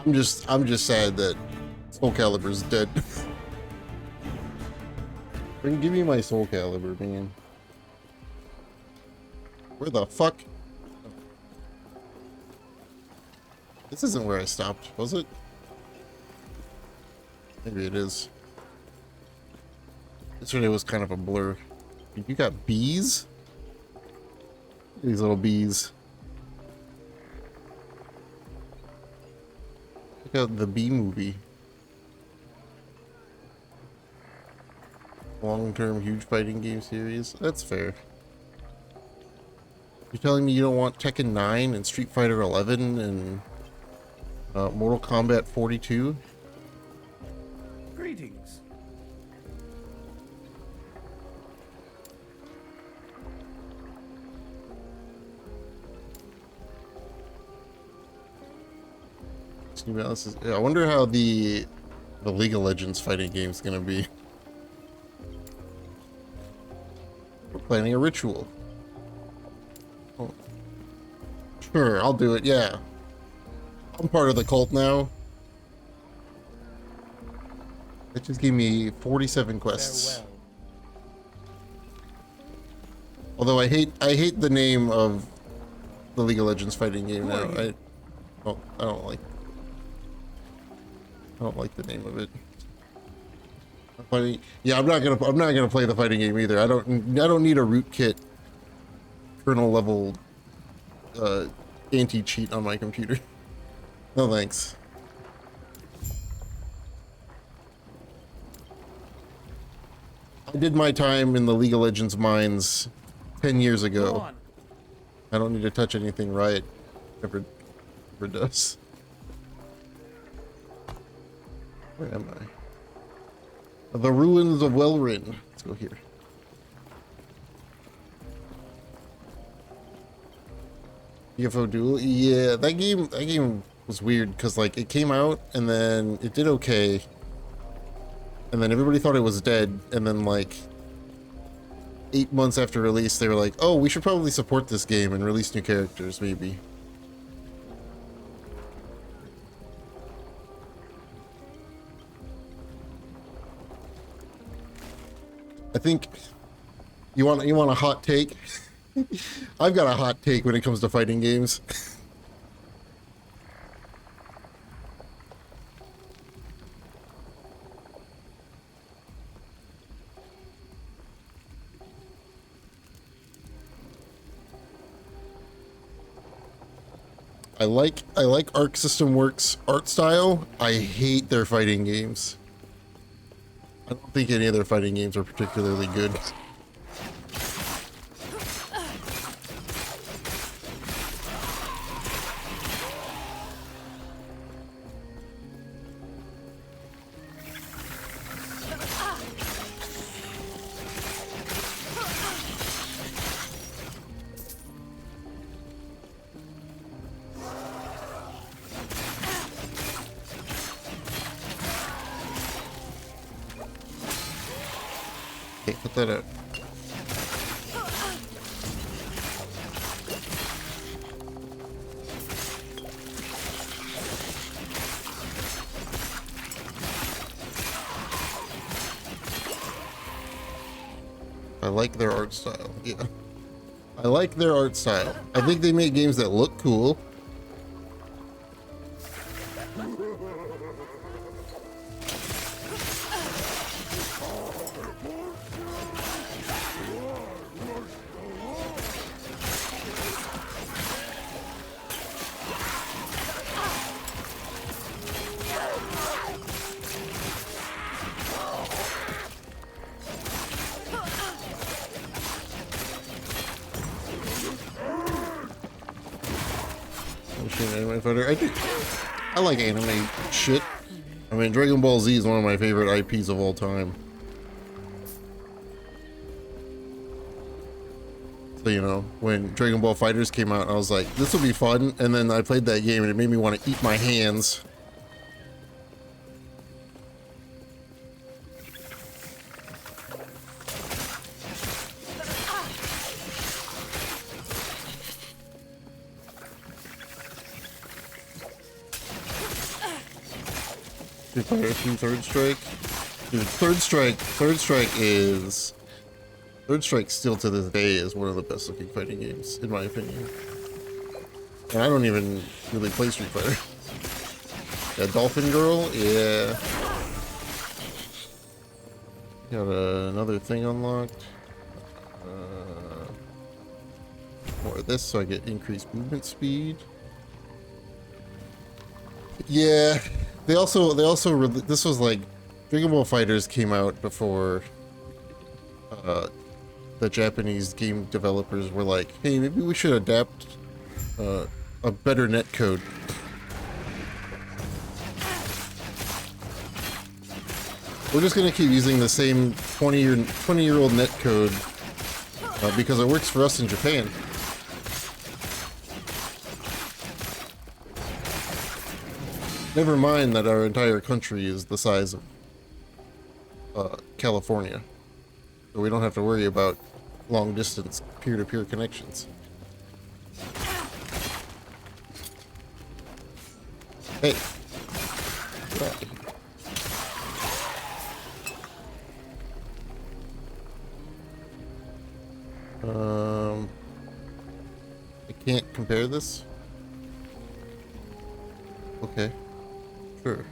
I'm just sad that Soul Calibur's dead. Give me my Soul Calibur, man. Where the fuck? This isn't where I stopped, was it? Maybe it is. Yesterday was kind of a blur. You got bees? These little bees. Check out the Bee Movie. Long-term huge fighting game series. That's fair. You're telling me you don't want Tekken 9 and Street Fighter 11 and Mortal Kombat 42? Greetings. I wonder how the League of Legends fighting game is gonna be. We're planning a ritual. Oh. Sure, I'll do it. Yeah, I'm part of the cult now. It just gave me 47 quests. Farewell. Although I hate the name of the League of Legends fighting game now. I don't like the name of it. Yeah, I'm not gonna play the fighting game either. I don't need a rootkit kernel level anti-cheat on my computer. No thanks. I did my time in the League of Legends mines 10 years ago. I don't need to touch anything Riot ever does. Where am I? The Ruins of Welrin. Let's go here. UFO Duel. Yeah, that game was weird because like it came out and then it did okay, and then everybody thought it was dead, and then like 8 months after release they were like, oh, we should probably support this game and release new characters maybe. I think you want a hot take. I've got a hot take when it comes to fighting games. I like Arc System Works art style. I hate their fighting games. I don't think any of their fighting games are particularly good. Okay, put that out. I like their art style. Yeah. I like their art style. I think they make games that look cool. Anime fighter. I like anime shit. I mean, Dragon Ball Z is one of my favorite IPs of all time. So, you know, when Dragon Ball Fighters came out, I was like, this will be fun. And then I played that game and it made me want to eat my hands. Street Fighter 2 Third Strike. Dude, Third Strike still to this day is one of the best looking fighting games, in my opinion. And I don't even really play Street Fighter. Yeah, Dolphin Girl, yeah. Got another thing unlocked. More of this so I get increased movement speed. Yeah, they also this was like Dragon Ball Fighters came out before the Japanese game developers were like, hey, maybe we should adapt a better netcode. We're just gonna keep using the same 20-year-old netcode because it works for us in Japan. Never mind that our entire country is the size of California, so we don't have to worry about long distance peer-to-peer connections. Hey. I can't compare this. Okay. Sure.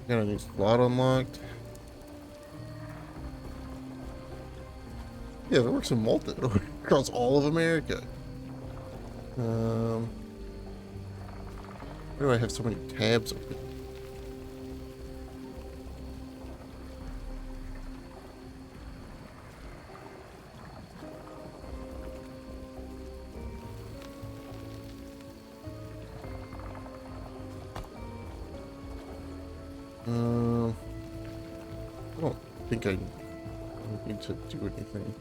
Got a new slot unlocked. Yeah, it works in Malta across all of America. Why do I have so many tabs open? I don't think I need to do anything.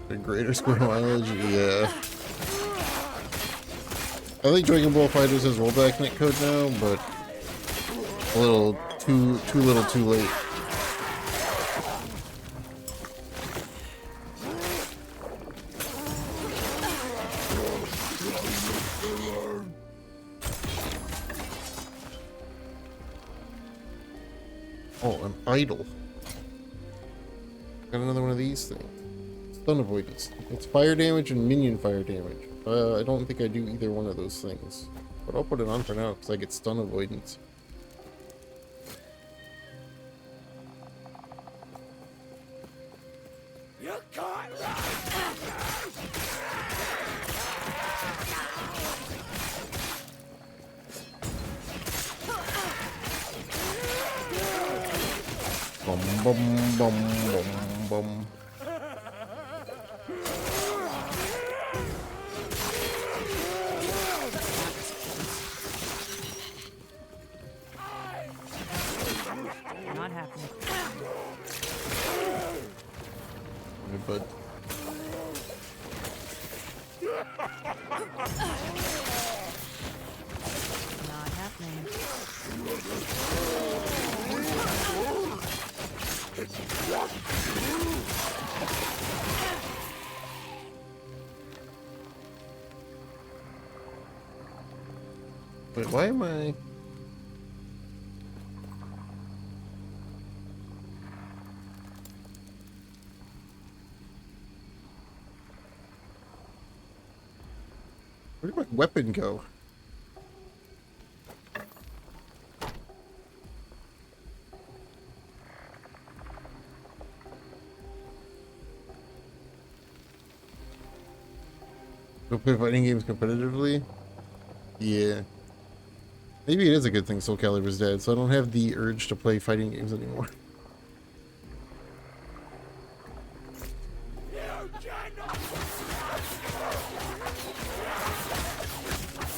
The greater square mileage, yeah. I think Dragon Ball Fighters has rollback netcode now, but a little too little too late. Oh, an idol. Got another one of these things. Stun avoidance. It's fire damage and minion fire damage. I don't think I do either one of those things. But I'll put it on for now because I get stun avoidance. You can't Bum bum bum bum bum. Not happening. Hey, bud. Not happening. Wait, why am I... Where did my weapon go? Go play fighting games competitively? Yeah. Maybe it is a good thing Soul Calibur's dead, so I don't have the urge to play fighting games anymore.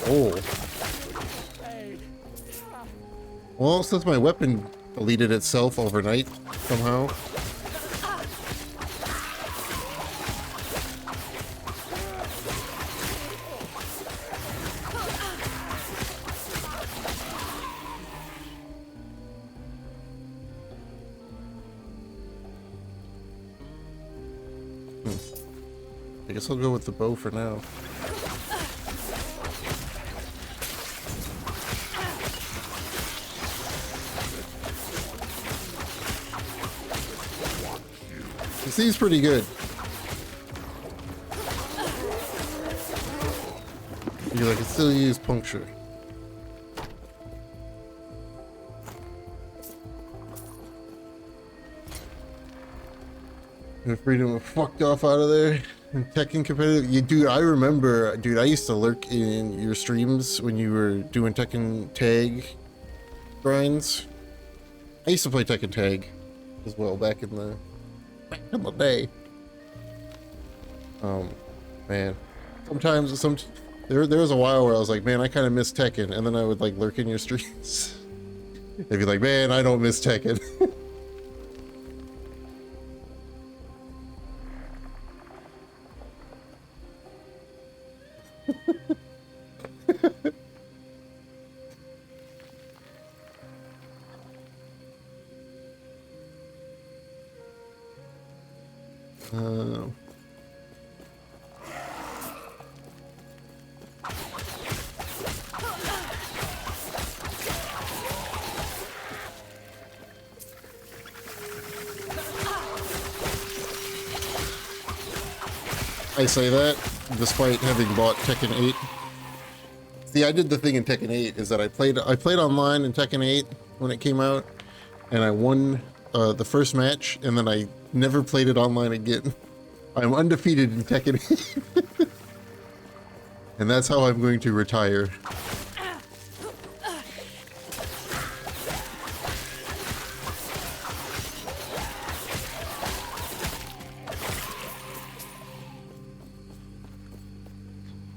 Oh. Well, since my weapon deleted itself overnight somehow. I guess I'll go with the bow for now. This seems pretty good. Because I can still use puncture. And freedom fucked off out of there. And Tekken competitive. Yeah, dude, I remember, dude, I used to lurk in your streams when you were doing Tekken tag grinds. I used to play Tekken tag as well back in the day. Man. Sometimes there was a while where I was like, man, I kind of miss Tekken, and then I would like lurk in your streams. They'd be like, man, I don't miss Tekken. I say that despite having bought Tekken 8. See, I did the thing in Tekken 8 is that I played online in Tekken 8 when it came out, and I won the first match, and then I never played it online again. I'm undefeated in Tekken 8. And that's how I'm going to retire.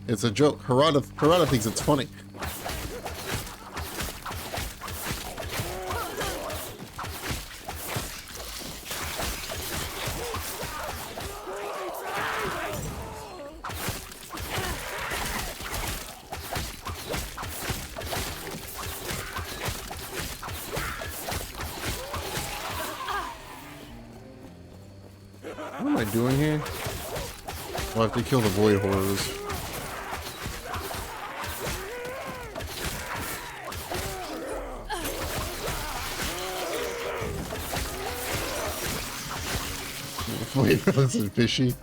It's a joke. Harada thinks it's funny. What am I doing here? I'll have to kill the void horrors. Wait, this is fishy.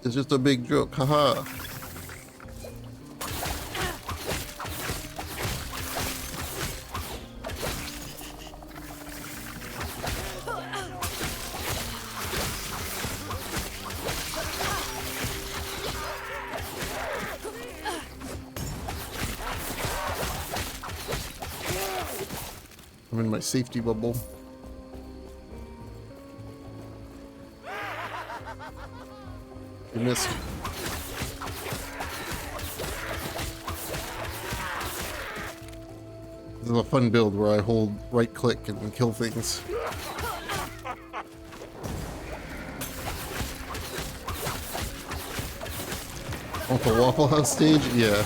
It's just a big joke, haha. I'm in my safety bubble. You missed. This is a fun build where I hold right click and kill things. Off the Waffle House stage? Yeah.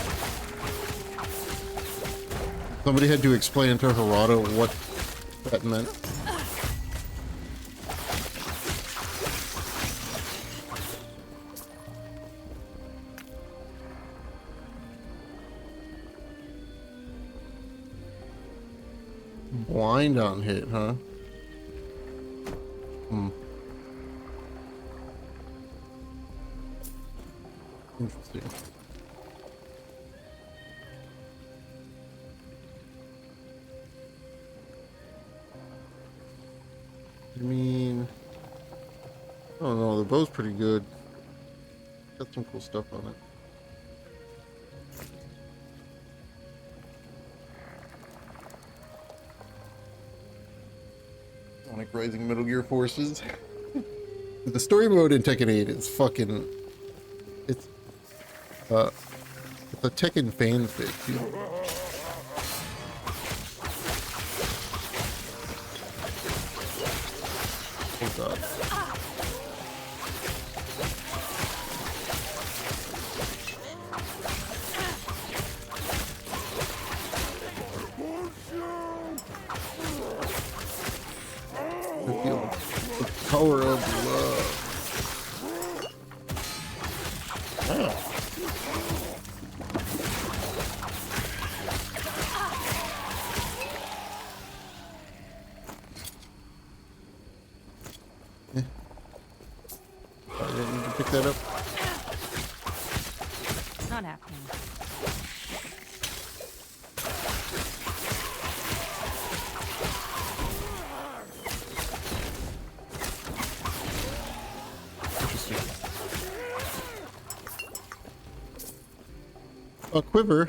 Somebody had to explain to Harada what that meant. Blind on hit, huh? Interesting. I mean, I don't know, the bow's pretty good. Got some cool stuff on it. Sonic Rising Metal Gear Forces. The story mode in Tekken 8 is fucking... It's a Tekken fanfic, dude. Oh god. Feel the power of love. Wow. I didn't need to pick that up. Not happening. Interesting. A quiver.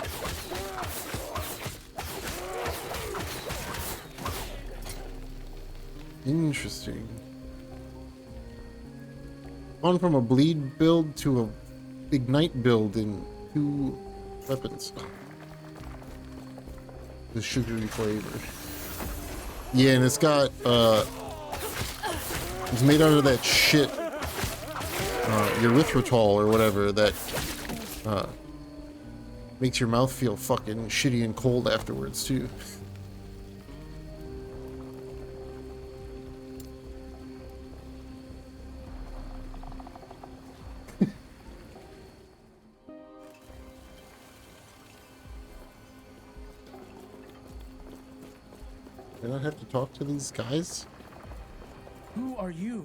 Interesting. Gone from a bleed build to a ignite build in 2 weapons. The sugary flavor. Yeah, and it's got it's made out of that shit erythritol or whatever that makes your mouth feel fucking shitty and cold afterwards too. Did I have to talk to these guys? Who are you?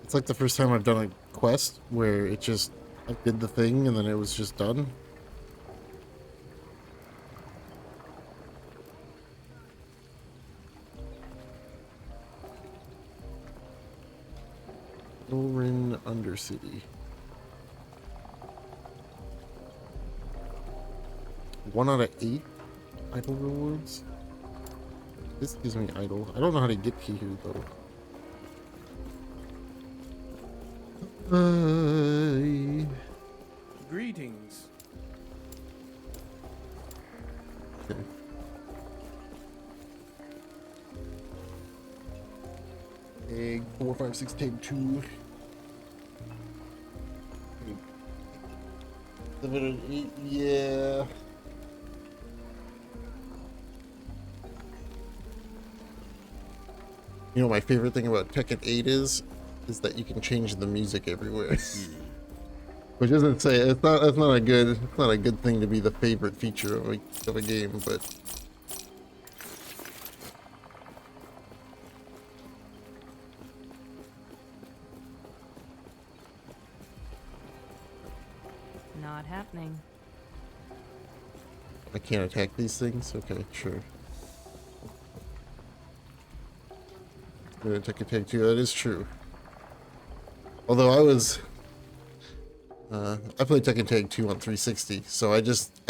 It's like the first time I've done a quest where it just, I did the thing and then it was just done. Orin Undercity. 1 out of 8 idle rewards. This gives me idle. I don't know how to get here though. Greetings. Okay. Egg 4, 5, 6, take 2. 7 and 8, yeah. You know, my favorite thing about Tekken 8 is that you can change the music everywhere. Which doesn't say it's not a good thing to be the favorite feature of a game, but Not happening. I can't attack these things? Okay, sure. I'm gonna take a take 2, that is true. Although I played Tekken Tag 2 on 360, so I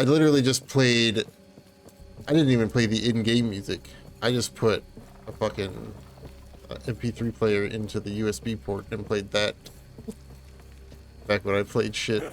literally just played, I didn't even play the in-game music. I just put a fucking MP3 player into the USB port and played that back when I played shit.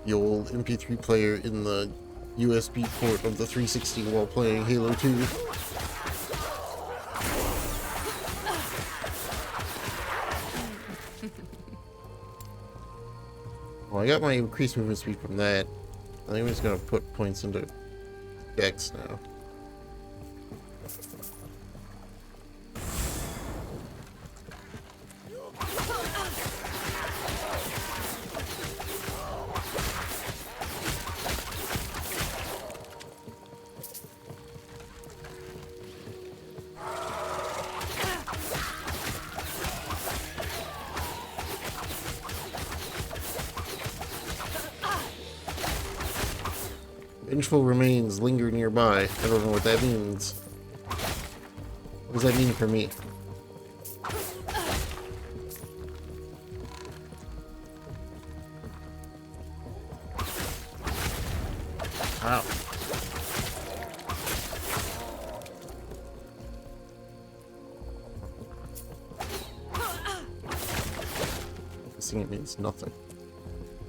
The old MP3 player in the USB port of the 360 while playing Halo 2. Well, I got my increased movement speed from that. I think I'm just gonna put points into Dex now. Vengeful remains linger nearby. I don't know what that means. What does that mean for me? Wow. This thing means nothing.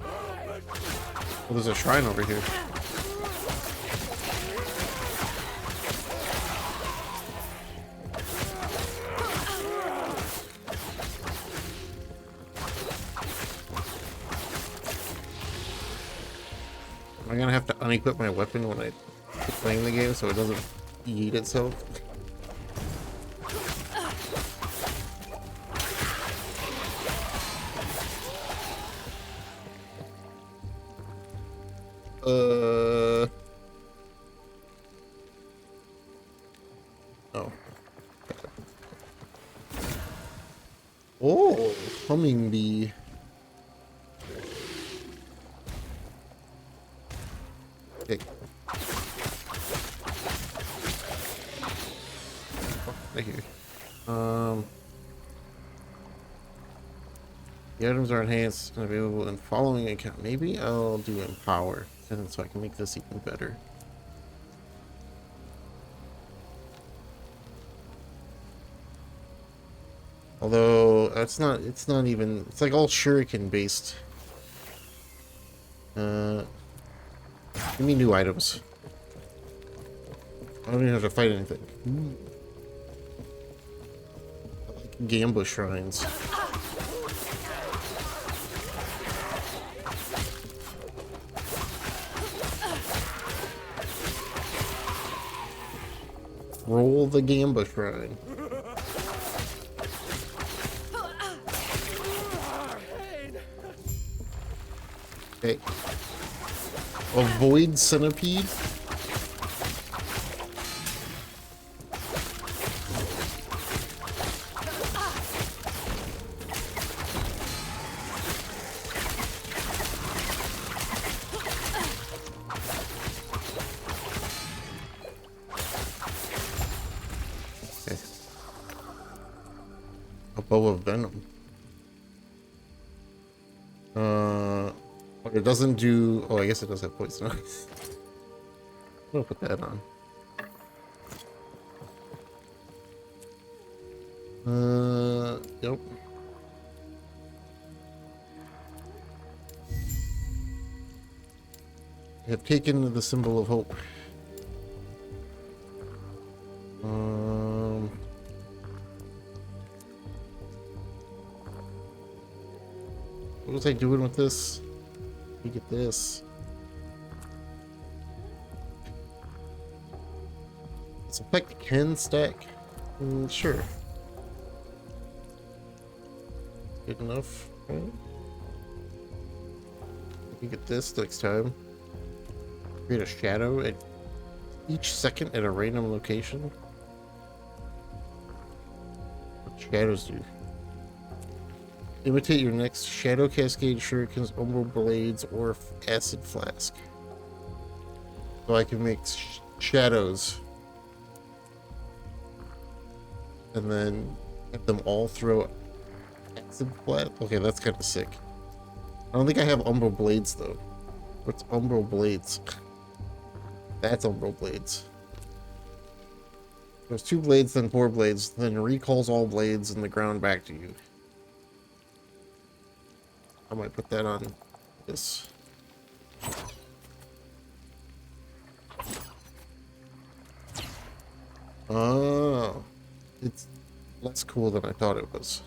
Well, there's a shrine over here. I'm gonna have to unequip my weapon when I quit playing the game so it doesn't yeet itself. Oh. Oh, humming bee. Okay. Right here. The items are enhanced and available in following account. Maybe I'll do empower, and so I can make this even better. Although it's not even, it's like all shuriken based. Give me new items. I don't even have to fight anything. Ooh. I like Gamba shrines. Roll the Gamba shrine. Okay. Avoid centipede. Okay. A bow of venom. It doesn't do. Oh, I guess it does have poison. I'm gonna put that on. Yep. I have taken the symbol of hope. What was I doing with this? We get this. Its effect can stack. Sure. Good enough, right? We get this next time. Create a shadow at each second at a random location. What shadows do? Imitate your next Shadow Cascade Shurikens, Umbral Blades, or Acid Flask. So I can make shadows. And then have them all throw Acid Flask. Okay, that's kind of sick. I don't think I have Umbral Blades, though. What's Umbral Blades? That's Umbral Blades. There's 2 blades, then 4 blades, then recalls all blades in the ground back to you. I might put that on this. Oh, it's less cool than I thought it was.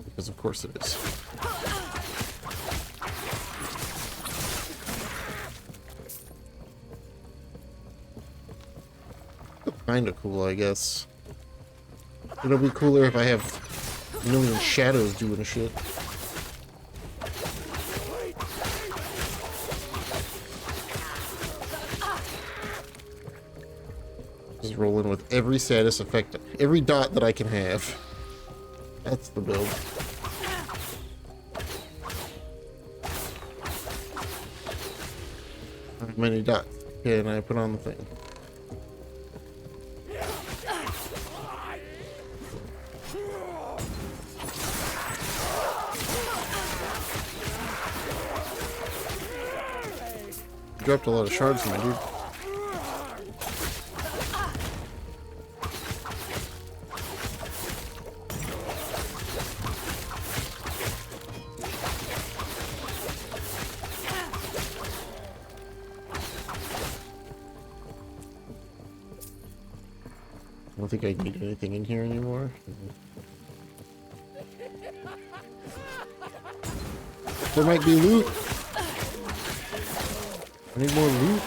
Because of course it is. Kinda cool, I guess. It'll be cooler if I have a million shadows doing shit. Just rolling with every status effect, every dot that I can have. That's the build. Many dots. Okay, and I put on the thing. You dropped a lot of shards, my dude. I don't think I need anything in here anymore. There might be loot. I need more loot.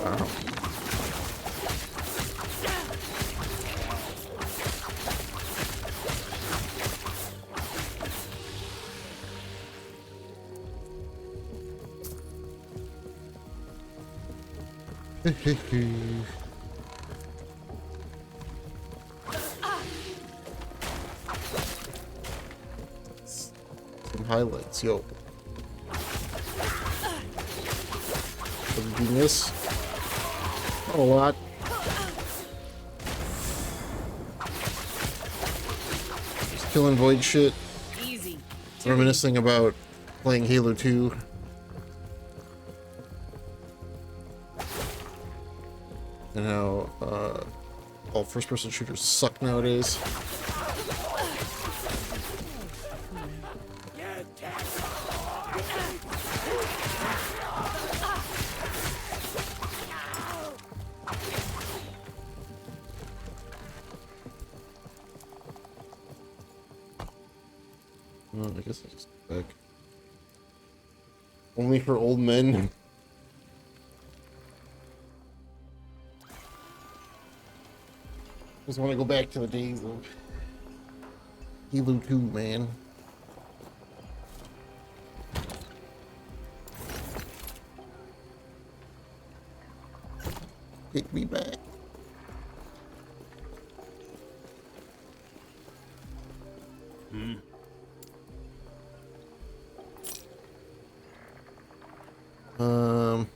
Wow. Some highlights, yo. What did you miss? Not a lot. Just killing void shit. Easy. Reminiscing about playing Halo 2. And how all first-person shooters suck nowadays. Oh, I guess I just go back. Only for old men. Just want to go back to the days of Halo 2, man. Take me back. Um.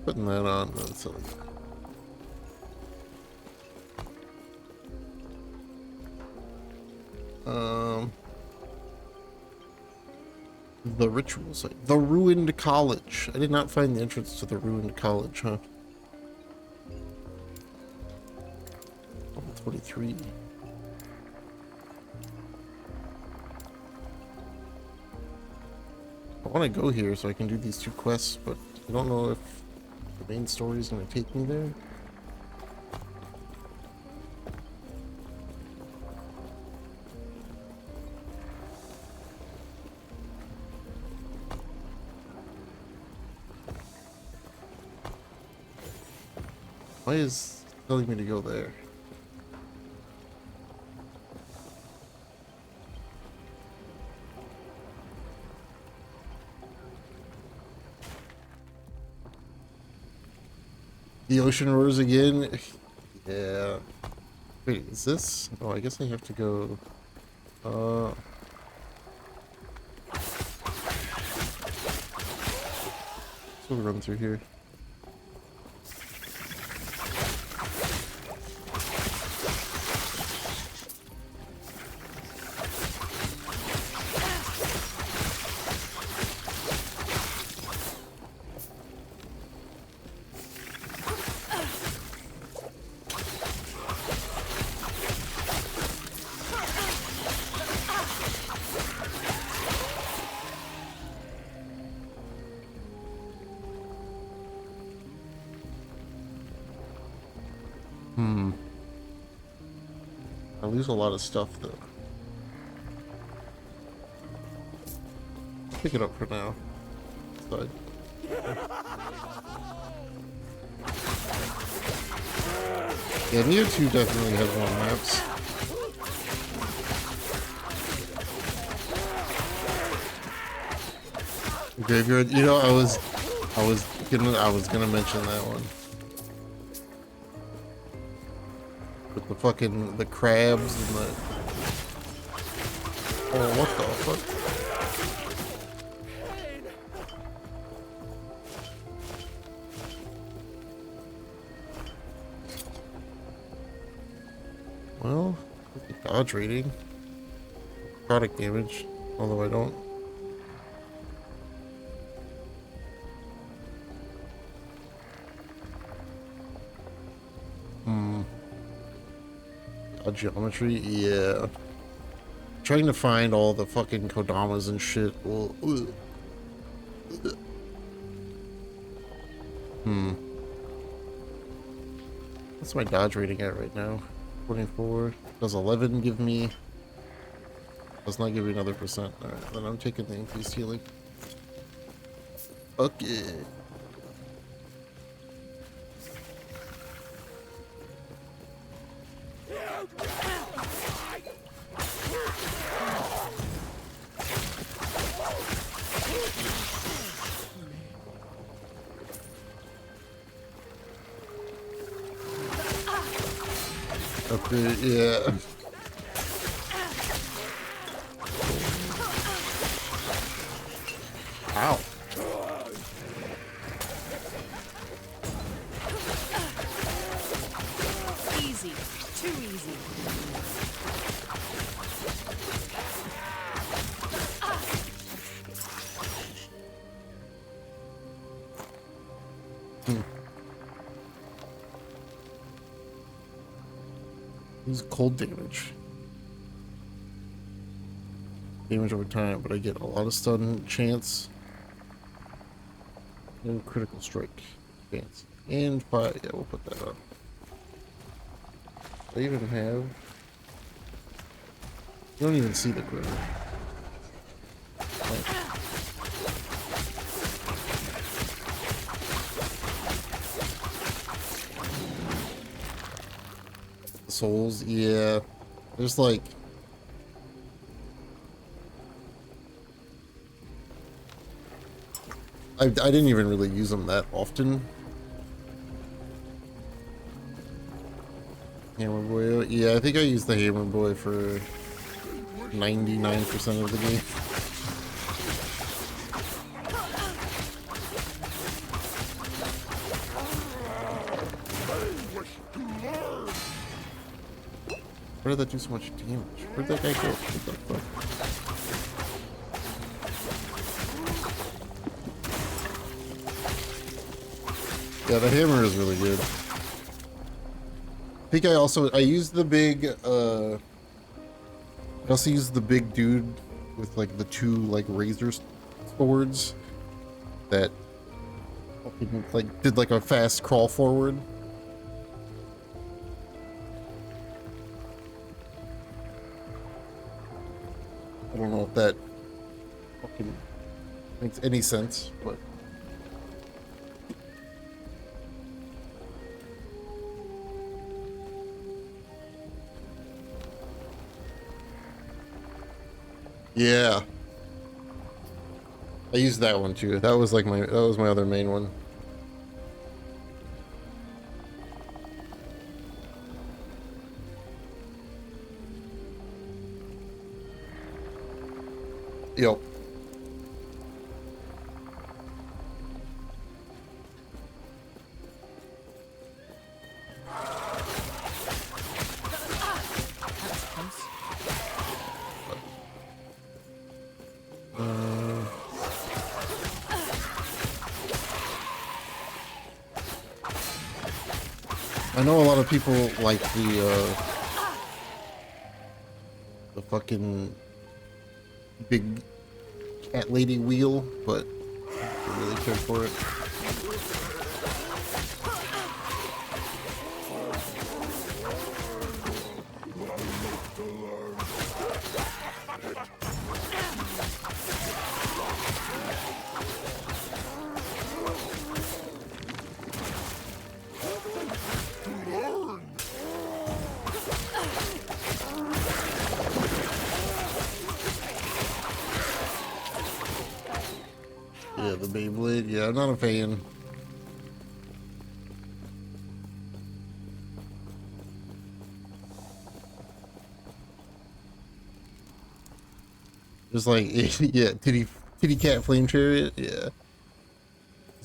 Putting that on, that's a... The ritual site. The ruined college. I did not find the entrance to the ruined college, huh? Level 23. I want to go here so I can do these two quests, but I don't know if the main story is going to take me there. Why is it telling me to go there? The ocean roars again. Yeah. Wait, is this? Oh, I guess I have to go. So we'll run through here. I lose a lot of stuff though. Pick it up for now. But yeah, Neo 2 definitely has more maps. Graveyard. You know, I was gonna mention that one. With the fucking, the crabs and the... Oh, what the fuck? Well, dodge rating. Product damage, although I don't. Geometry, yeah. Trying to find all the fucking Kodamas and shit. Well, what's my dodge rating at right now? 24. Does 11 give me? Does not give me another percent. Alright, then I'm taking the increased healing. Okay. Okay, yeah. Ow. Easy. Too easy. Use cold damage. Damage over time, but I get a lot of stun chance. No critical strike chance. And fire. Yeah, we'll put that on. I even have. You don't even see the critter. Like, souls, yeah. There's like I didn't even really use them that often. Hammer Boy, yeah, I think I used the Hammer Boy for 99% of the game. Where did that do so much damage? Where'd that guy go? What the fuck? Yeah, the hammer is really good. I think I used the big, I also used the big dude with like the two like razor swords that fucking, like did like a fast crawl forward. I don't know if that fucking makes any sense, but yeah. I used that one too. That was like that was my other main one. Yep. I know a lot of people like the fucking big cat lady wheel, but I don't really care for it. Yeah, the Beyblade. Yeah, I'm not a fan. Just like, yeah, titty cat flame chariot. Yeah, there's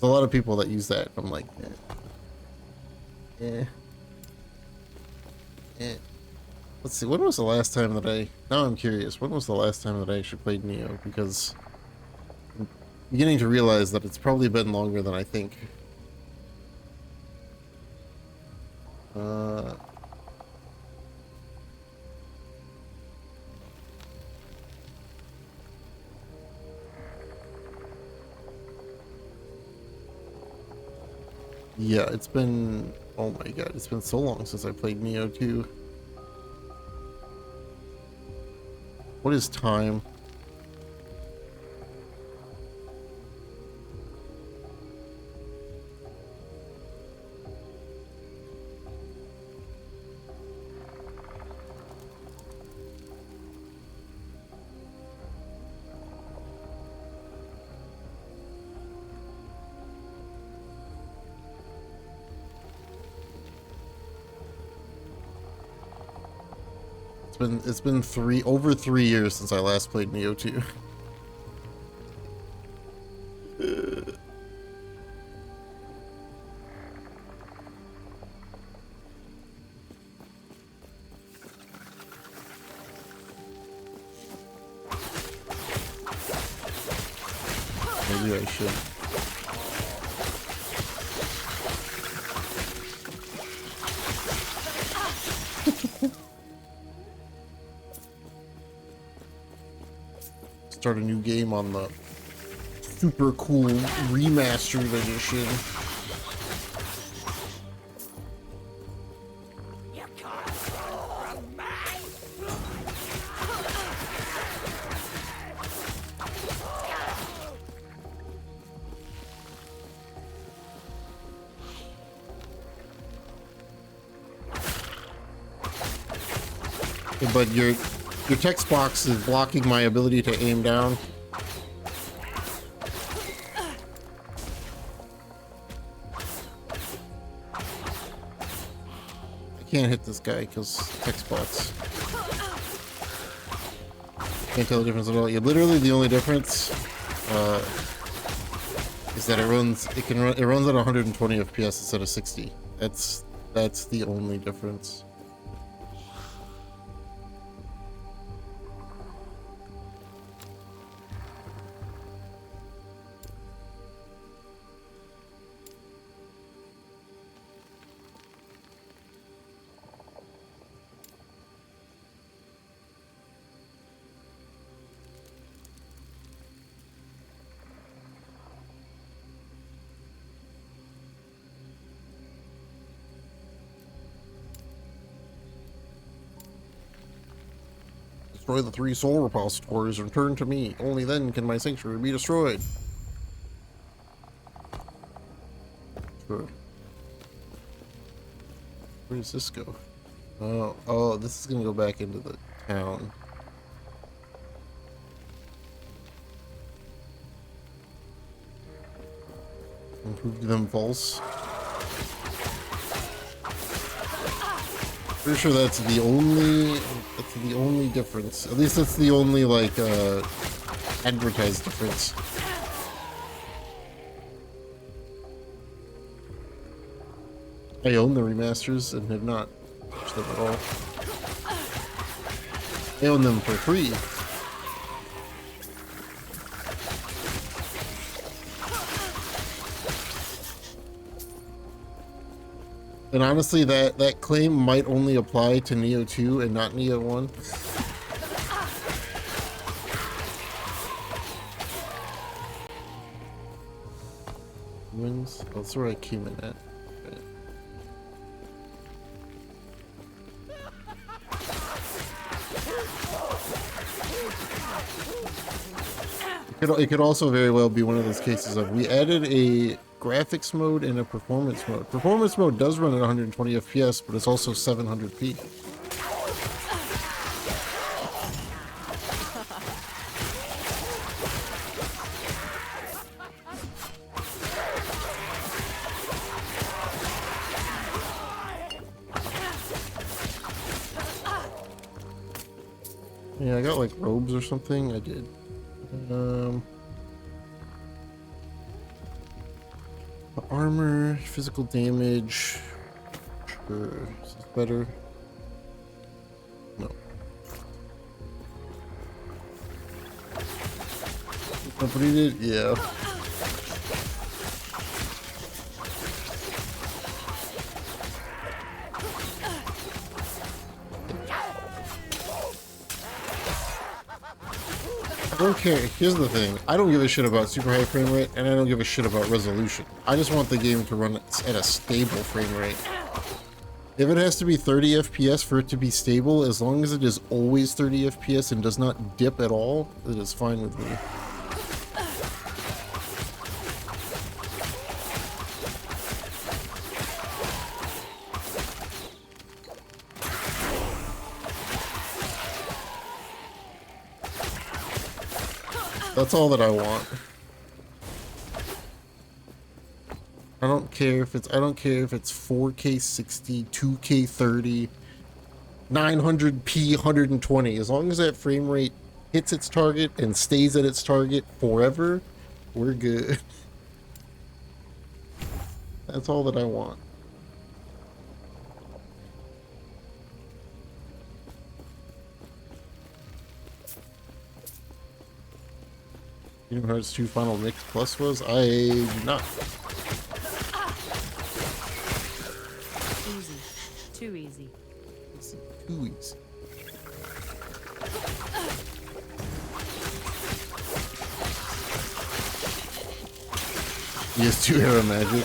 a lot of people that use that. I'm like, eh, eh. Let's see. When was the last time that I? Now I'm curious. When was the last time that I actually played Neo? Because I'm beginning to realize that it's probably been longer than I think. Uh. Yeah, it's been, oh my god, it's been so long since I played Neo 2. What is time? It's been over 3 years since I last played Neo 2. Maybe I should. Start a new game on the super cool remastered edition. But your text box is blocking my ability to aim down. I can't hit this guy because text box. Can't tell the difference at all. Yeah, literally the only difference is that it runs at 120 FPS instead of 60. That's the only difference. Destroy the 3 soul repositories and return to me. Only then can my sanctuary be destroyed. Sure. Where does this go? Oh, this is gonna go back into the town. Improve them false. Pretty sure that's the only difference. At least that's the only like advertised difference. I own the remasters and have not touched them at all. I own them for free. And honestly, that claim might only apply to Neo 2 and not Neo 1. Wins? Oh, that's where I came in at. It could also very well be one of those cases of we added a graphics mode and a performance mode. Performance mode does run at 120 FPS, but it's also 700p. Yeah, I got like robes or something. I did. Armor, physical damage. Sure. Is this better? No. Completed? Yeah. I don't care. Here's the thing. I don't give a shit about super high frame rate, and I don't give a shit about resolution. I just want the game to run at a stable frame rate. If it has to be 30 FPS for it to be stable, as long as it is always 30 FPS and does not dip at all, it is fine with me. That's all that I want. I don't care if it's 4K 60, 2K 30, 900p 120. As long as that frame rate hits its target and stays at its target forever, we're good. That's all that I want. Kingdom Hearts 2 Final Mix Plus was? I do not. Easy. Too easy. It's too easy. He has 2 Era Magic.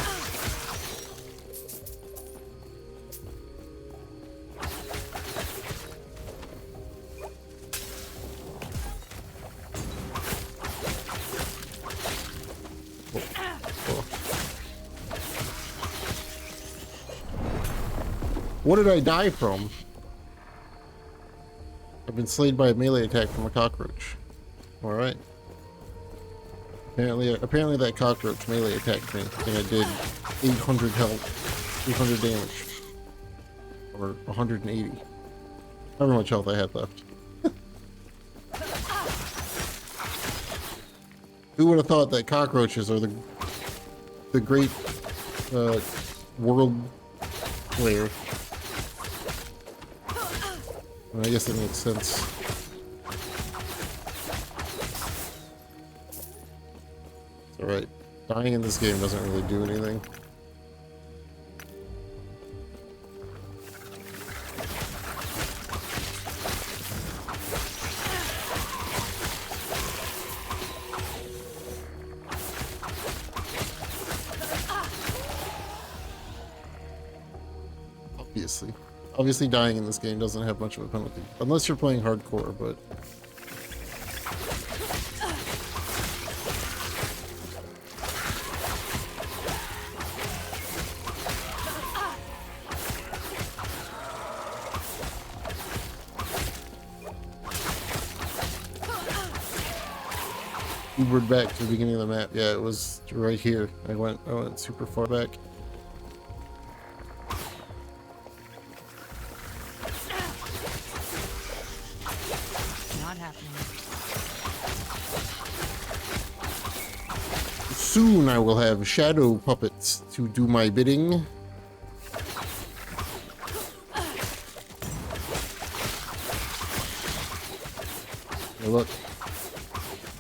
What did I die from? I've been slayed by a melee attack from a cockroach. Alright. Apparently that cockroach melee attacked me and it did 800 health, 800 damage. Or 180. However much health I had left. Who would have thought that cockroaches are the great world player? I guess it makes sense. It's alright. Dying in this game doesn't really do anything. Obviously dying in this game doesn't have much of a penalty. Unless you're playing hardcore, but... Ubered back to the beginning of the map. Yeah, it was right here. I went super far back. Soon I will have shadow puppets to do my bidding. Hey, look,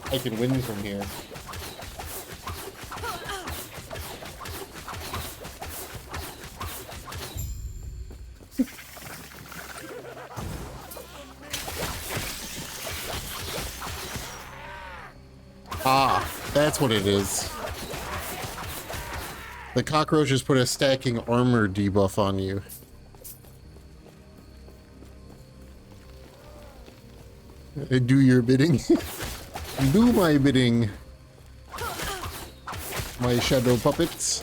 I can win from here. Ah, that's what it is. The cockroaches put a stacking armor debuff on you. I do your bidding. Do my bidding. My shadow puppets.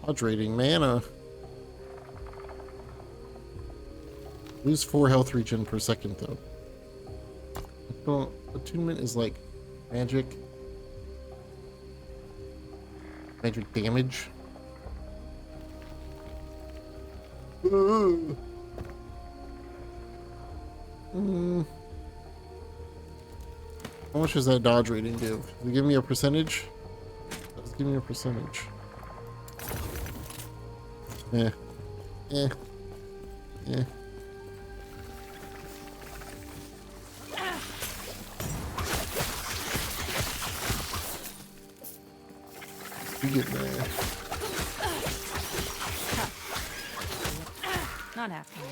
Dodge rating mana. Lose 4 health regen per second though. Well, attunement is like magic. Magic damage. How much does that dodge rating give? Does it give me a percentage? Does it give me a percentage? Yeah. Yeah. Yeah. You get there. Not happening.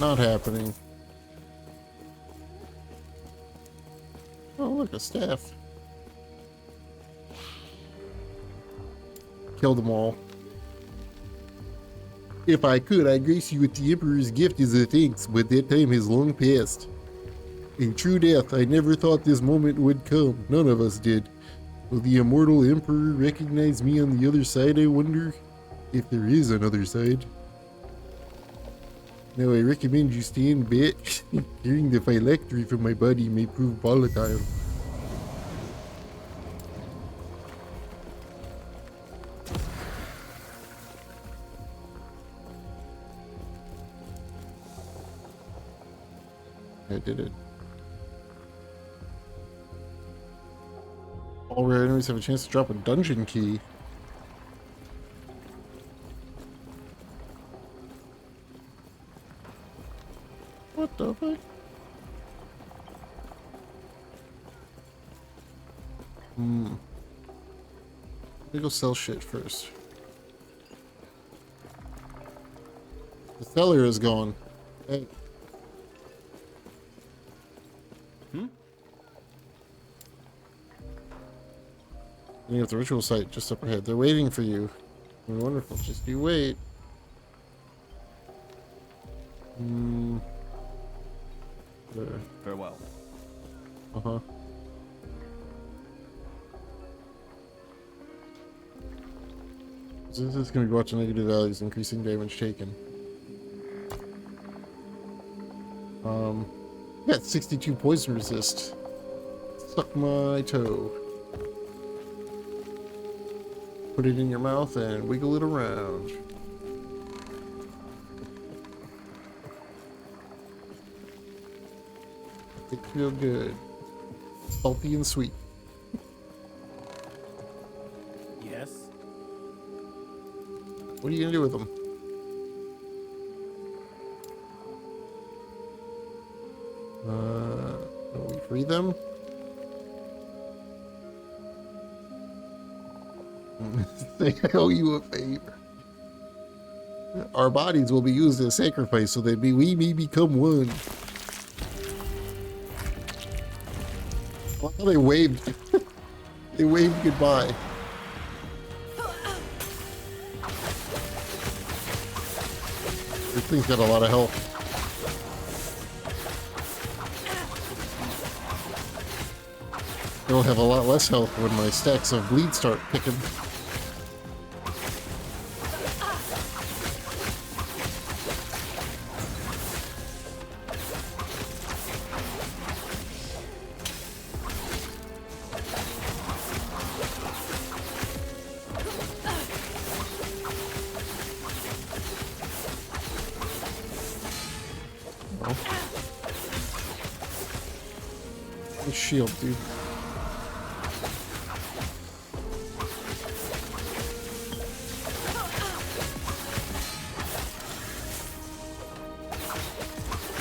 Not happening. Oh, look, a staff. Kill them all. If I could, I'd grace you with the Emperor's gift as a thanks, but that time has long passed. A true death, I never thought this moment would come. None of us did. Will the immortal Emperor recognize me on the other side, I wonder? If there is another side. Now I recommend you stand back. Hearing the phylactery from my body may prove volatile. I did it. All rare enemies have a chance to drop a dungeon key. What the fuck? Let me go sell shit first. The seller is gone. Hey. You have the ritual site just up ahead. They're waiting for you. You're wonderful. Just you wait. There. Farewell. Uh-huh. This is going to be watching negative values, increasing damage taken. Got 62 poison resist. Suck my toe. Put it in your mouth and wiggle it around. It feels good. Salty and sweet. Yes. What are you gonna do with them? Will we free them? They owe you a favor. Our bodies will be used as sacrifice so that we may become one. Well, they waved. They waved goodbye. This thing's got a lot of health. It'll have a lot less health when my stacks of bleed start picking. Shield, dude.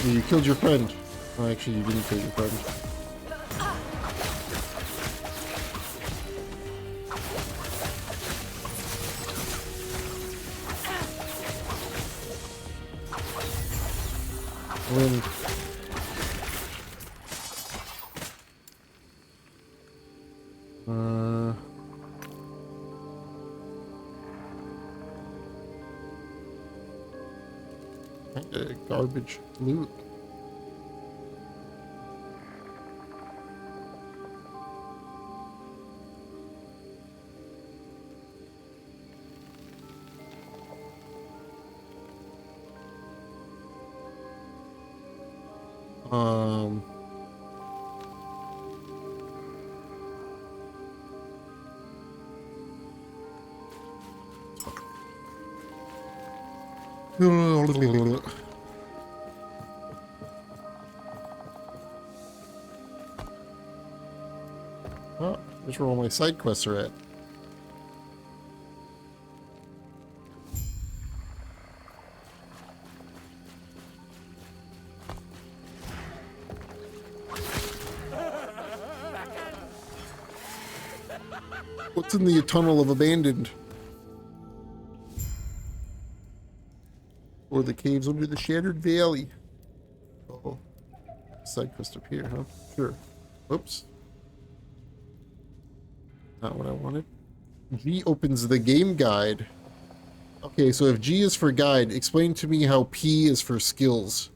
You killed your friend. Oh, actually, you didn't kill your friend. Win. Garbage loot. Um. Oh, there's where all my side quests are at. What's in the tunnel of abandoned? Or the caves under the shattered valley? Oh, side quest up here, huh? Sure. Oops. Not what I wanted. G opens the game guide. Okay, so if G is for guide, explain to me how P is for skills.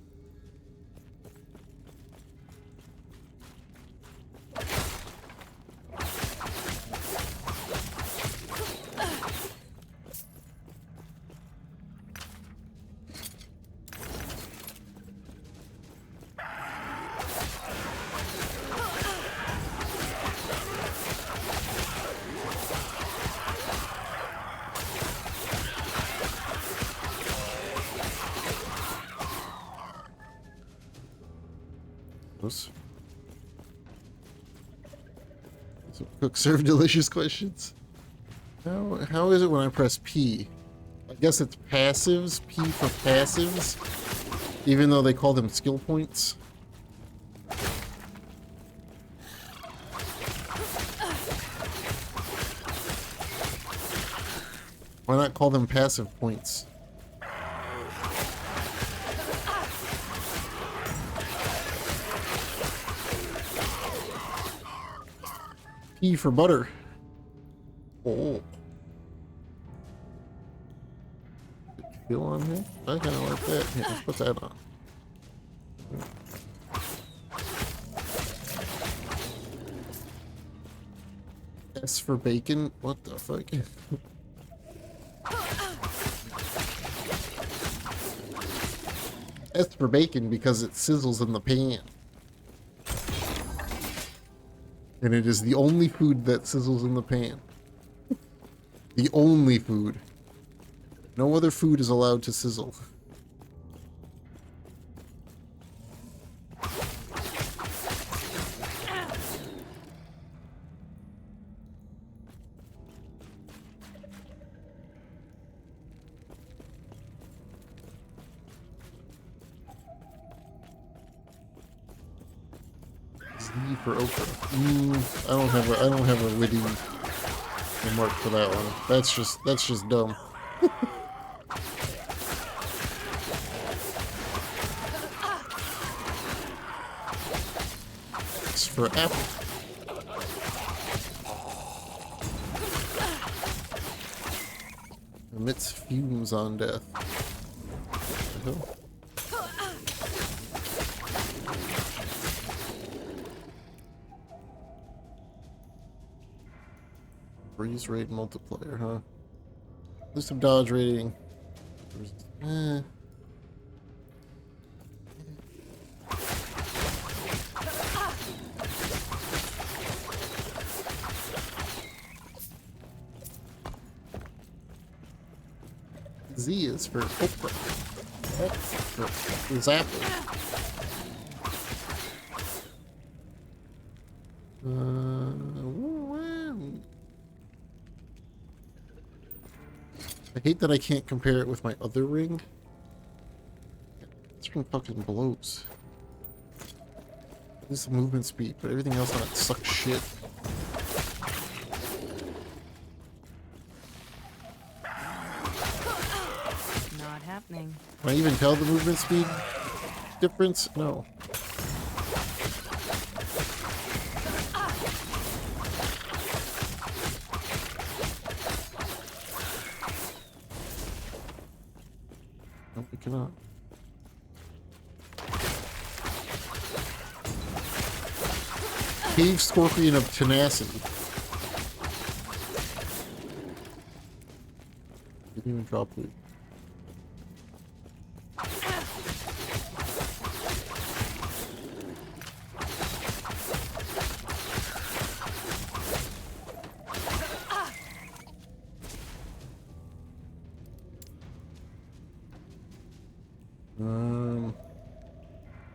So cook serve delicious questions. How is it when I press P? I guess it's passives, P for passives, even though they call them skill points. Why not call them passive points? P for butter. Oh. Feel on here? I kind of like that. Here, let's put that on. S for bacon? What the fuck? S for bacon because it sizzles in the pan. And it is the only food that sizzles in the pan. The only food. No other food is allowed to sizzle. Z for okra. I don't have a witty remark for that one. That's just dumb. It's for apple. Emits fumes on death. What the hell? Freeze rate multiplier, huh? List of dodge rating. Z is for okra. X for zapper. I hate that I can't compare it with my other ring. This ring fucking blows. This is movement speed, but everything else on it sucks shit. Not happening. Can I even tell the movement speed difference? No. No, we cannot. Cave Scorpion of Tenacity. Didn't even drop loot.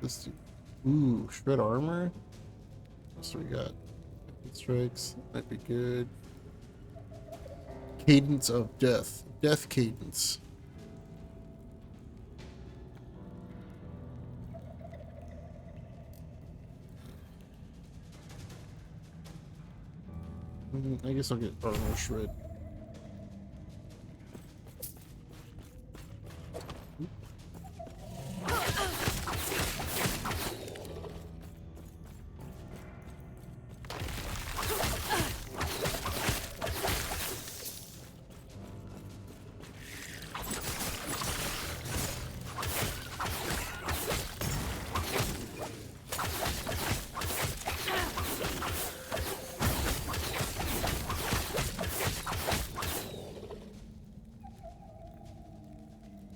Let's do. Ooh, shred armor. What we got? Strikes might be good. Cadence of death. Death cadence. I guess I'll get armor shred.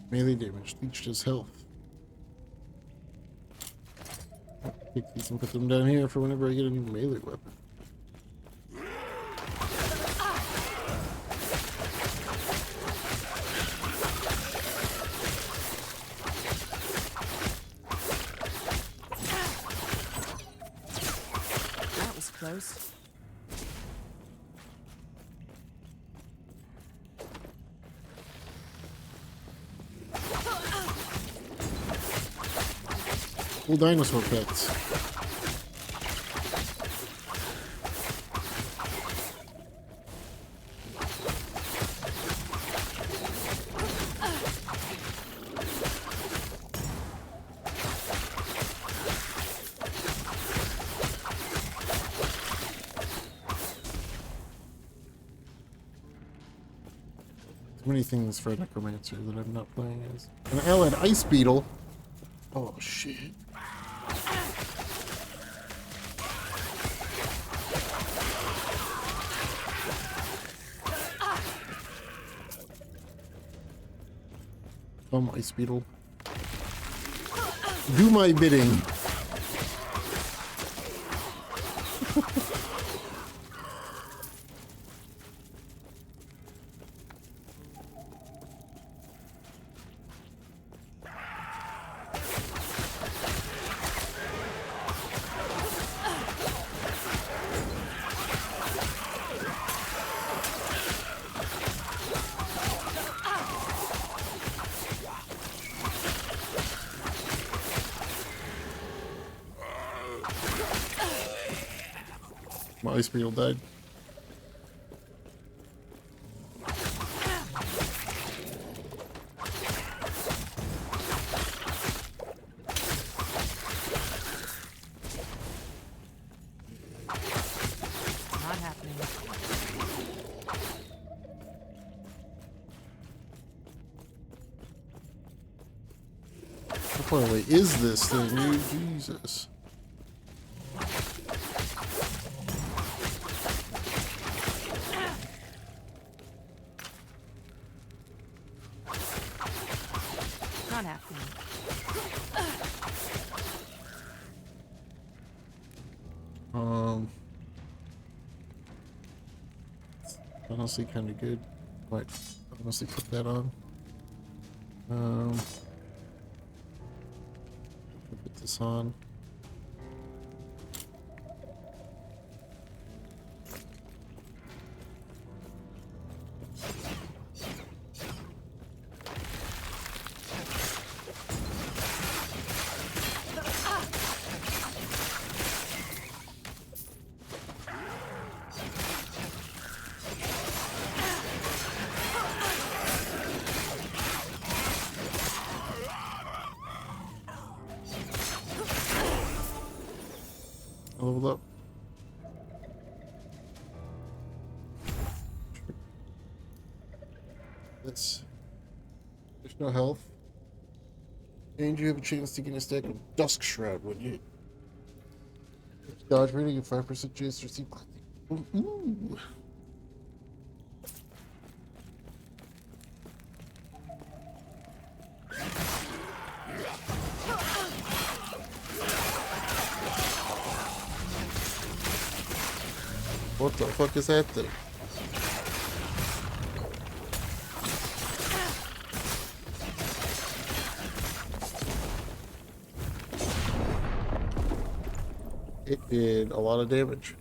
Melee damage, leached his health. Take these and put them down here for whenever I get a new melee weapon. That was close. Cool dinosaur pets. Too many things for a necromancer that I'm not playing as. An allied ice beetle. Oh shit. Ice beetle. Do my bidding. My ice beetle died. Not happening. How far away is this thing, dude? Jesus. Not happening. Honestly kind of good. Might honestly put that on. Put this on. I leveled up. This. There's no health. And you have a chance to get a stack of Dusk Shroud when you dodge rating and 5% chance to receive. Ooh. What the fuck is that thing? It did a lot of damage.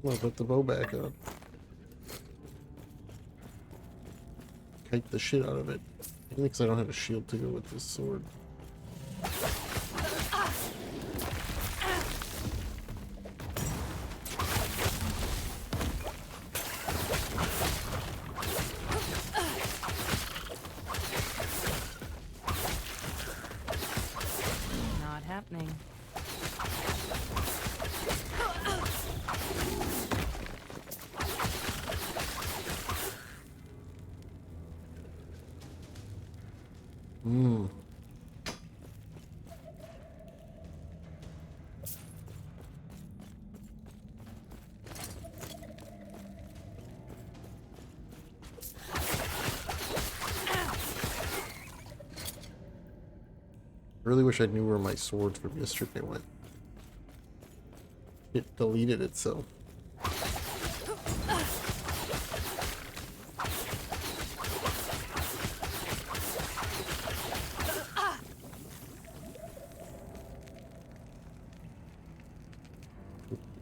I'm gonna put the bow back on. Kite the shit out of it. Mainly because I don't have a shield to go with this sword. Not happening. Hmm. I really wish I knew where my sword from yesterday went. It deleted itself.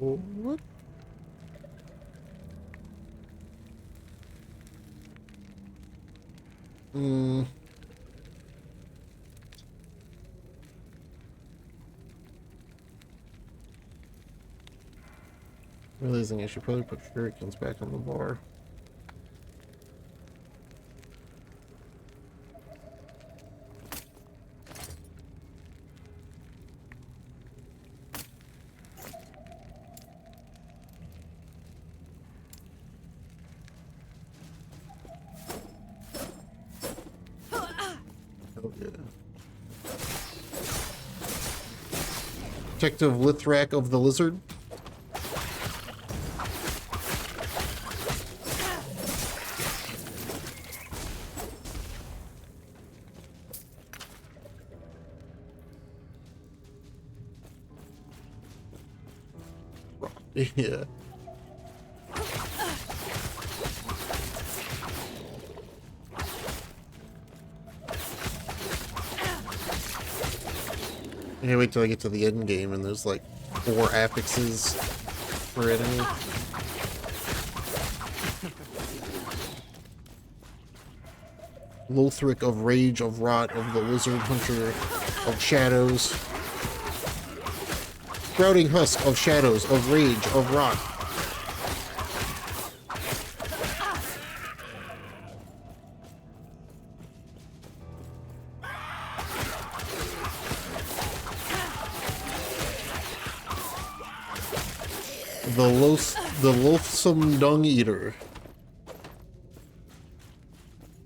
What? Hmm. Realizing I should probably put shurikens back on the bar. Oh yeah. Detective Lithrak of the Lizard. Yeah. I can't wait till I get to the end game and there's like 4 affixes per enemy. Lothric of Rage of Rot of the Lizard Hunter of Shadows. Sprouting Husk of Shadows of Rage of Rot. The Loathsome Dung Eater.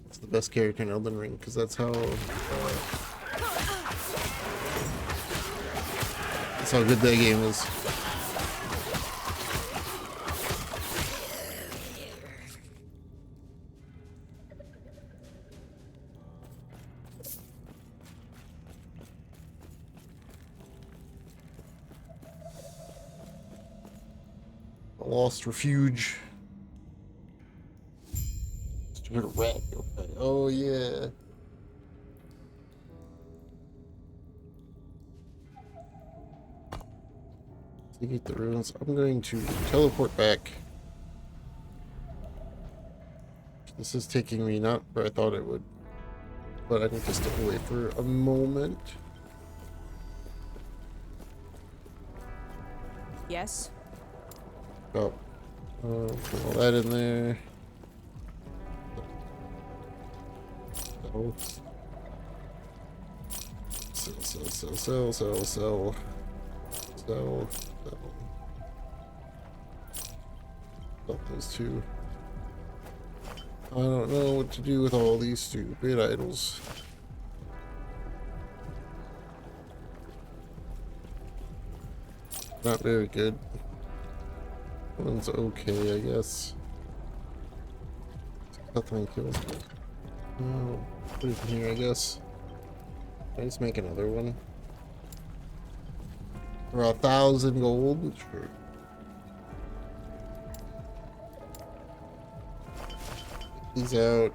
It's the best character in Elden Ring because that's how good that game is. A Lost Refuge. Stupid rat. Okay. Oh yeah. Get the ruins. I'm going to teleport back. This is taking me not where I thought it would, but I need to step away for a moment. Yes. Oh, put all that in there. Sell. Those two. I don't know what to do with all these stupid idols. Not very good. One's okay, I guess. Nothing kills me. Oh, put it in here, I guess. Can I just make another one? For 1,000 gold? Sure. These out.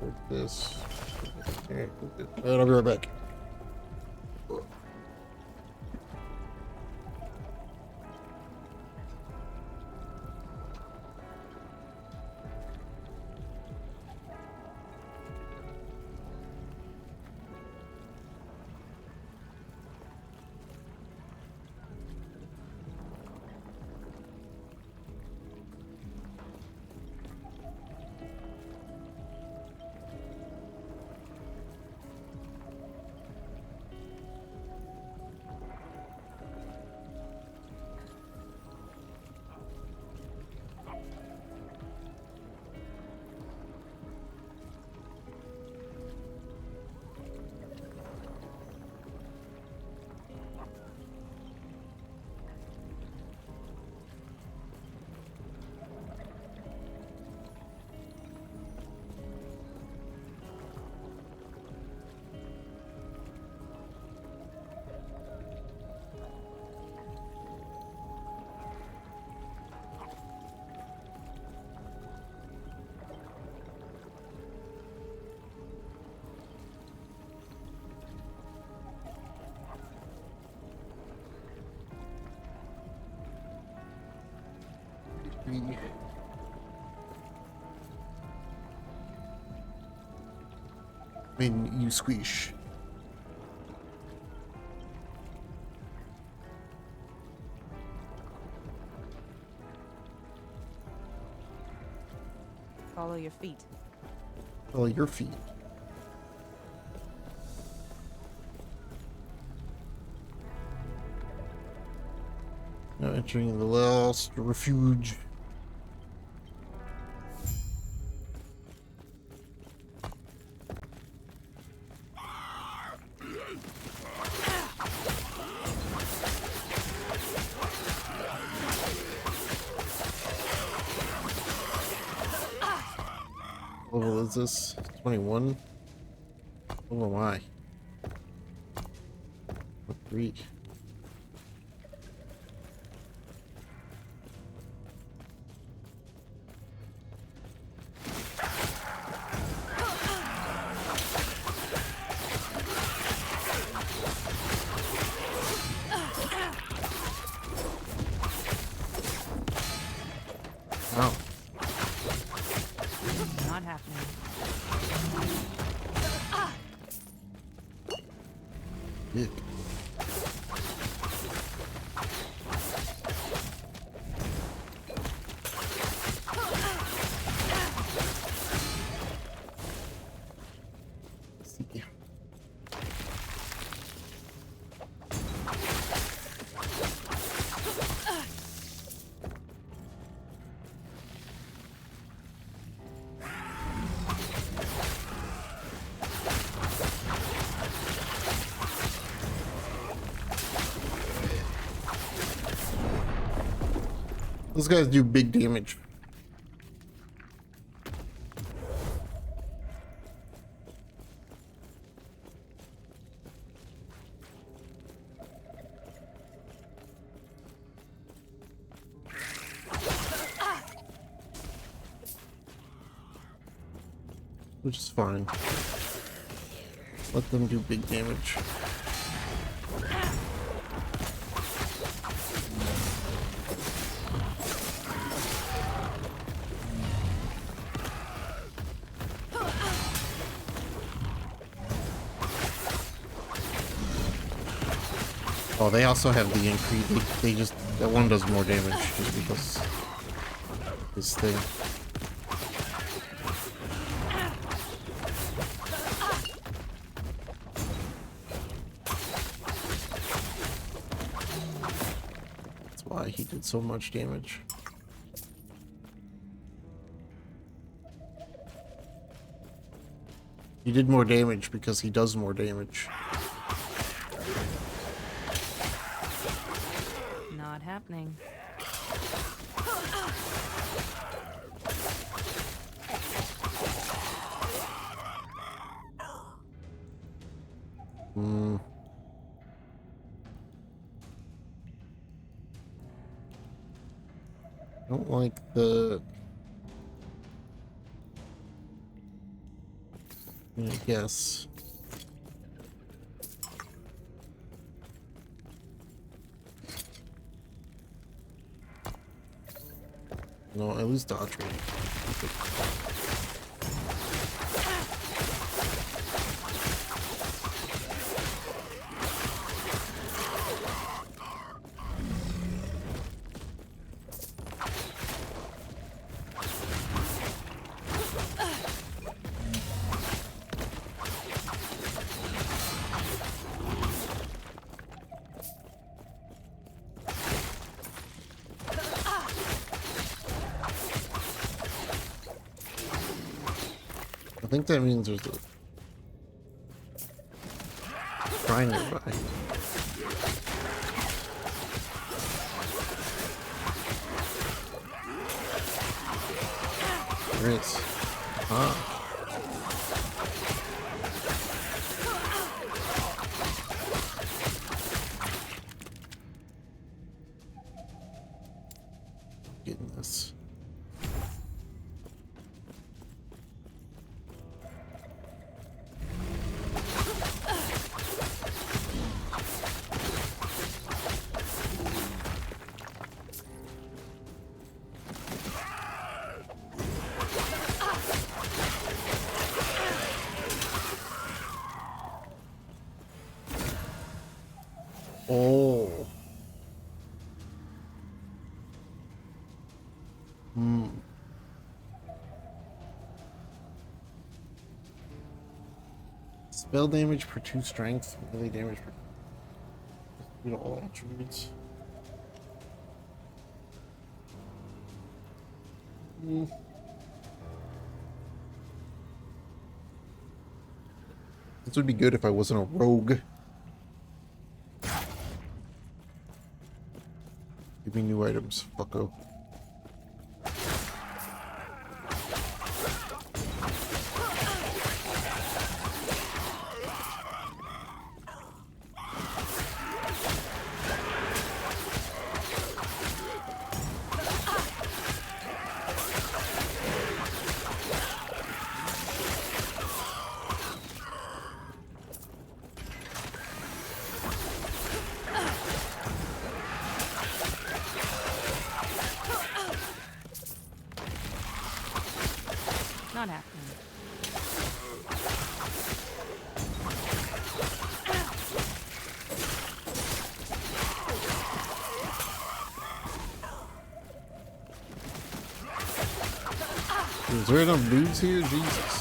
Put this. Alright, I'll be right back. When you squish. Follow your feet. Well, your feet. Now entering the last refuge. What level is this? 21? Oh my. What 3? Wow. Not happening. Dick. See. Those guys do big damage. Which is fine. Let them do big damage. Oh, they also have the increase. They just, that one does more damage just because this thing. That's why he did so much damage. He did more damage because he does more damage. Not happening. I don't like the... I guess. No, I lose dodge rate. I think that means there's a shrine nearby. There is. Ah. Getting this. Oh. Hmm. Spell damage per 2 strength, melee damage per all attributes. Hmm. This would be good if I wasn't a rogue. Give me new items, fucko. Not happening. Is there enough dudes here? Jesus.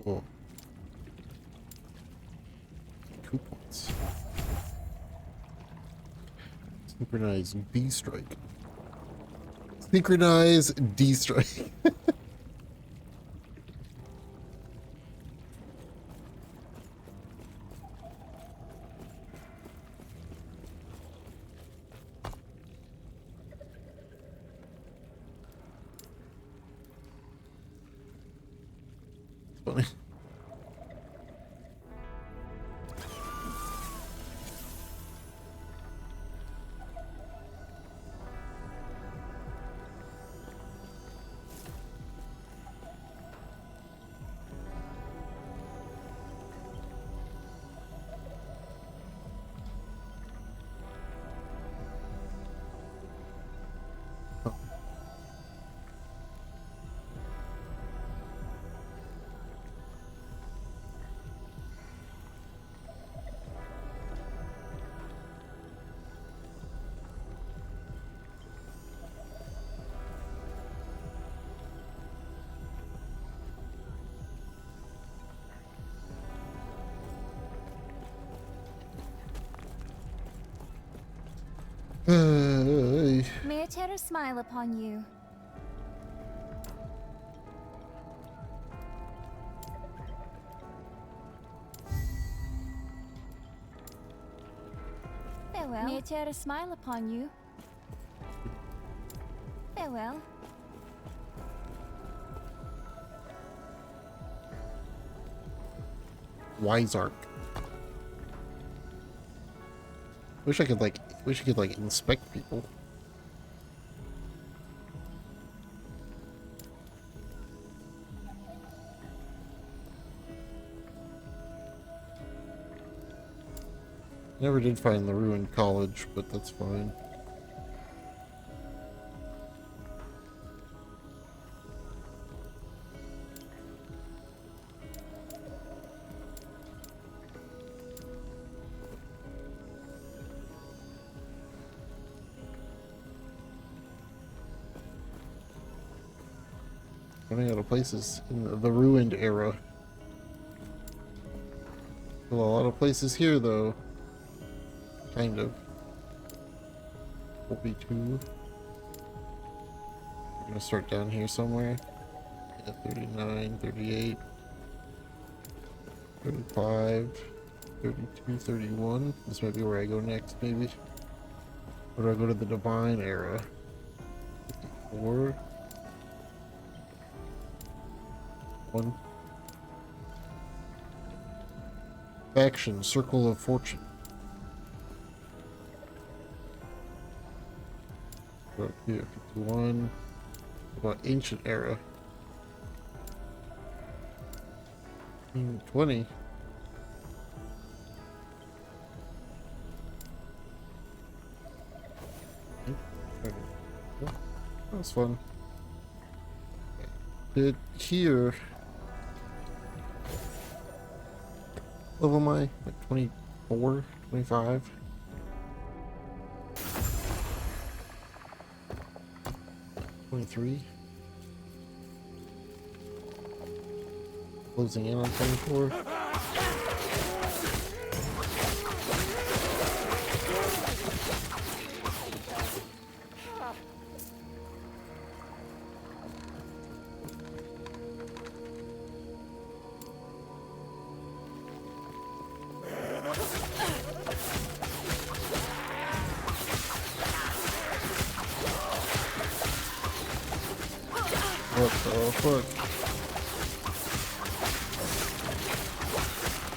Oh. Coupons. Synchronize D strike. Synchronize D strike. Funny. May a terror smile upon you. May a tear a smile upon you. Farewell. Wish I could like inspect people. Never did find the ruined college, but that's fine. Running out of places in the ruined era. Still a lot of places here, though. Kind of. 42. We're gonna start down here somewhere. Yeah, 39, 38, 35, 32, 31. This might be where I go next, maybe. Or do I go to the Divine Era? 54. 1. Faction, Circle of Fortune. Up here, 51. About Ancient Era. 20. That was fun. But here, level am I? Like 24, 25? Closing in on 24. What the fuck?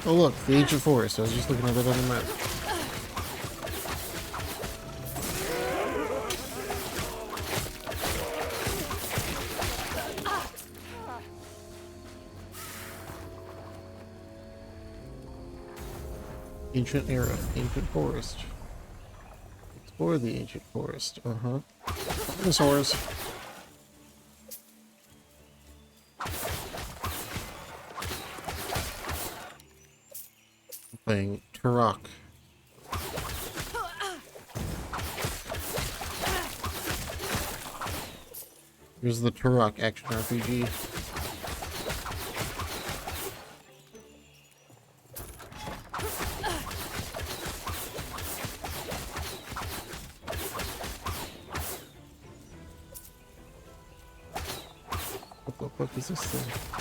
Oh look, the ancient forest. I was just looking at it on the map. Ancient era, ancient forest. Explore the ancient forest. Uh-huh. Dinosaurs. Playing Turok. Here's the Turok action RPG. What the fuck is this thing?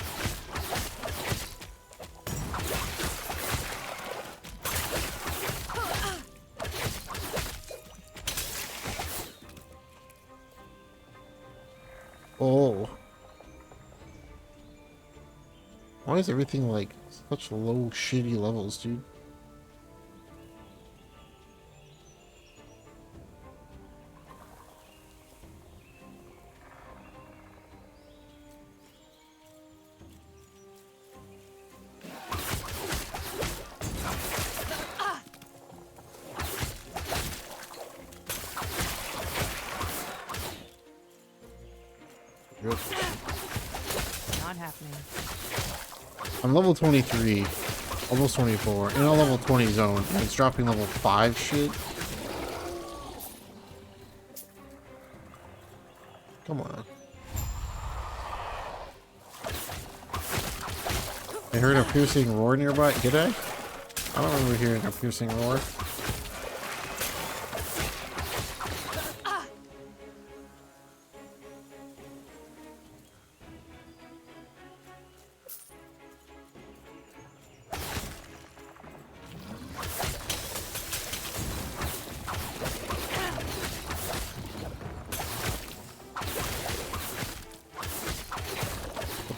Oh. Why is everything like such low, shitty levels, dude? Yep. Not happening. I'm level 23, almost 24, in a level 20 zone, and it's dropping level 5 shit. Come on. I heard a piercing roar nearby. Did I? I don't remember hearing a piercing roar.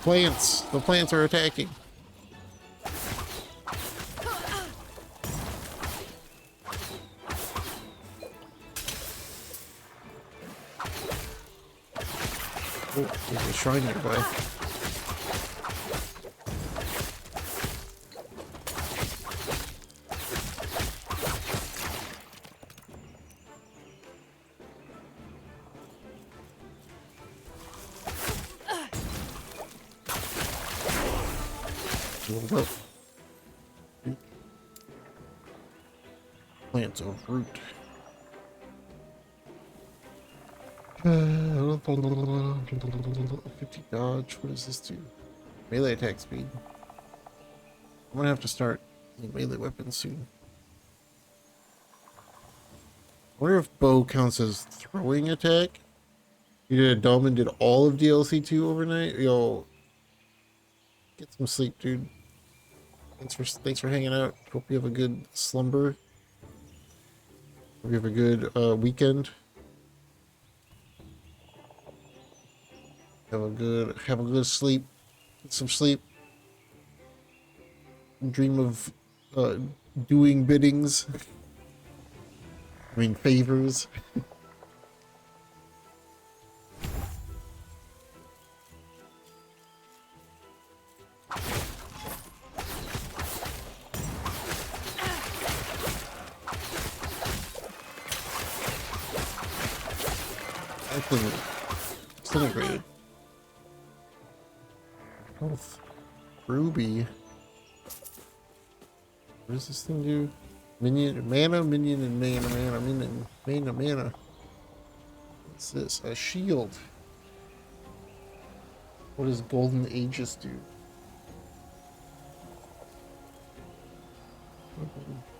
plants. The plants are attacking. Oh, there's a shrine nearby. Go. Plants of root. 50 dodge. What does this do? Melee attack speed. I'm gonna have to start using melee weapons soon. I wonder if bow counts as throwing attack. You did a dumb and did all of DLC 2 overnight. Yo, get some sleep, dude. Thanks for hanging out. Hope you have a good slumber. Hope you have a good weekend. Have a good sleep. Get some sleep. Dream of doing biddings. I mean favors. Disintegrated. Health. Ruby. What does this thing do? Minion, mana, minion, and mana. What's this? A shield. What does Golden Aegis do?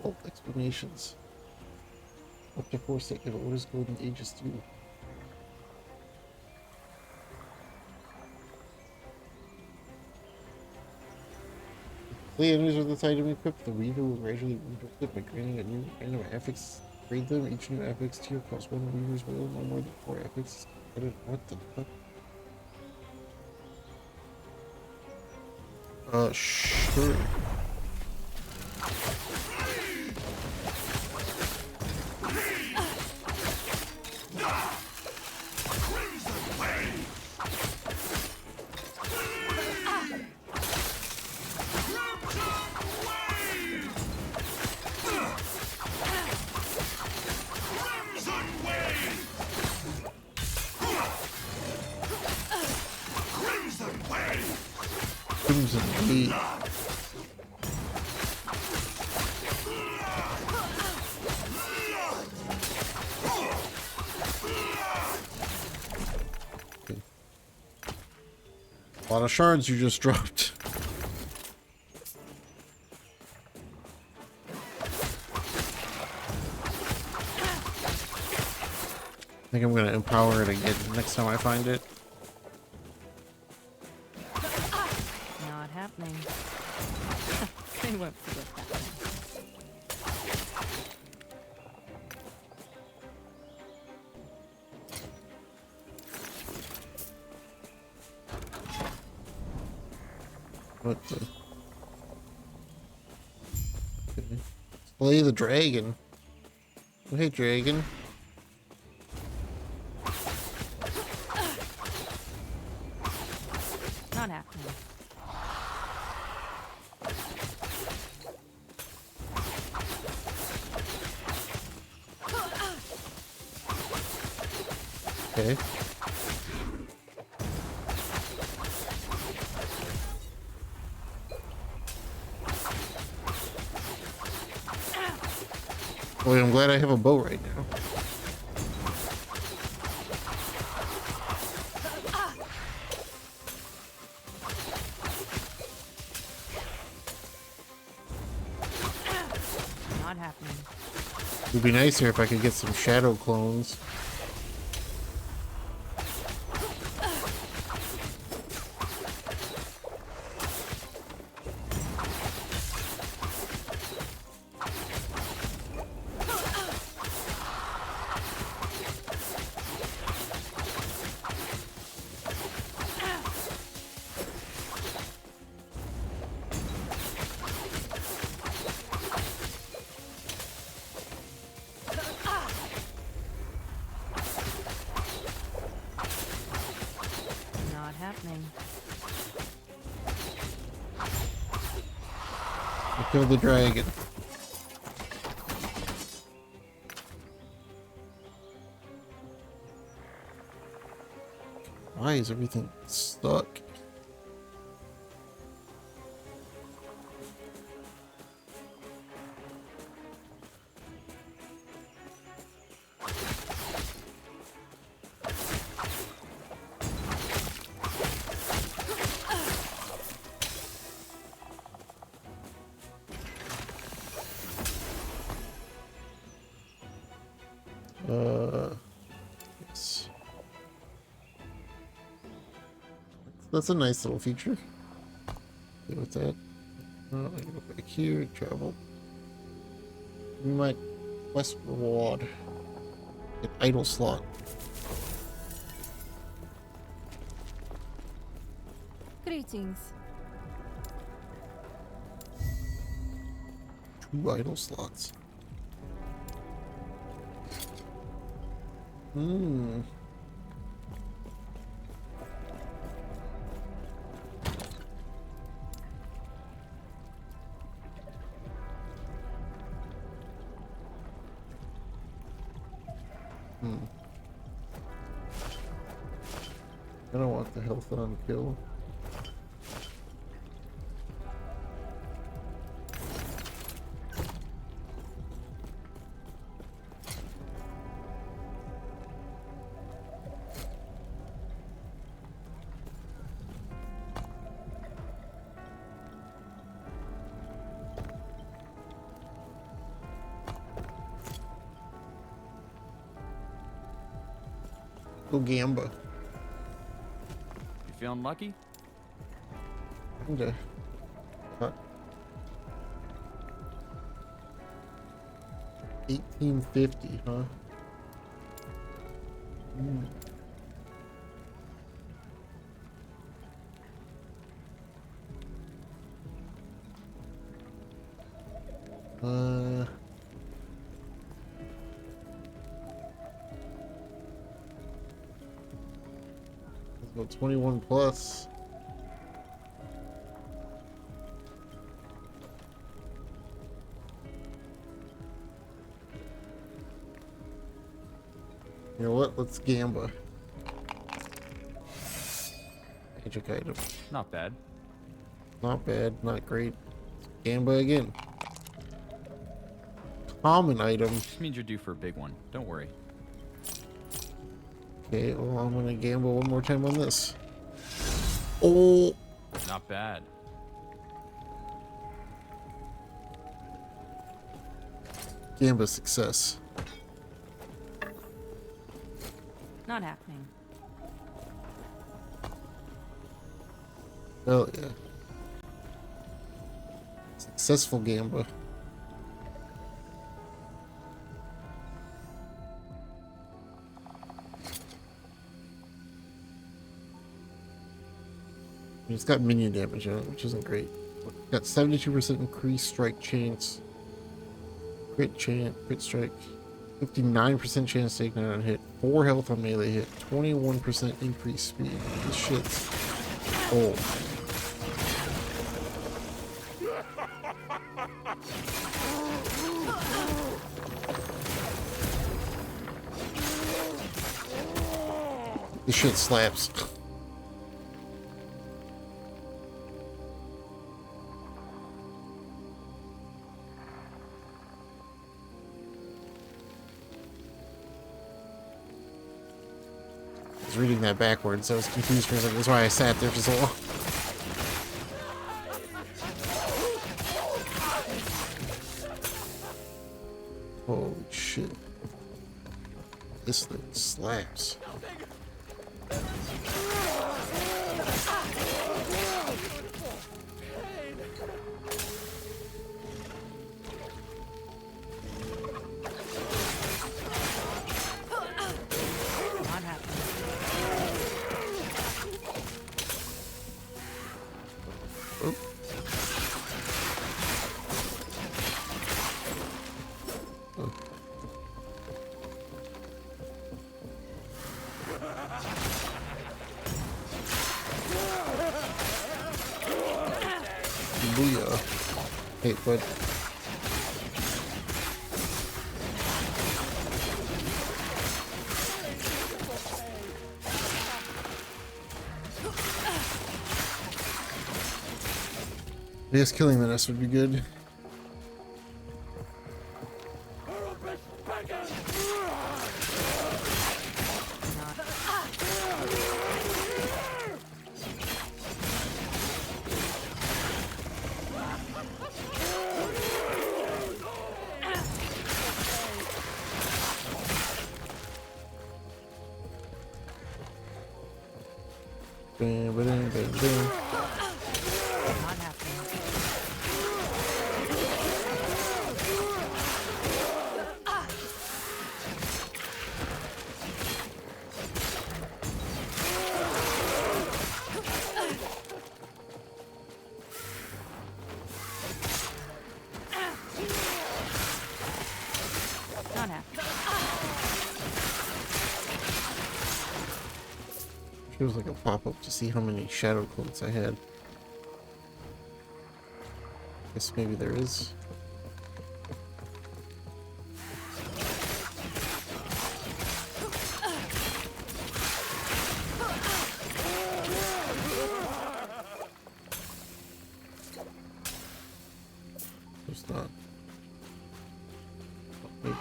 Bold explanations. Up to 4 seconds. What does Golden Aegis do? The enemies with this item equipped, the Weaver will gradually equip by granting a new random affix. Grade them. Each new affix tier costs 1 Weaver's will, no more than 4 affixes. What the fuck? Sure. Crimson Wave. A lot of shards you just dropped. I think I'm gonna empower it again next time I find it. Not happening. They won't forget that one. What the? Okay. Slay the dragon. Oh, hey, dragon. Not happening. Okay. Boy, I'm glad I have a bow right now. Not happening. It would be nicer if I could get some shadow clones. I killed the dragon. Why is everything stuck? Yes. That's a nice little feature. Okay, with that, I go back here, travel. We might quest reward. An idle slot. Greetings. 2 idle slots. Hmm. I don't want the health on kill. Go Gamba. You feeling lucky? Okay. Huh. 1850, huh? Hmm. Let's go 21 plus. You know what? Let's Gamba. Magic item. Not bad. Not bad, not great. Gamba again. Common item. Just means you're due for a big one. Don't worry. Okay, well, I'm gonna gamble one more time on this. Oh, Not bad. Gamba success. Not happening. Hell yeah. Successful Gamba. It's got minion damage on it, which isn't great. Got 72% increased strike chance. Crit strike. 59% chance to take 9 on hit. 4 health on melee hit. 21% increased speed. This shit's old. This shit slaps. I was reading that backwards. I was confused for a second. That's why I sat there for so long. Holy shit. This thing slaps. Not happening. Oh. Oh. Booyah. Hey, bud. I guess killing the nest would be good. Bam, ba-dam, bam, bam. Not happening. Not happening. It was like a pop-up to see how many shadow cloaks I had. Guess maybe there is. There's not. Maybe.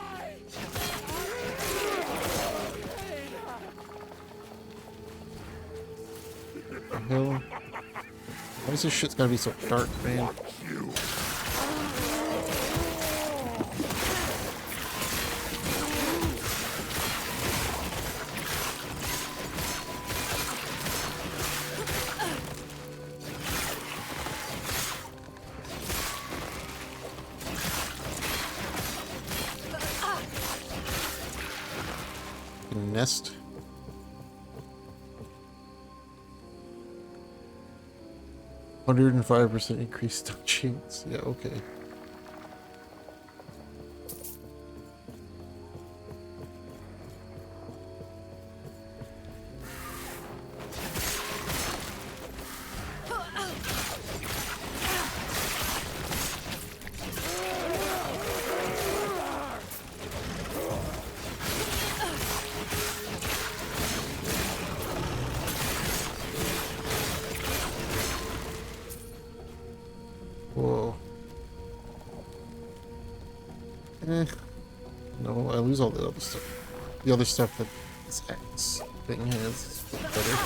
The hell? Why is this shit's gotta be so dark, man? Nest. %105% increased chance. Yeah, okay. Whoa. No, I lose all the other stuff. The other stuff that this X thing has is better.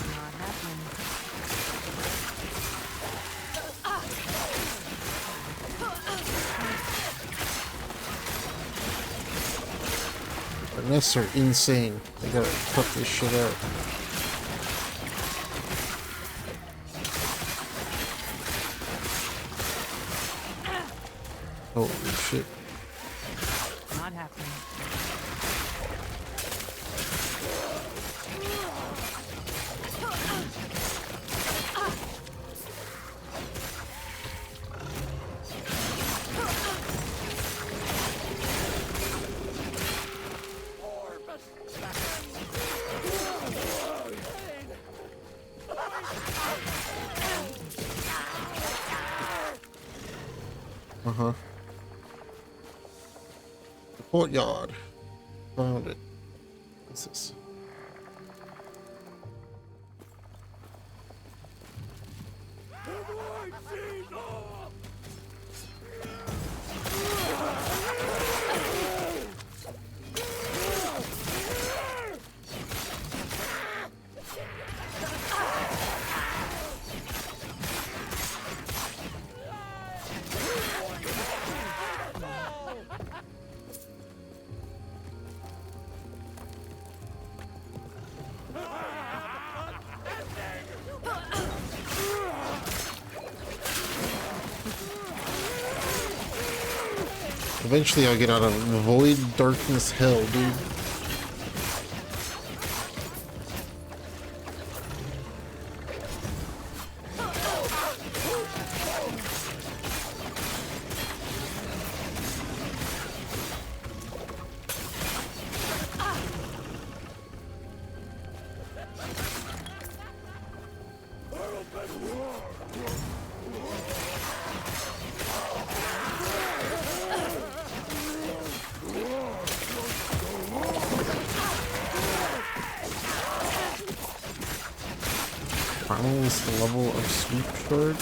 Not happening. The nests are insane. I gotta cut this shit out. Holy shit. Not happening. Uh-huh. The courtyard. Found it. What's this? Eventually I'll get out of void darkness hell, dude. Finals level of sweep shard.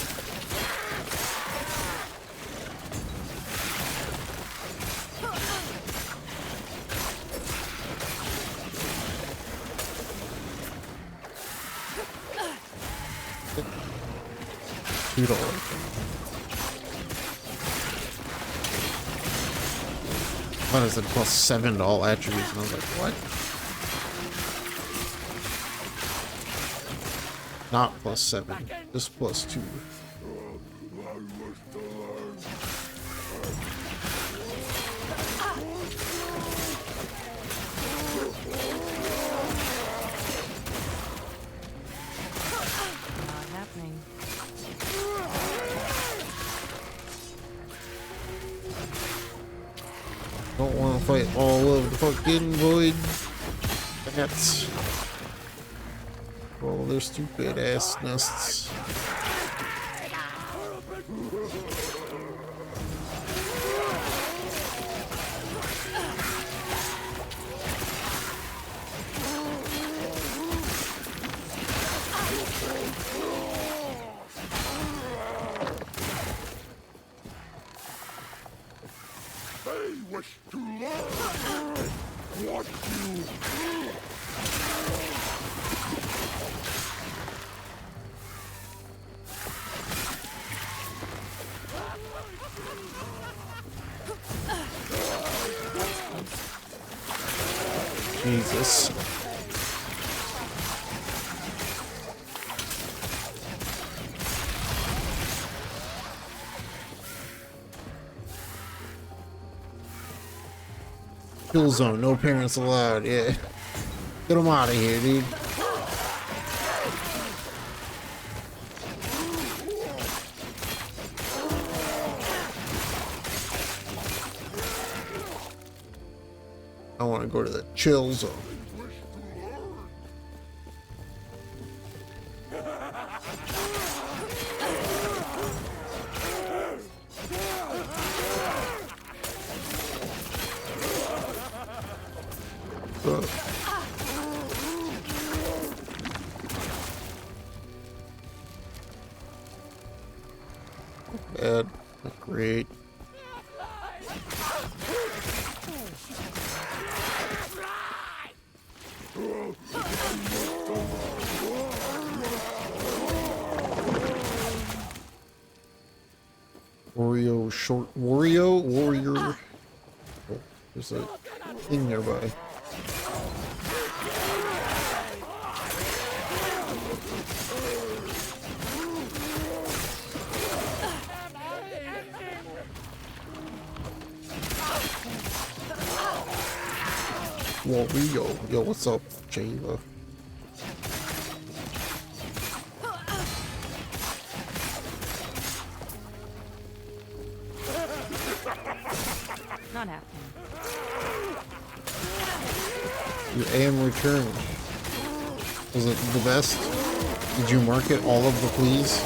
$2. I thought it said +7 to all attributes, and I was like, what? Not +7, just +2. Not happening. Don't want to fight all of the fucking void bats. All their stupid ass nests. They wish to learn what you Jesus. Kill zone, no parents allowed, yeah. Get them out of here, dude. I want to go to the chill zone. Bad, not great. Warrior. Oh, there's a thing nearby. Wario. Yo, what's up, Jayla? Not happening. Your AM return. Was it the best? Did you market all of the please?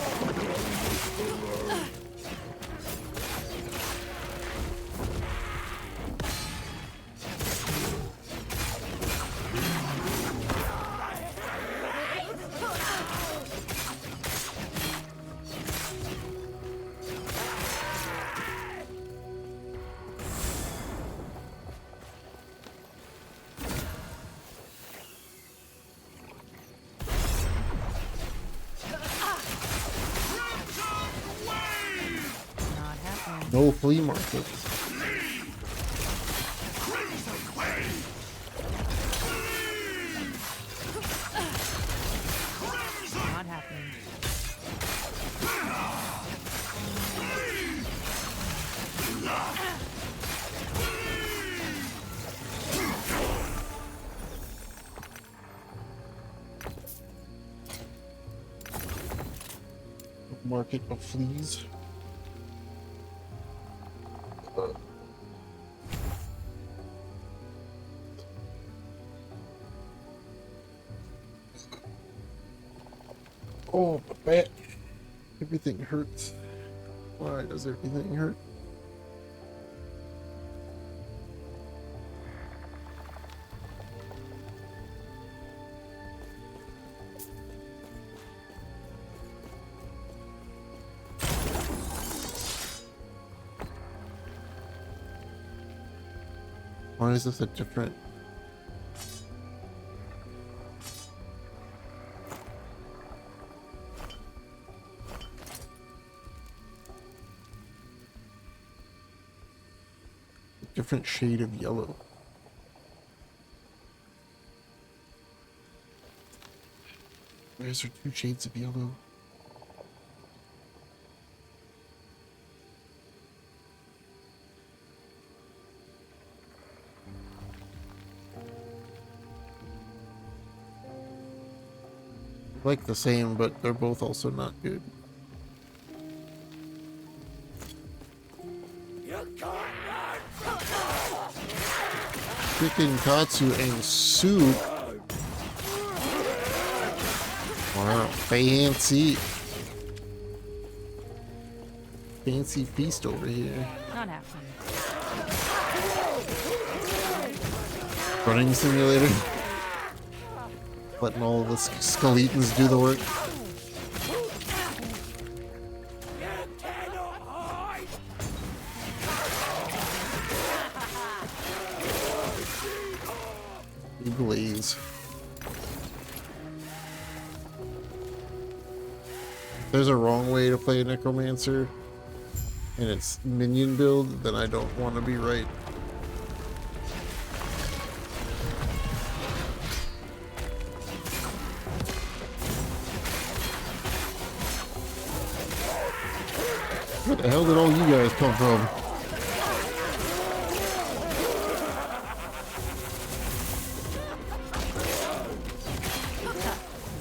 Not happening. No flea market. Not happening. Market of fleas. Oh, my back. Everything hurts. Why does everything hurt? Why is this a different? Different shade of yellow. Why is there two shades of yellow? Like the same, but they're both also not good. Chicken katsu and soup. Wow, fancy. Fancy feast over here. Not happening. Running simulator. Letting all of the skeletons do the work. Blaze. If there's a wrong way to play a necromancer and it's minion build, then I don't want to be right. Where the hell did all you guys come from?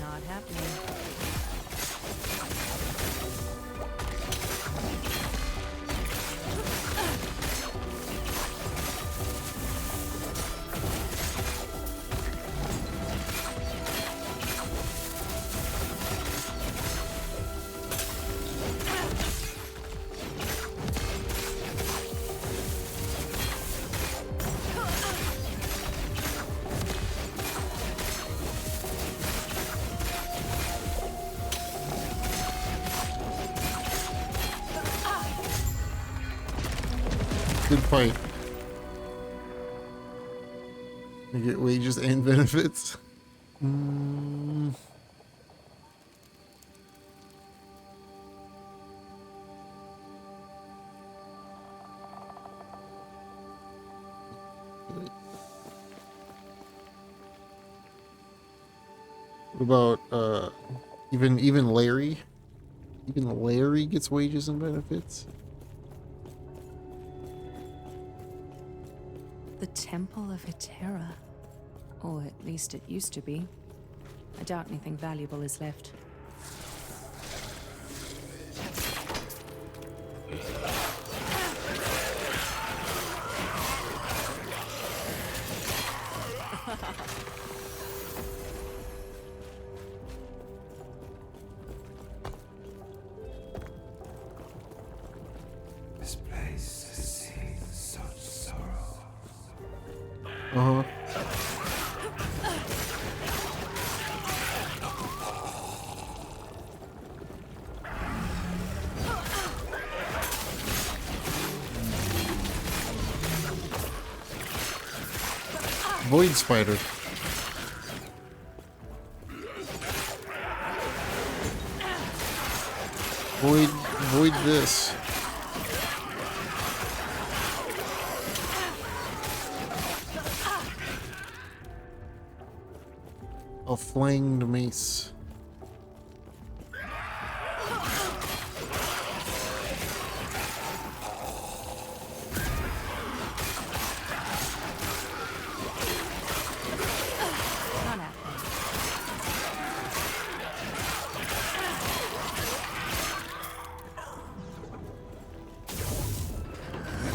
Not happening. Good fight. You get wages and benefits. What about even Larry? Even Larry gets wages and benefits. The Temple of Hetera. Or at least it used to be. I doubt anything valuable is left. This place has seen such sorrow. Uh-huh. Void spider. Void this. A flanged mace. Not happening.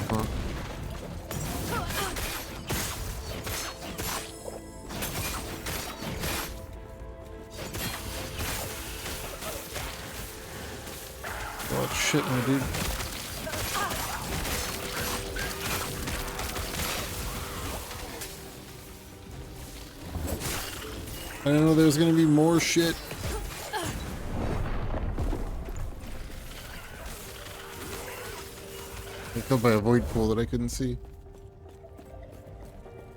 Huh. Oh shit, my dude. I didn't know there was gonna be more shit. I got killed by a void pool that I couldn't see.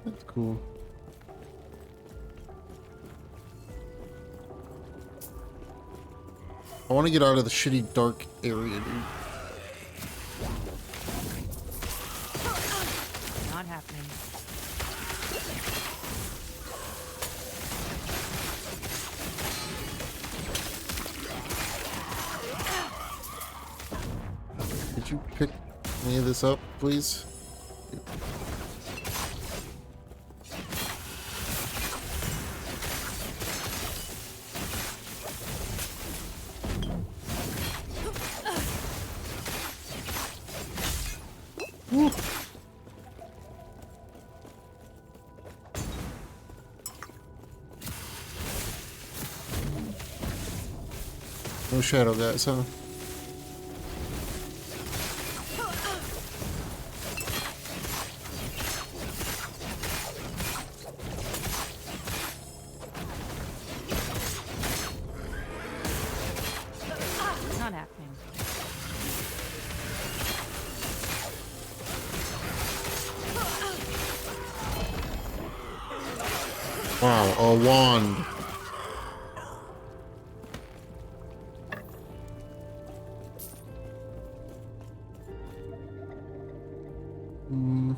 That's cool. I want to get out of the shitty dark area, dude. Not happening. Could you pick any of this up, please? Woo. No shadow guys, huh? Not happening. Wow, a wand. Hmm.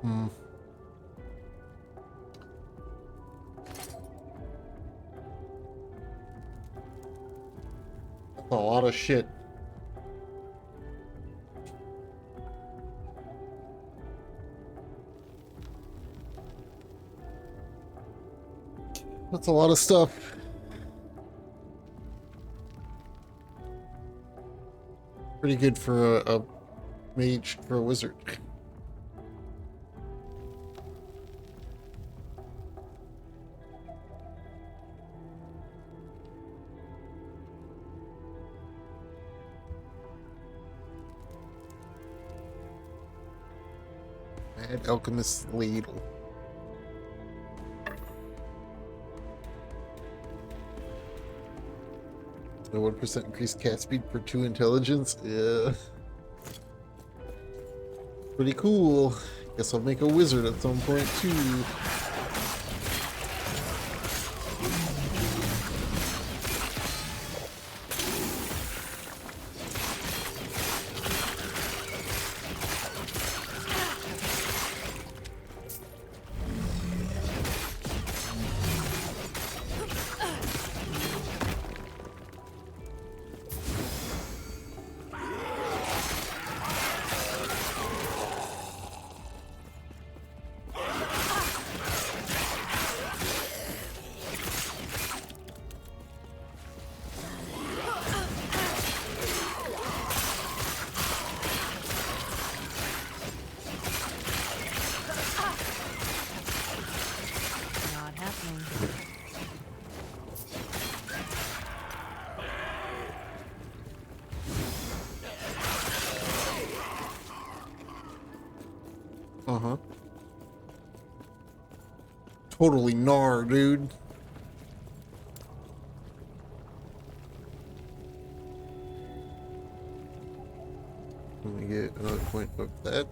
Hmm. That's a lot of shit. That's a lot of stuff. Pretty good for a mage, for a wizard. Mad Alchemist's Ladle. A 1% increased cast speed per 2 intelligence. Yeah. Pretty cool. Guess I'll make a wizard at some point too. Not happening. Uh-huh. Totally gnar, dude. Let me get another point of that.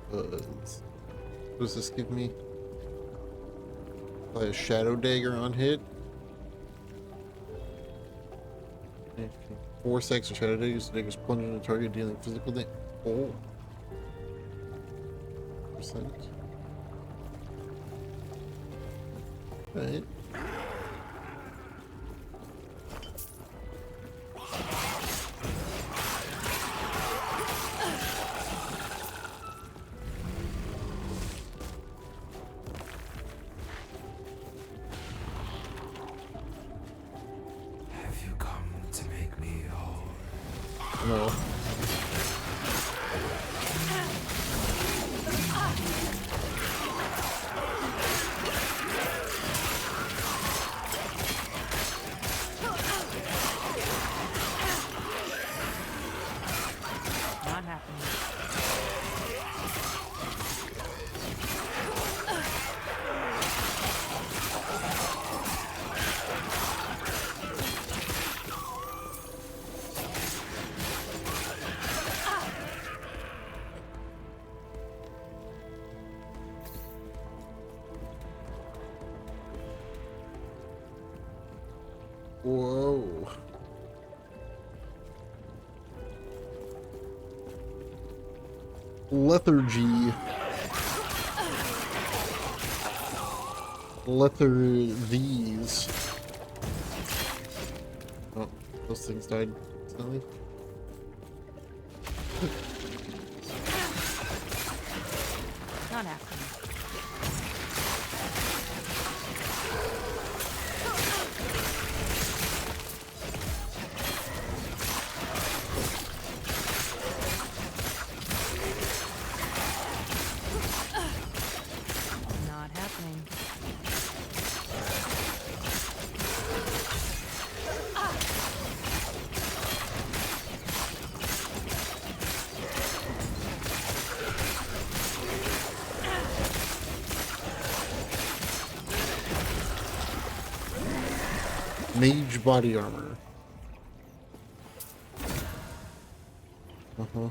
What does this give me? Apply a shadow dagger on hit. 4 seconds of shadow daggers. The daggers plunge into the target, dealing physical damage. Oh. Percent. Right. Have you come to make me whole? No. Whoa. Lethargy. These. Oh, those things died instantly. Not happening. Not happening. Mage body armor. Uh-huh.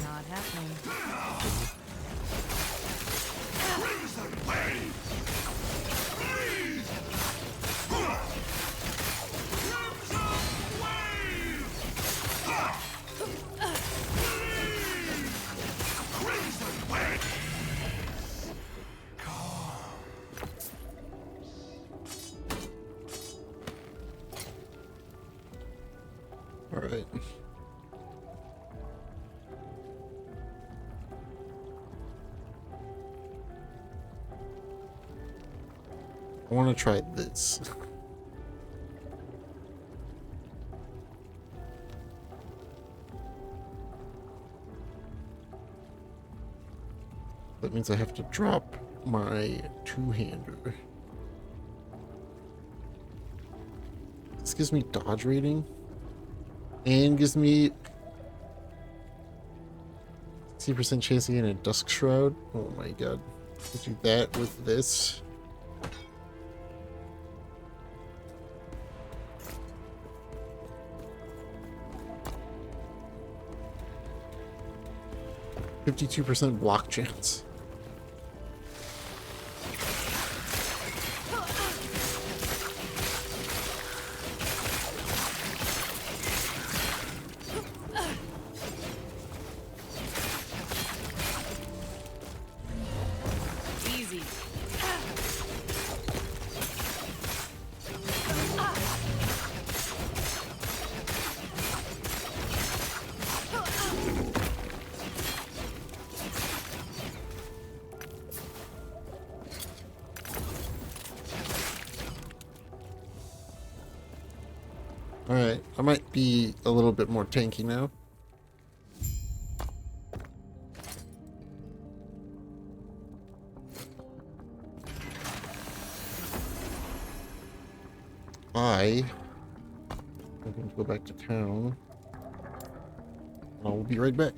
Not happening. Not happening. All right. I want to try this. That means I have to drop my two-hander. This gives me dodge rating and gives me 60% chance again a dusk shroud. Oh my god. I'll do that with this. %52% block chance. Easy. Alright, I might be a little bit more tanky now. I'm going to go back to town. I will be right back.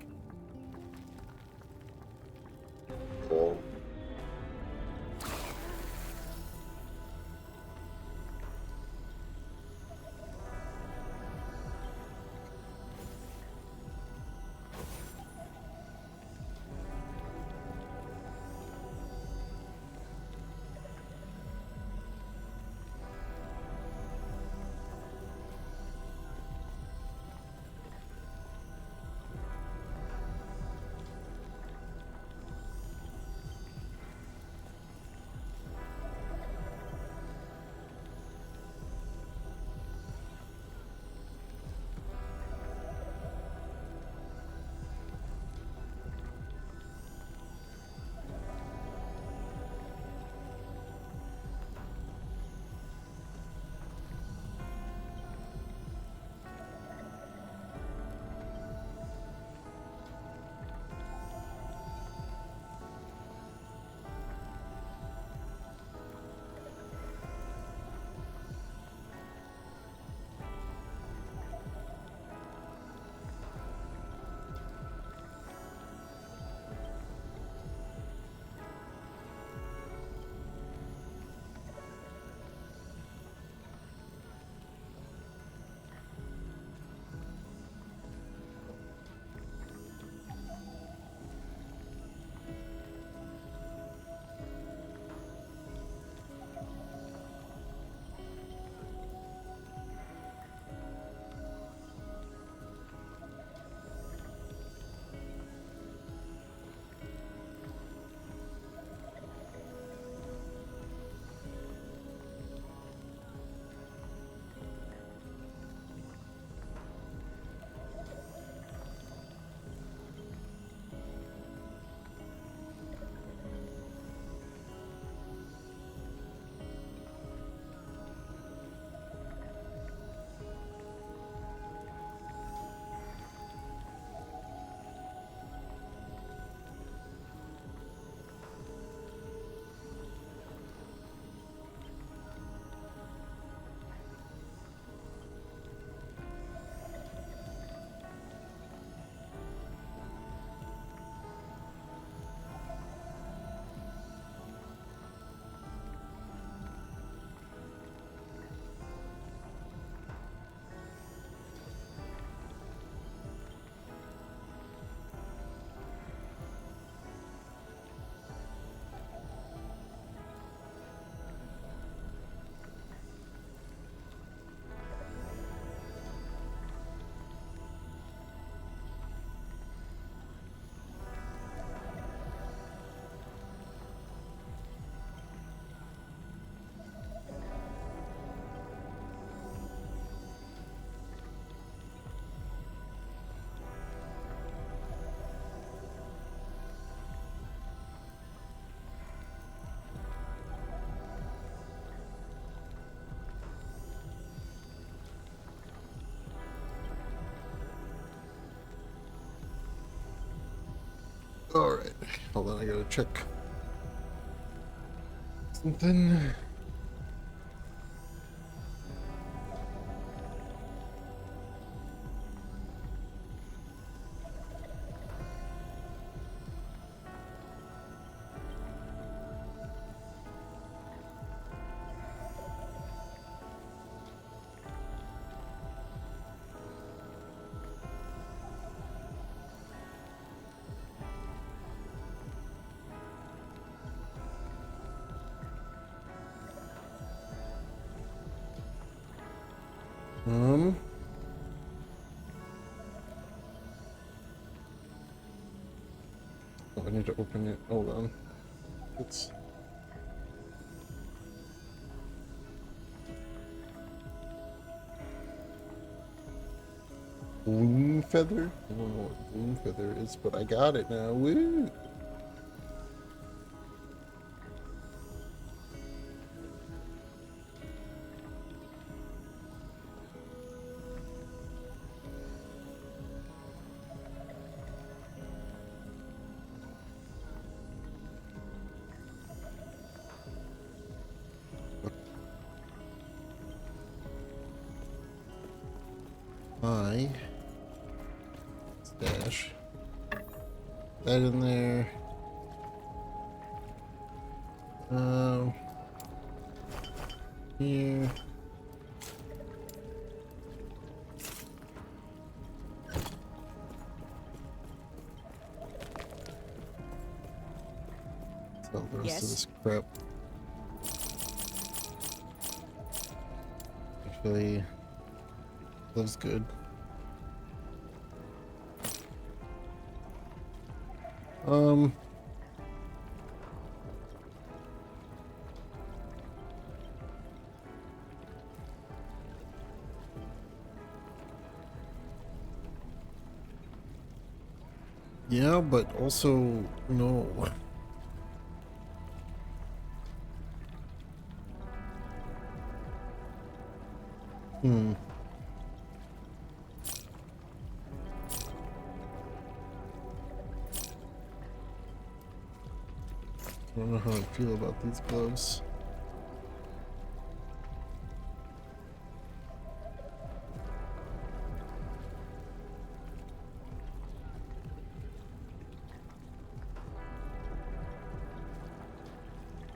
Alright. Hold on, I gotta check something. Oh, I need to open it. Hold on. It's Bloom Feather? I don't know what Bloom Feather is, but I got it now. Woo! My stash. That in there. Here. Sell the rest of this crap. Actually, looks good. Yeah, but also no. I don't know how I feel about these gloves.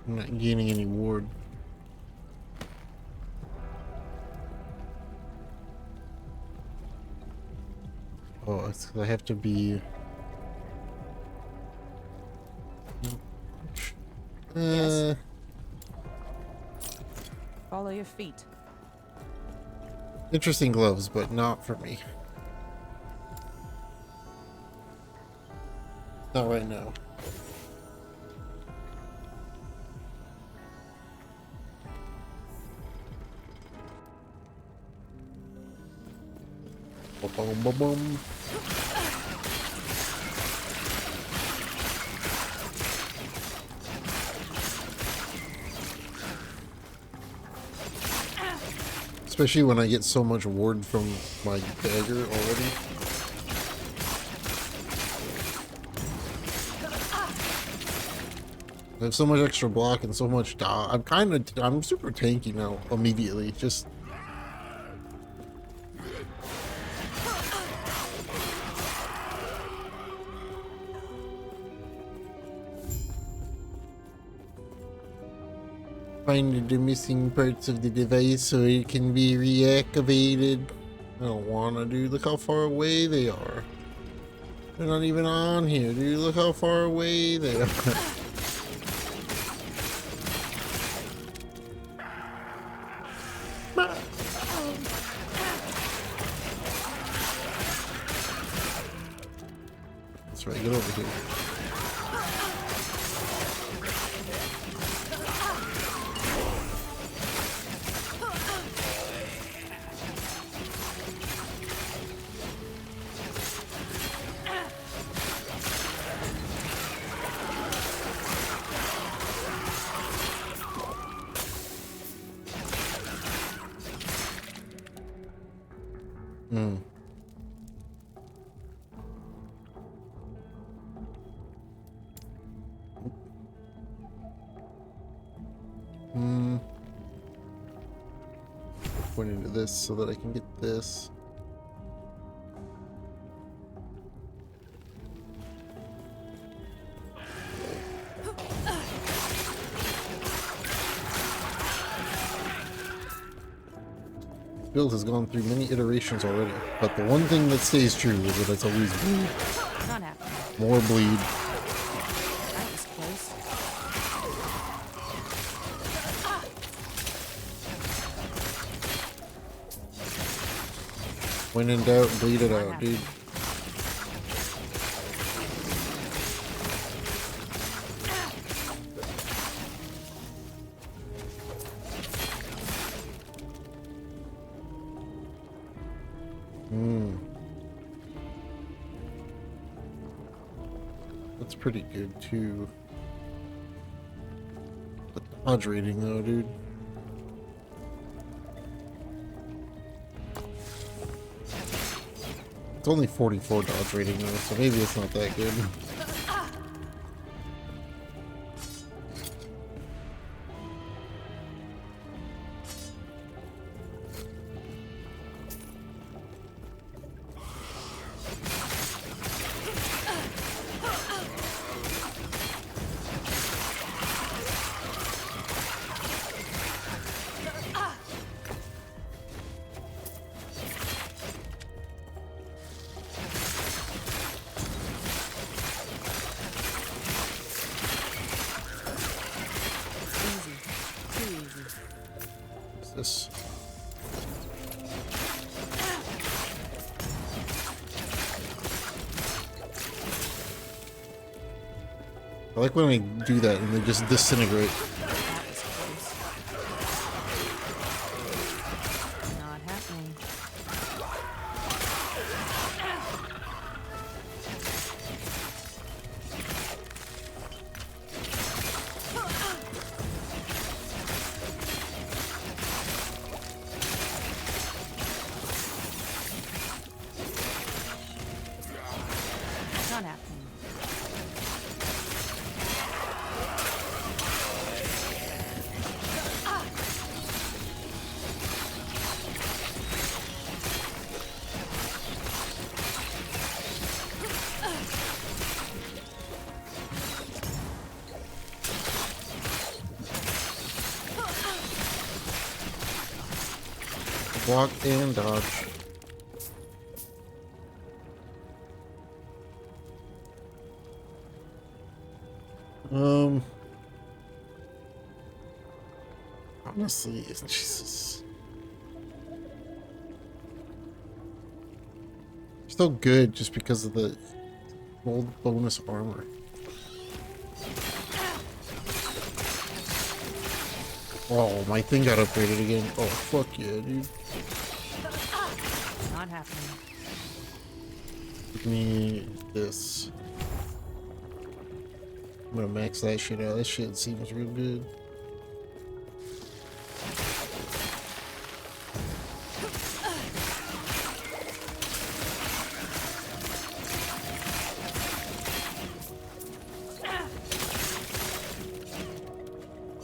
I'm not gaining any ward. Oh, it's 'cause I have to be. Yes. Follow your feet. Interesting gloves, but not for me. Not right now. Boom, boom, boom. Especially when I get so much ward from my dagger already. I have so much extra block and so much dodge. I'm super tanky now immediately. Just find the missing parts of the device so it can be reactivated. I don't want to, dude. Look how far away they are. They're not even on here, dude. Look how far away they are. That's right, get over here. Point into this so that I can get this. Build has gone through many iterations already, but the one thing that stays true is that it's always bleed. Not happening. More bleed. That was close. When in doubt, bleed it out, dude. That's pretty good too. The dodge rating though, dude. It's only 44 dodge rating though, so maybe it's not that good. Easy. Too easy. What's this? I like when I do that and they just disintegrate. That was close. Not happening. Not happening. Block and dodge. Honestly, Jesus. Still good just because of the old bonus armor. Oh, my thing got upgraded again. Oh, fuck yeah, dude. Not happening. Give me this. I'm gonna max that shit out. That shit seems real good.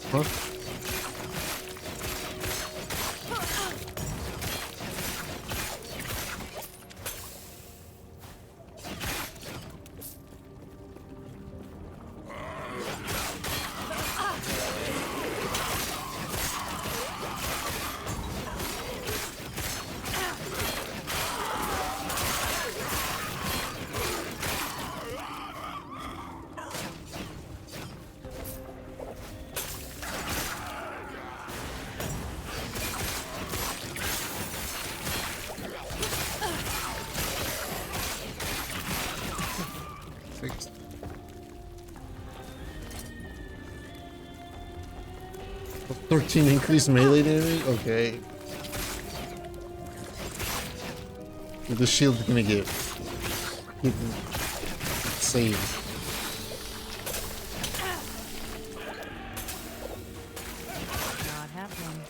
Huh? Fixed. A 13 increased melee damage? Okay. The shield's gonna get insane. Not happening.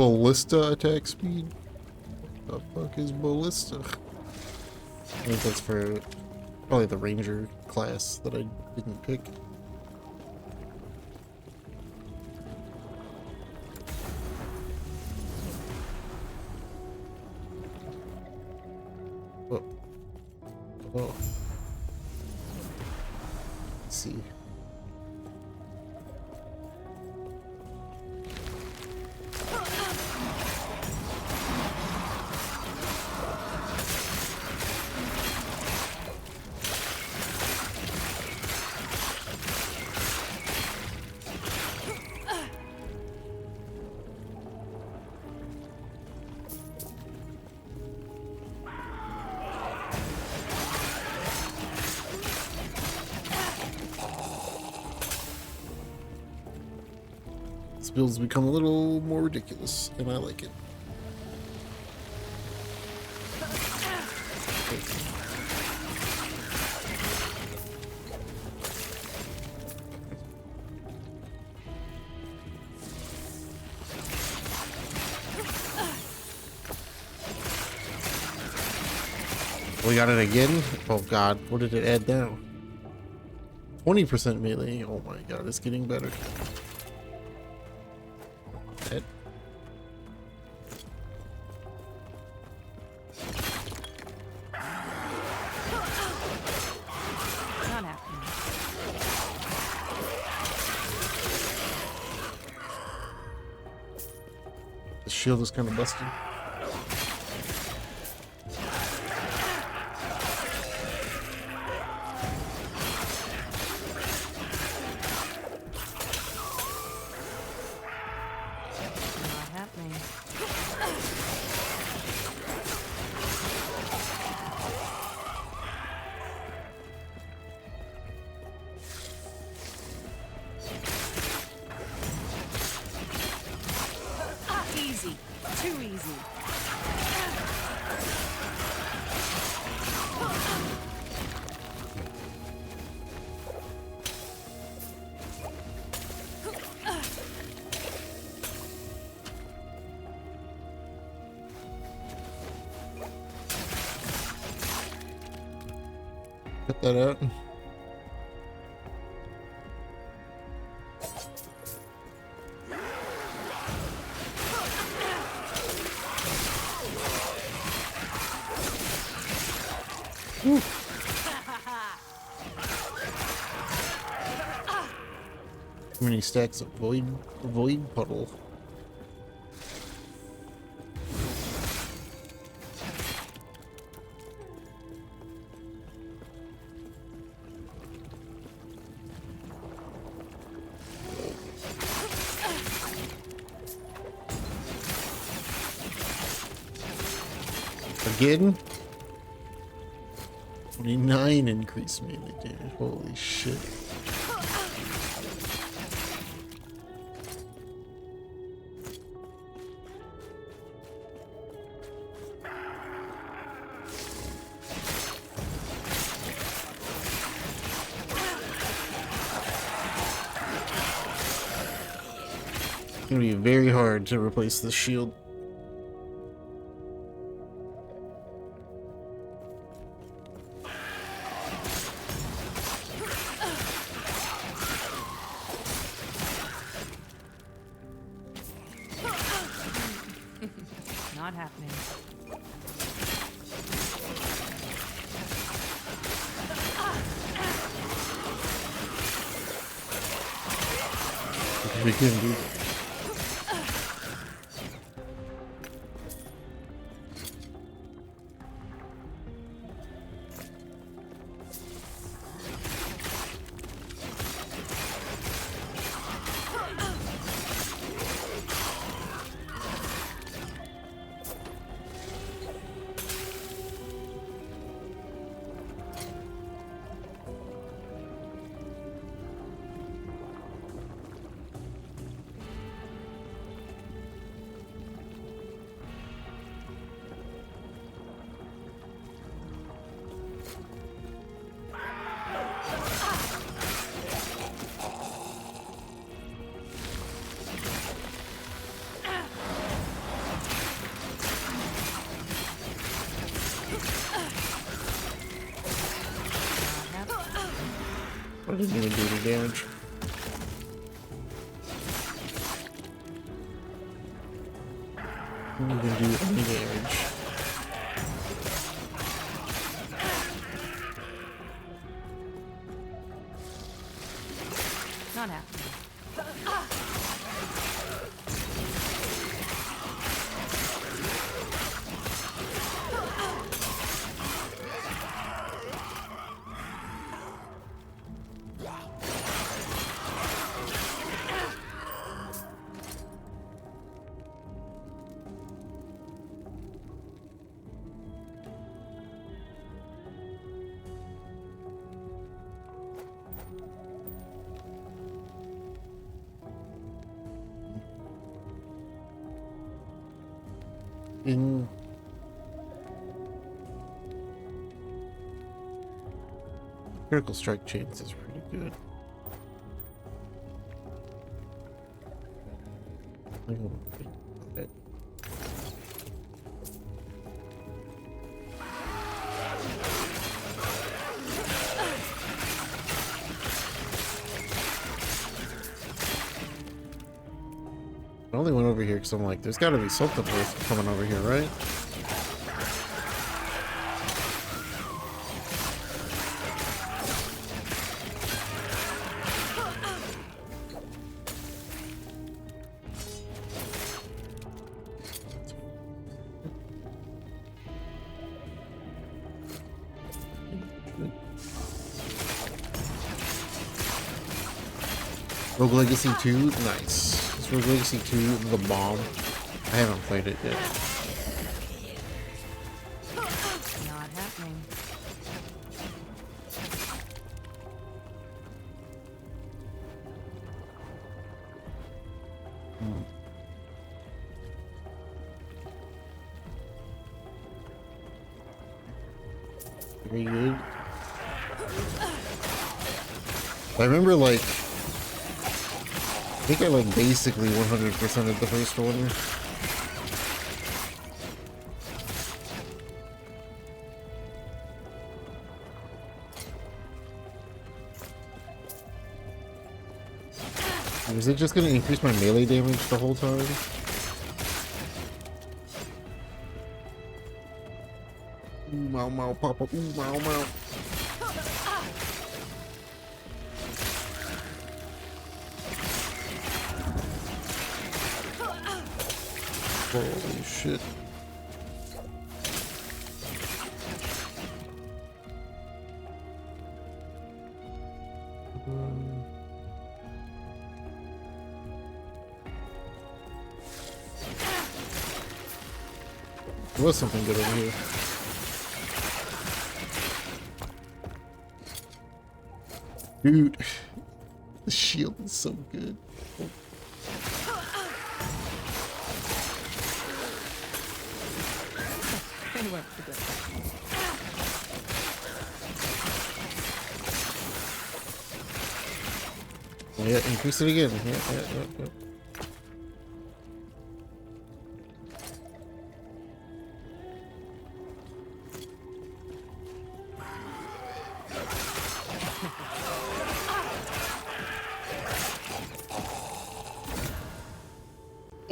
Ballista attack speed? The fuck is ballista? I think that's for probably the ranger class that I didn't pick. Oh. Oh. Let's see. This build's become a little more ridiculous, and I like it. We got it again? Oh god, what did it add now? 20% melee. Oh my god, it's getting better. Hit. Not happening. The shield is kind of busted. Not happening. Easy. Too easy. Cut that out. Whew. Too many stacks of void puddle. Again? 29 increase melee damage. Holy shit. It's gonna be very hard to replace this shield. Not happening. We can do. didn't even do any damage. Didn't even do any damage. Not happening. In critical strike chance is pretty good. I don't think about it. I only went over here because I'm like, there's got to be something worth coming over here, right? Rogue Legacy 2, nice. Is Rogue Legacy 2 the bomb? I haven't played it yet. Not happening. Very good. I remember, like, I think I like basically 100%ed the first one. Was it just gonna increase my melee damage the whole time? Ooh, mau mau papa, ooh, mau mau. Holy shit. There was something good over here. Dude, the shield is so good. Anyway, forget it. Yeah, increase it again. Yeah.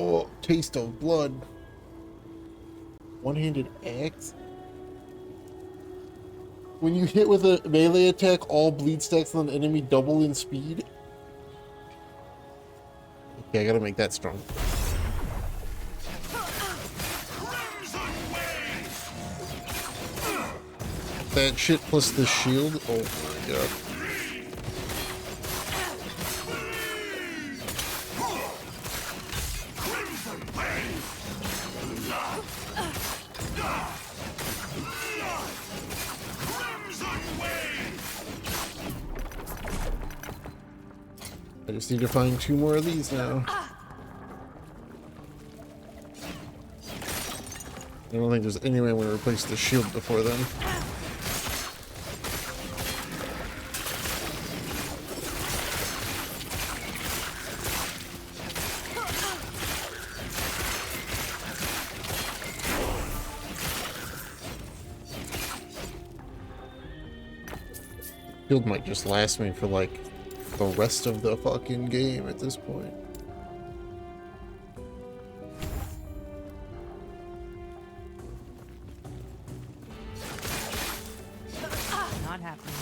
Oh, taste of blood. One-handed axe. When you hit with a melee attack, all bleed stacks on the enemy double in speed. Okay, I gotta make that strong. That shit plus the shield. Oh my god. I just need to find 2 more of these now. I don't think there's any way I'm going to replace the shield before then. Shield might just last me for like the rest of the fucking game at this point. Not happening.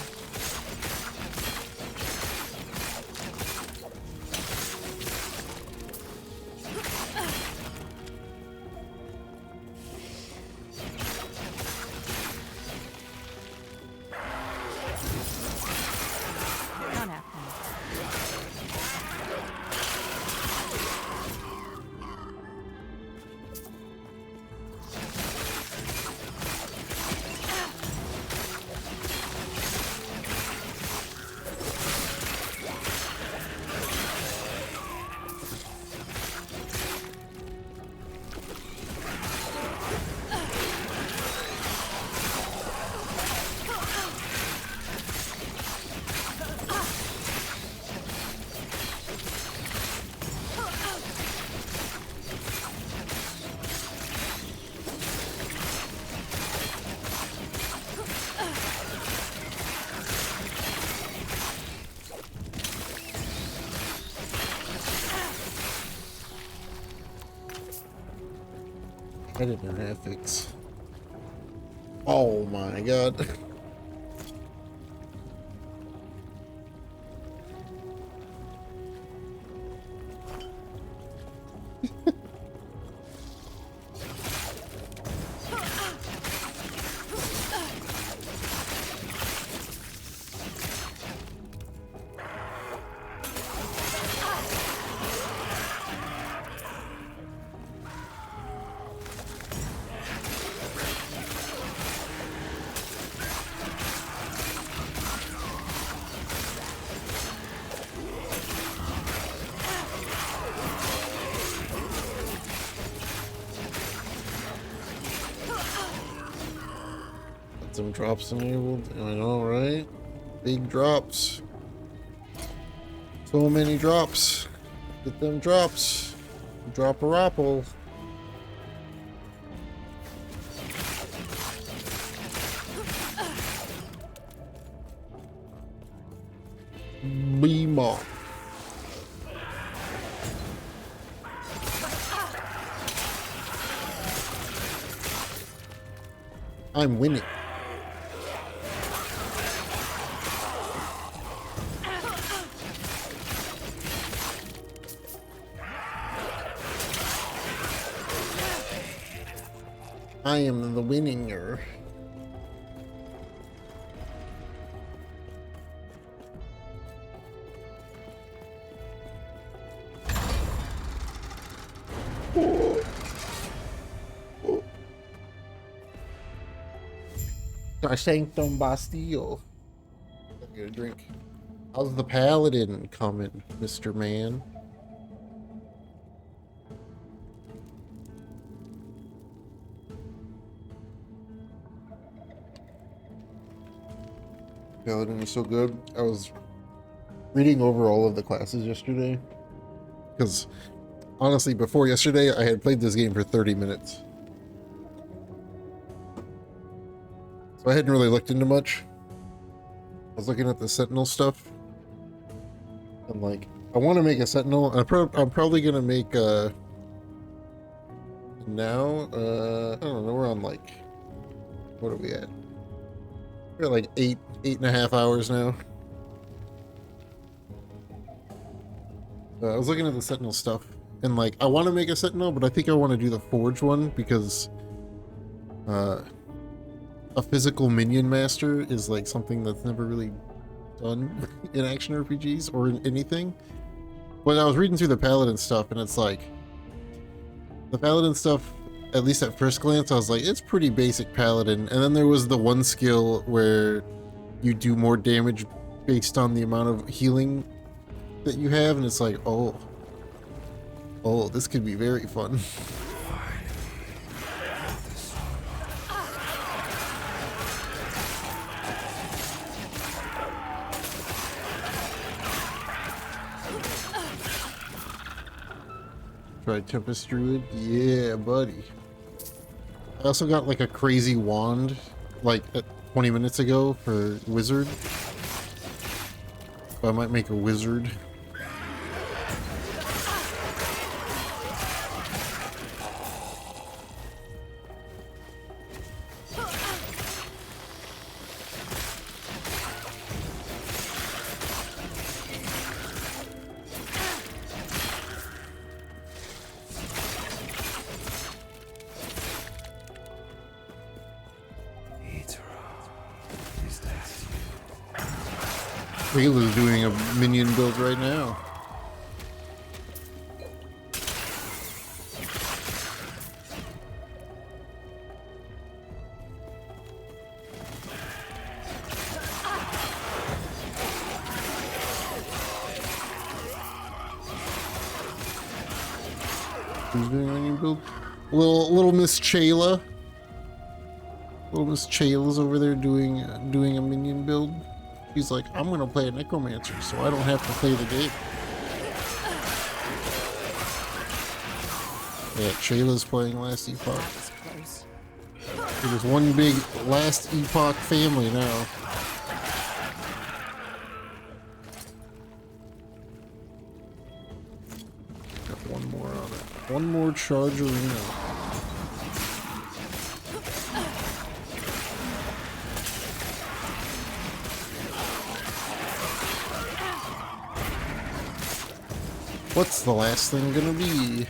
Not happening. Editor graphics. Oh my god. Some drops enabled. I know, right? Big drops. So many drops. Get them drops. Drop a rapple. Beam off. I'm winning. I am the winninger. Sanctum Bastille. Get a drink. How's the paladin coming, Mr. Man? Paladin is so good. I was reading over all of the classes yesterday because honestly, before yesterday, I had played this game for 30 minutes. So I hadn't really looked into much. I was looking at the Sentinel stuff. And like, I want to make a Sentinel. I'm probably going to make a... Now, I don't know, we're on like... What are we at? We're at like 8.5 hours now. I was looking at the Sentinel stuff. And like, I want to make a Sentinel, but I think I want to do the Forge one because... a physical minion master is like something that's never really done in action RPGs or in anything. But I was reading through the Paladin stuff and it's like the Paladin stuff, at least at first glance, I was like, it's pretty basic Paladin. And then there was the one skill where you do more damage based on the amount of healing that you have, and it's like, oh, this could be very fun. Try Tempest Druid? Yeah, buddy. I also got like a crazy wand like 20 minutes ago for Wizard. I might make a wizard. Layla's doing a minion build right now. Who's doing a minion build? Little Miss Chayla. Little Miss Chayla's over there doing a minion build. He's like, I'm gonna play a necromancer, so I don't have to play the game. Yeah, Shayla's playing Last Epoch. That was close. There's one big Last Epoch family now. Got one more on it. One more charge arena. What's the last thing gonna be?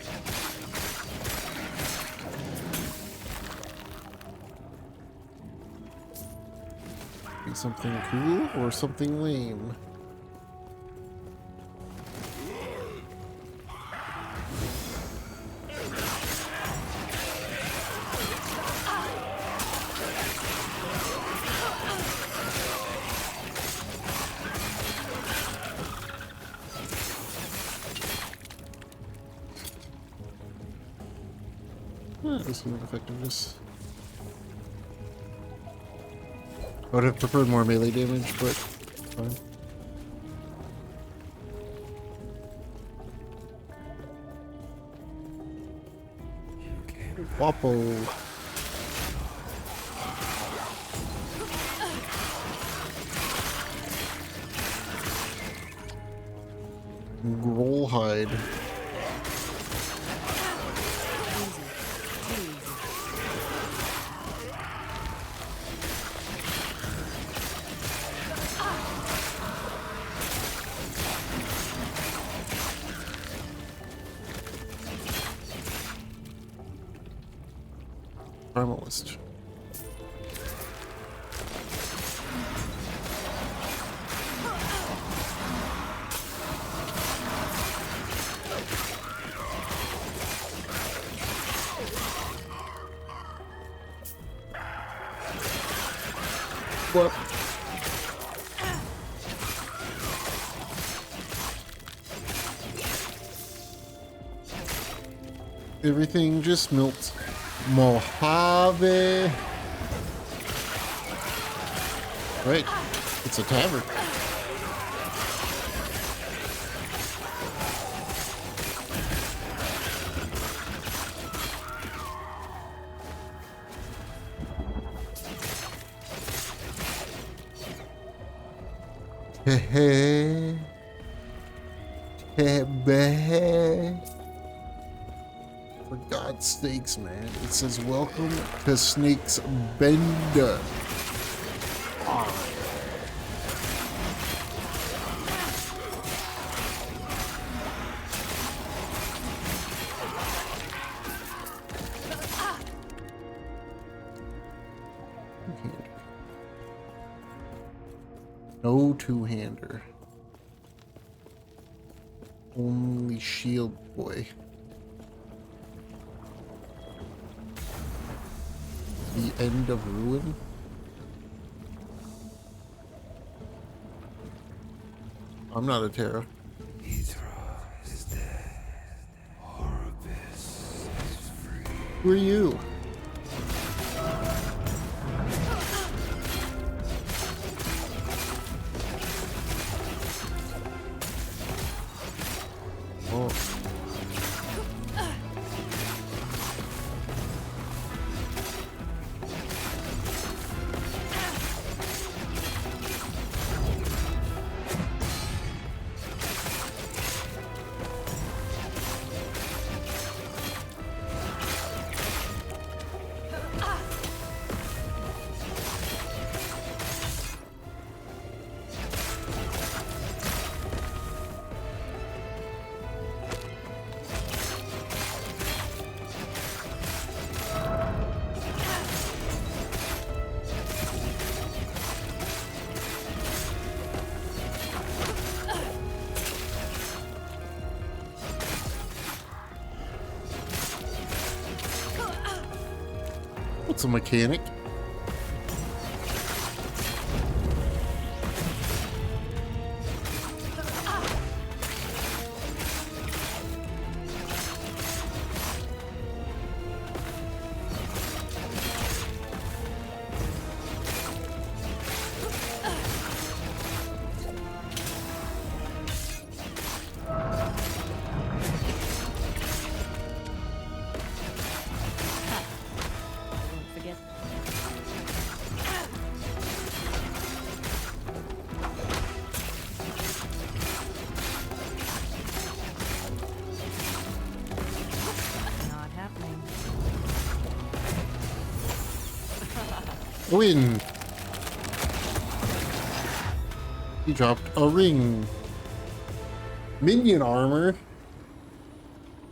Be something cool or something lame? This is effectiveness. I would have preferred more melee damage, but fine. Wapo. Groll hide. Primalist. What? Everything just melts. Mojave. Right, it's a tavern. Hey, hey, for God's sakes, man. It says, welcome to Snake's Bender. No two-hander. Only shield boy. The end of ruin? I'm not a Terra. Is dead. Horribus is free. Who are you? Oh. What's a mechanic? Don't forget. Not happening. Win. He dropped a ring. Minion armor.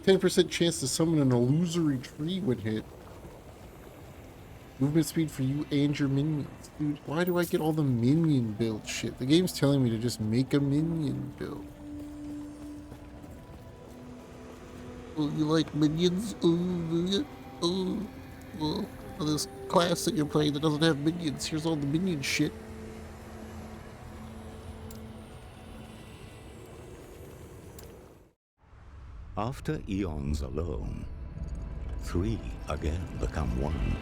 10% chance to summon an illusory tree when hit. Movement speed for you and your minions. Dude, why do I get all the minion build shit? The game's telling me to just make a minion build. Oh, you like minions? Oh, do you? Oh, well, for this class that you're playing that doesn't have minions, here's all the minion shit. After eons alone, three again become one.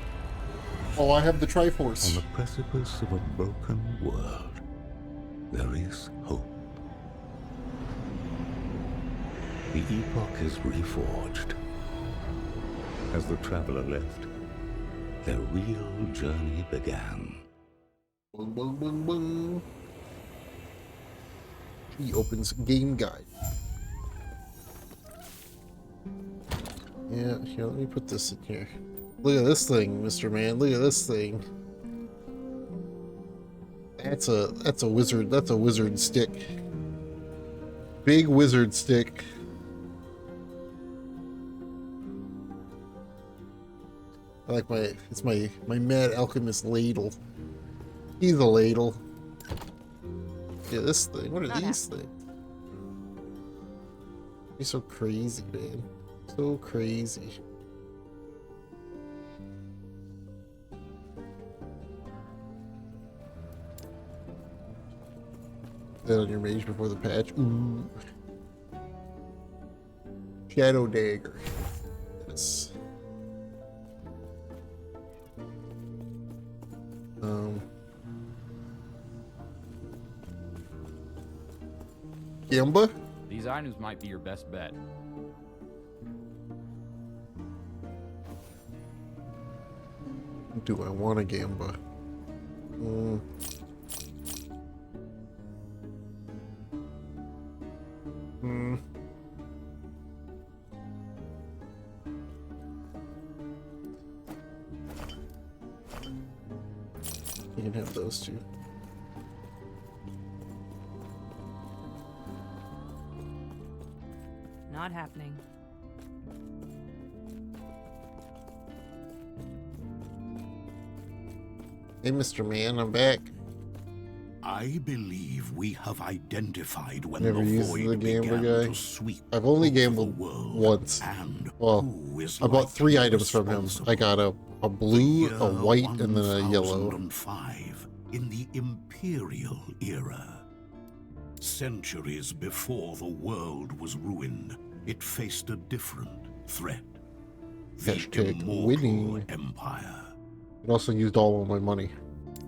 Oh, I have the On Triforce. the precipice of a broken world, there is hope. The Epoch is reforged. As the traveler left, their real journey began. Bung, bung, bung, bung. He opens game guide. Yeah, here, let me put this in here. Look at this thing, Mr. Man. Look at this thing. That's a wizard stick. Big wizard stick. I like it's my mad alchemist ladle. He's a ladle. Yeah, this thing. What are these things? You're so crazy, man. So crazy. That on your mage before the patch. Ooh. Shadow dagger. Yes. Gamba? These items might be your best bet. Do I want a Gamba? You can have those two. Not happening. Hey, Mr. Man, I'm back. I believe we have identified when Never the used void the gambler began guy. to sweep I've only over the gambled world, once. and Well, who is I bought 3 likely items from him. I responsible. got a blue, The a year white, and then a yellow. 1005, in the Imperial era. Centuries before the world was ruined, it faced a different threat. The Hashtag Immortal winning. Empire. It also used all of my money.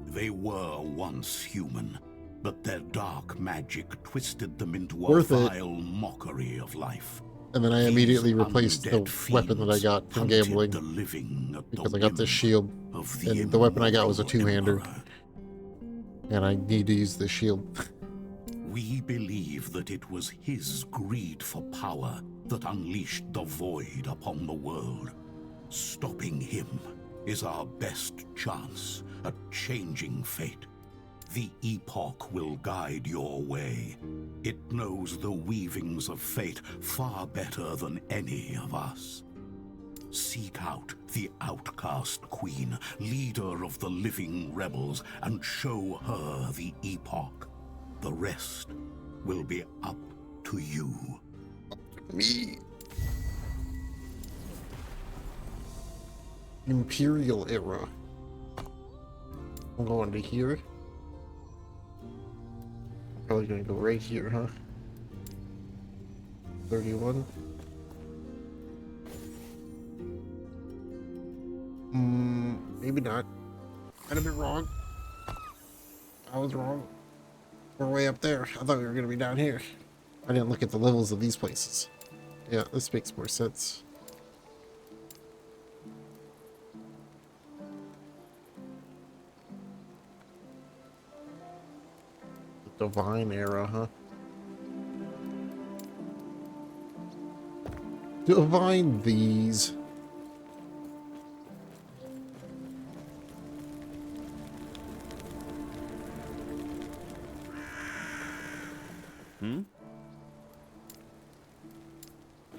They were once human, but their dark magic twisted them into a Worth it. vile mockery of life. And then I immediately replaced the undead weapon that I got from hunted gambling the living at because the I got this whim shield. of And the weapon I got was a Immortal two-hander. Emperor. And I need to use this shield. We believe that it was his greed for power that unleashed the void upon the world. Stopping him is our best chance at changing fate. The Epoch will guide your way. It knows the weavings of fate far better than any of us. Seek out the outcast queen, leader of the living rebels, and show her the Epoch. The rest will be up to you. Me. Imperial era. I'm going to here. Probably gonna go right here, huh? 31. Maybe not. Might have been wrong. I was wrong. We're way up there. I thought we were gonna be down here. I didn't look at the levels of these places. Yeah, this makes more sense. The Divine era, huh? Divine these.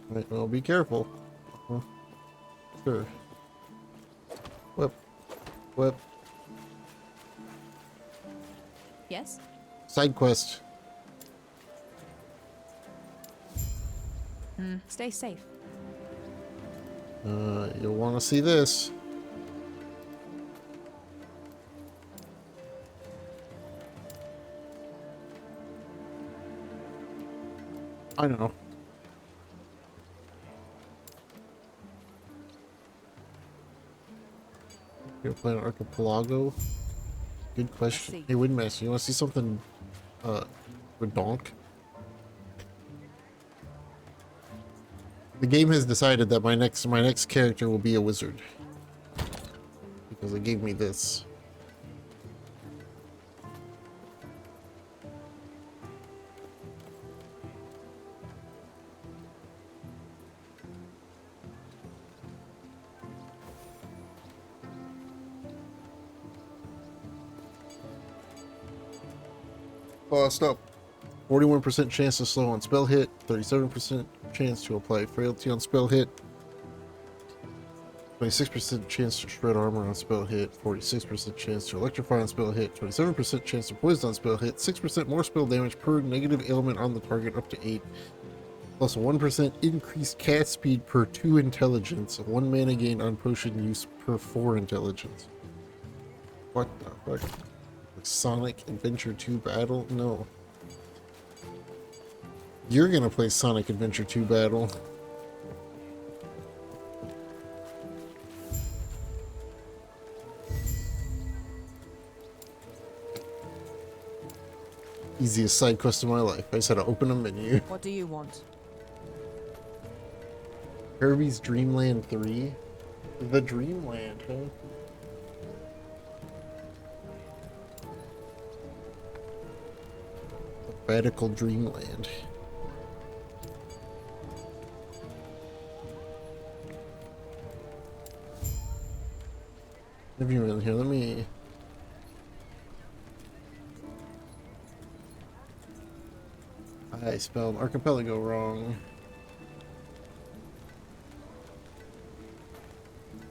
Right, well, be careful. Sure. Whip. Whip. Yes? Side quest. Stay safe. You'll want to see this. I don't know. You're playing Archipelago? Good question. Hey, Windmaster, you want to see something, redonk? The game has decided that my next character will be a wizard. Because it gave me this. Stop. 41% chance to slow on spell hit, 37% chance to apply frailty on spell hit, 26% chance to shred armor on spell hit, 46% chance to electrify on spell hit, 27% chance to poison on spell hit, 6% more spell damage per negative ailment on the target up to 8, plus 1% increased cast speed per 2 intelligence, 1 mana gain on potion use per 4 intelligence. What the fuck? Sonic Adventure 2 Battle? No. You're gonna play Sonic Adventure 2 Battle. Easiest side quest of my life. I just had to open a menu. What do you want? Kirby's Dream Land 3? The Dreamland, huh? Radical Dreamland. Have you in here? Let me. I spelled archipelago wrong.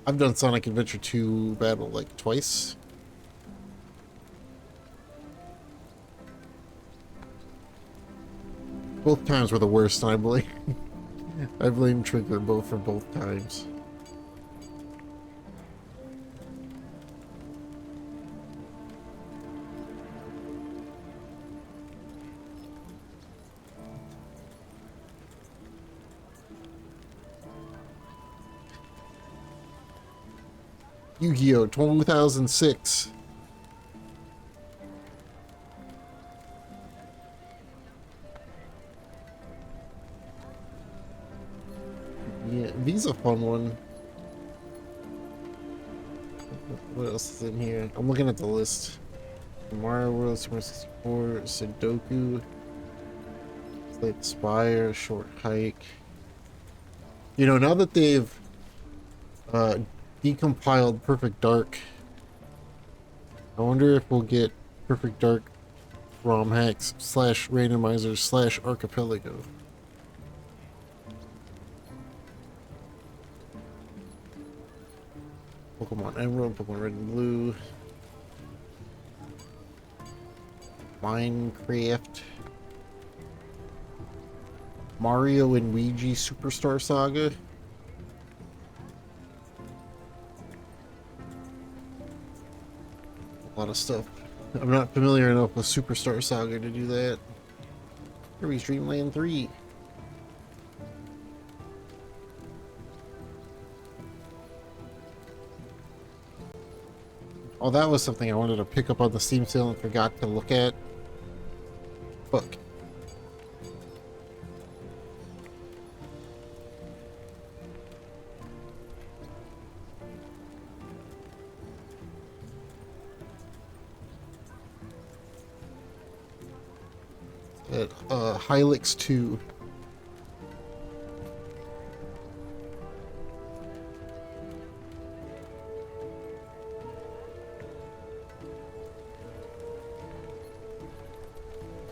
I've done Sonic Adventure 2 Battle like twice. Both times were the worst, and I blame Trigger both for both times. Yu-Gi-Oh! 2006. Yeah, V's a fun one. What else is in here? I'm looking at the list. Mario World, Super 64, Sudoku, Slate Spire, Short Hike. You know, now that they've decompiled Perfect Dark, I wonder if we'll get Perfect Dark ROM hacks / randomizers / archipelago. Pokemon Emerald, Pokemon Red and Blue, Minecraft, Mario and Luigi Superstar Saga. lot of stuff. I'm not familiar enough with Superstar Saga to do that. Kirby's Dream Land 3. Oh, that was something I wanted to pick up on the Steam sale and forgot to look at. Fuck. At Hylix 2.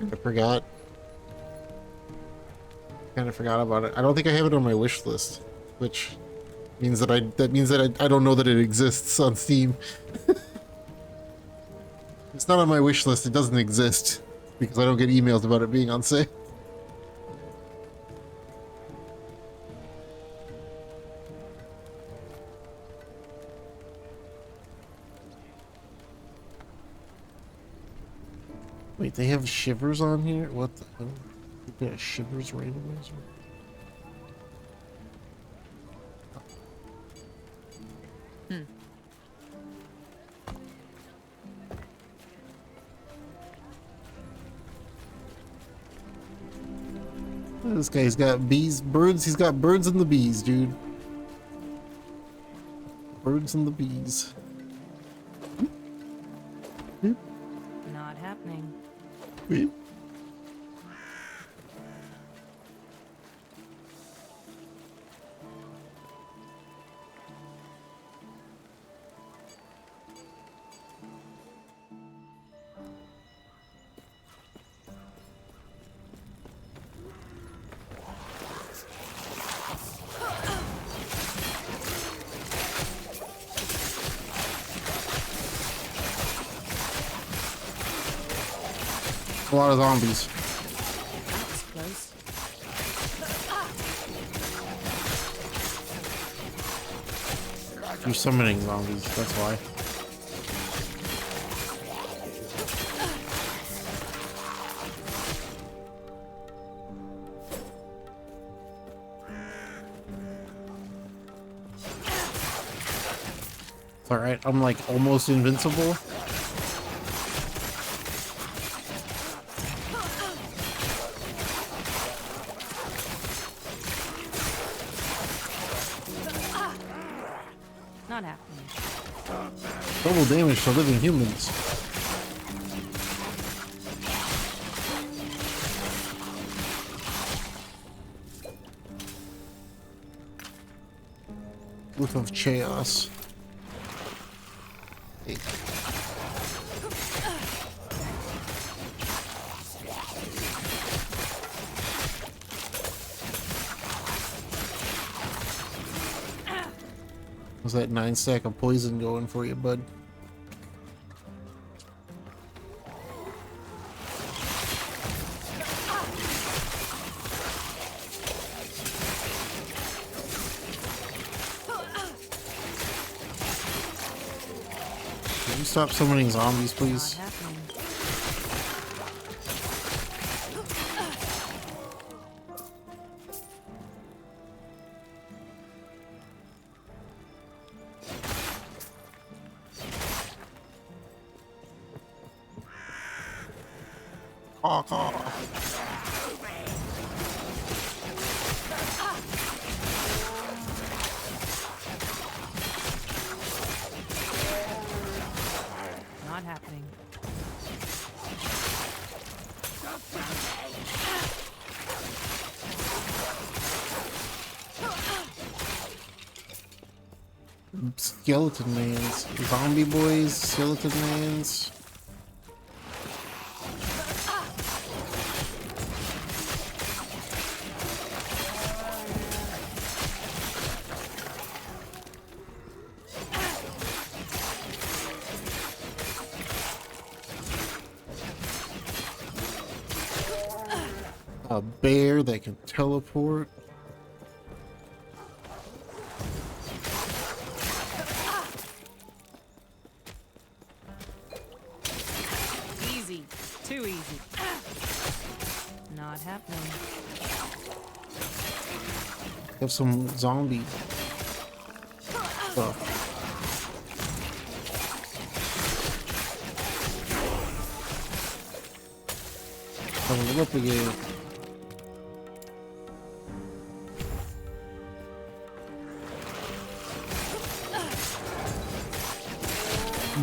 I forgot. Kind of forgot about it. I don't think I have it on my wish list, which means that I don't know that it exists on Steam. It's not on my wish list. It doesn't exist because I don't get emails about it being on sale. Wait, they have Shivers on here? What the hell? They got Shivers randomizer? This guy's got bees, birds. He's got birds and the bees, dude. Birds and the bees. Not happening. Wait. A lot of zombies. That was close. You're summoning zombies, that's why. It's alright, I'm like almost invincible. Not happening. Double damage to living humans. Whiff of chaos. Hey. How's that 9 stack of poison going for you, bud? Can you stop summoning zombies, please? Not happening. Caw, caw. Not happening. Skeleton mans. Zombie boys, skeleton mans. A bear that can teleport. Easy. Too easy. Not happening. Have some zombie stuff. Level up again.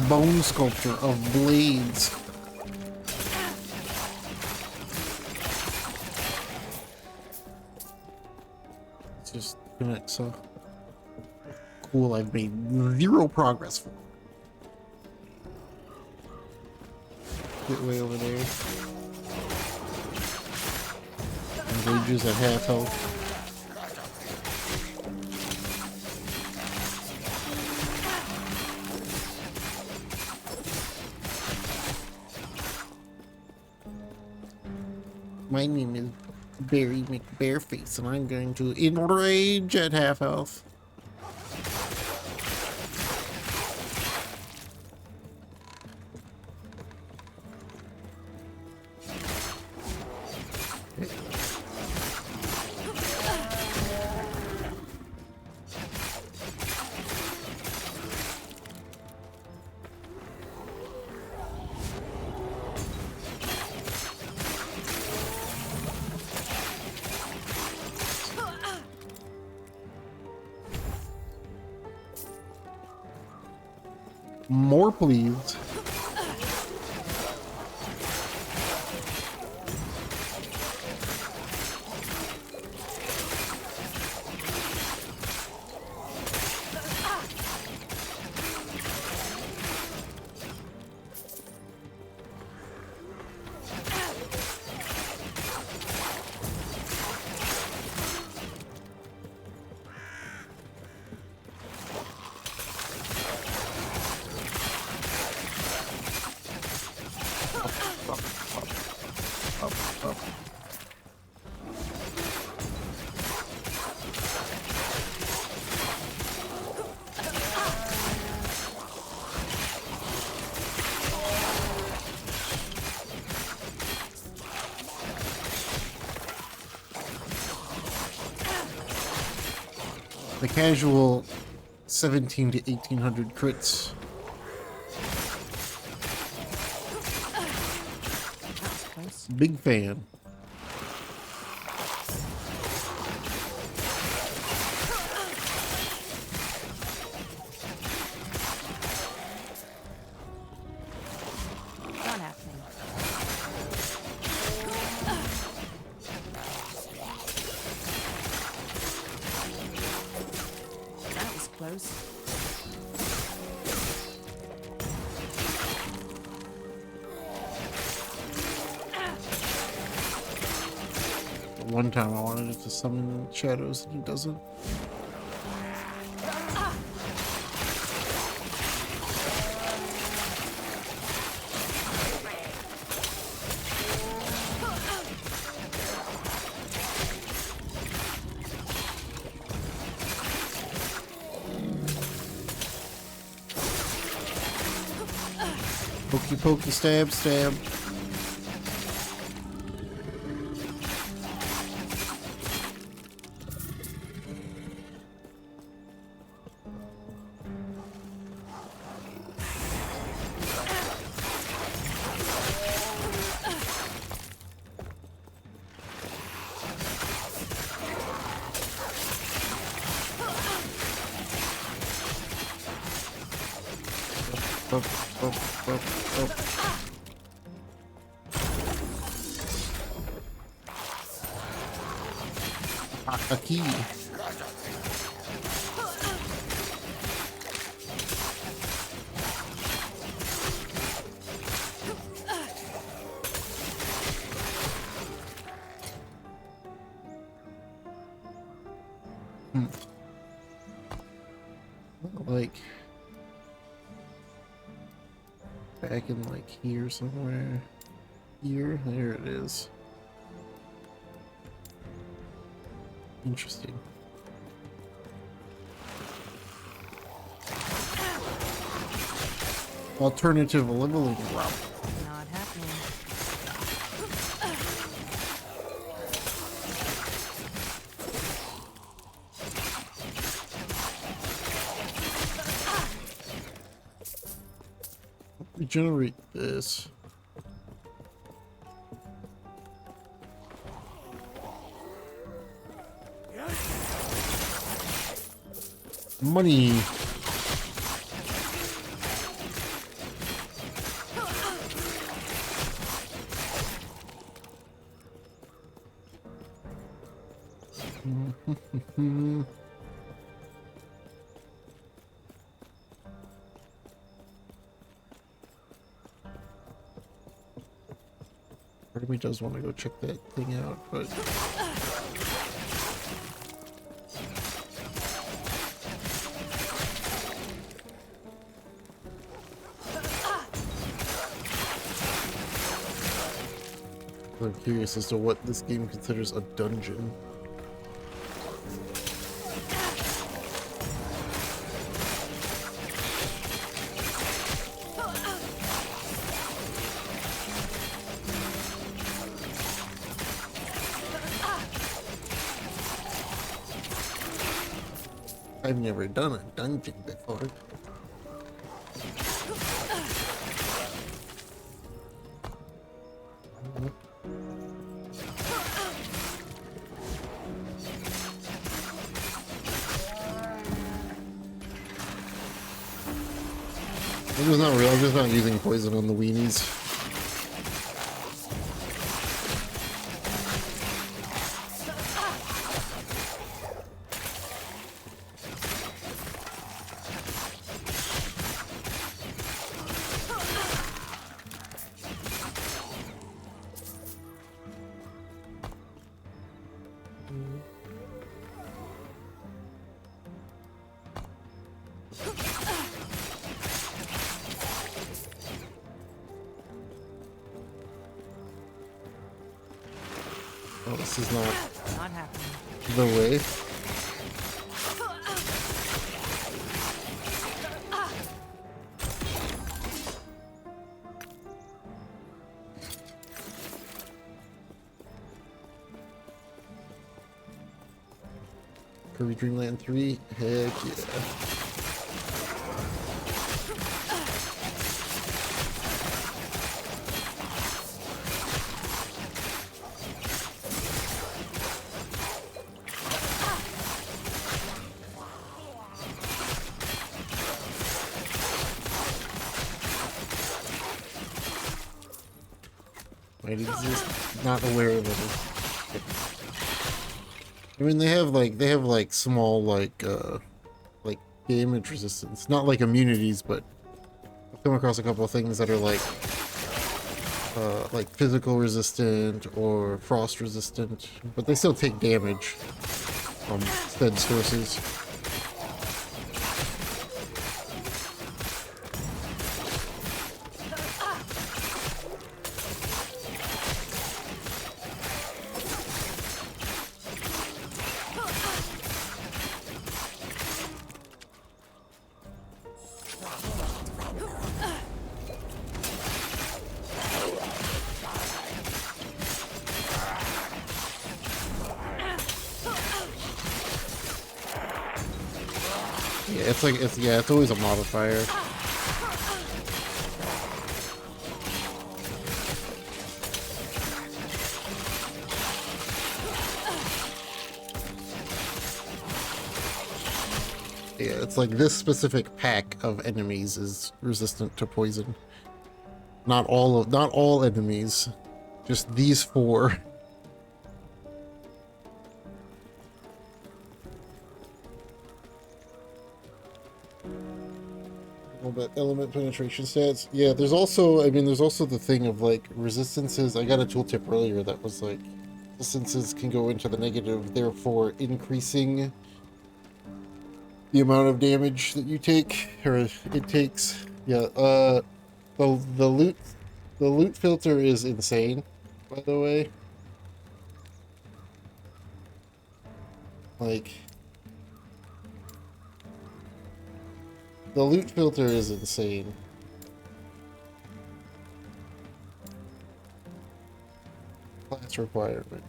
Bone sculpture of blades. It's just connect, so cool. I've made 0 progress for. Get way over there. Engages at half health. My name is Barry McBareface, and I'm going to enrage at half health. More, please. The casual 17 to 1800 crits. Big fan. Not happening. That was close. One time I wanted it to summon shadows and it doesn't. Pokey pokey stab stab. Up, up, up, up. A key. Like back in like here somewhere. Here, there it is. Interesting. Alternative leveling route. Not happening. Regenerate this. Money. Part of me does want to go check that thing out, but I'm curious as to what this game considers a dungeon. I've never done a dungeon before. It was not real, I'm just not using poison on the weenies. Oh, this is not happening. the way. Kirby Dreamland 3? Heck yeah. Might exist. Not aware of it. I mean, they have like small like damage resistance, not like immunities, but I've come across a couple of things that are like physical resistant or frost resistant, but they still take damage from said sources. Yeah, it's always a modifier. Yeah, it's like this specific pack of enemies is resistant to poison. Not all enemies, just these 4. But element penetration stats. Yeah, there's also, I mean, there's also the thing of like resistances. I got a tooltip earlier that was like resistances can go into the negative, therefore increasing the amount of damage that you take or it takes. Yeah, the loot filter is insane, by the way. Like, the loot filter is insane. Class requirement.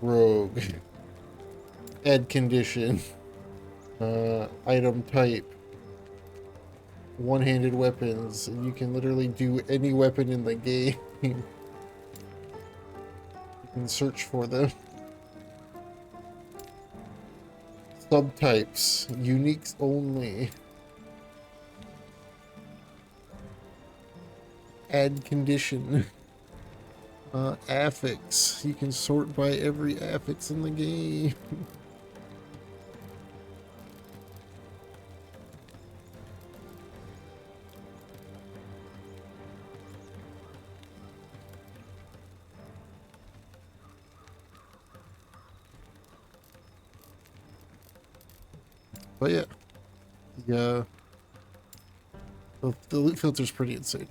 Rogue. Add condition. Item type. one-handed weapons, and you can literally do any weapon in the game. You can search for them. Subtypes, uniques only. Add condition. Affix. You can sort by every affix in the game. But yeah, the loot filter's pretty insane.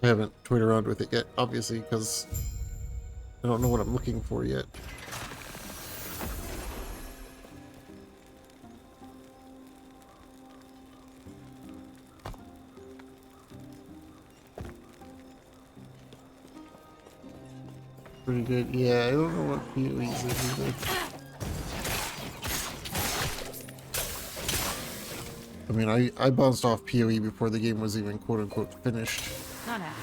I haven't toyed around with it yet, obviously, because I don't know what I'm looking for yet. Pretty good. Yeah, I don't know what PoEs is either. I mean, I bounced off PoE before the game was even quote-unquote finished. Not now.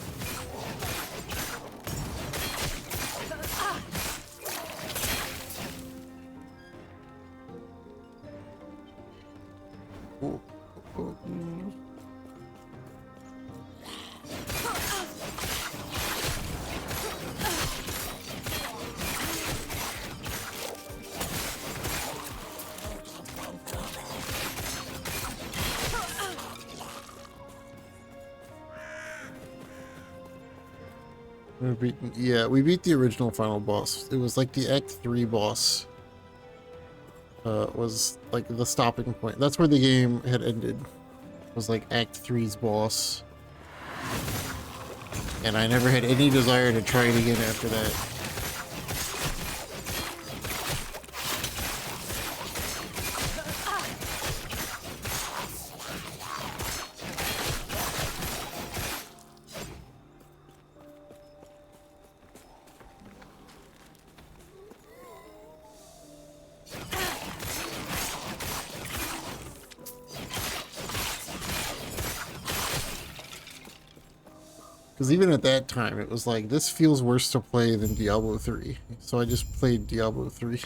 Oh, oh, mm. Yeah, we beat the original final boss. It was like the Act 3 boss. Was like the stopping point. That's where the game had ended. Was like Act 3's boss. And I never had any desire to try it again after that. Because even at that time, it was like, this feels worse to play than Diablo 3. So I just played Diablo 3.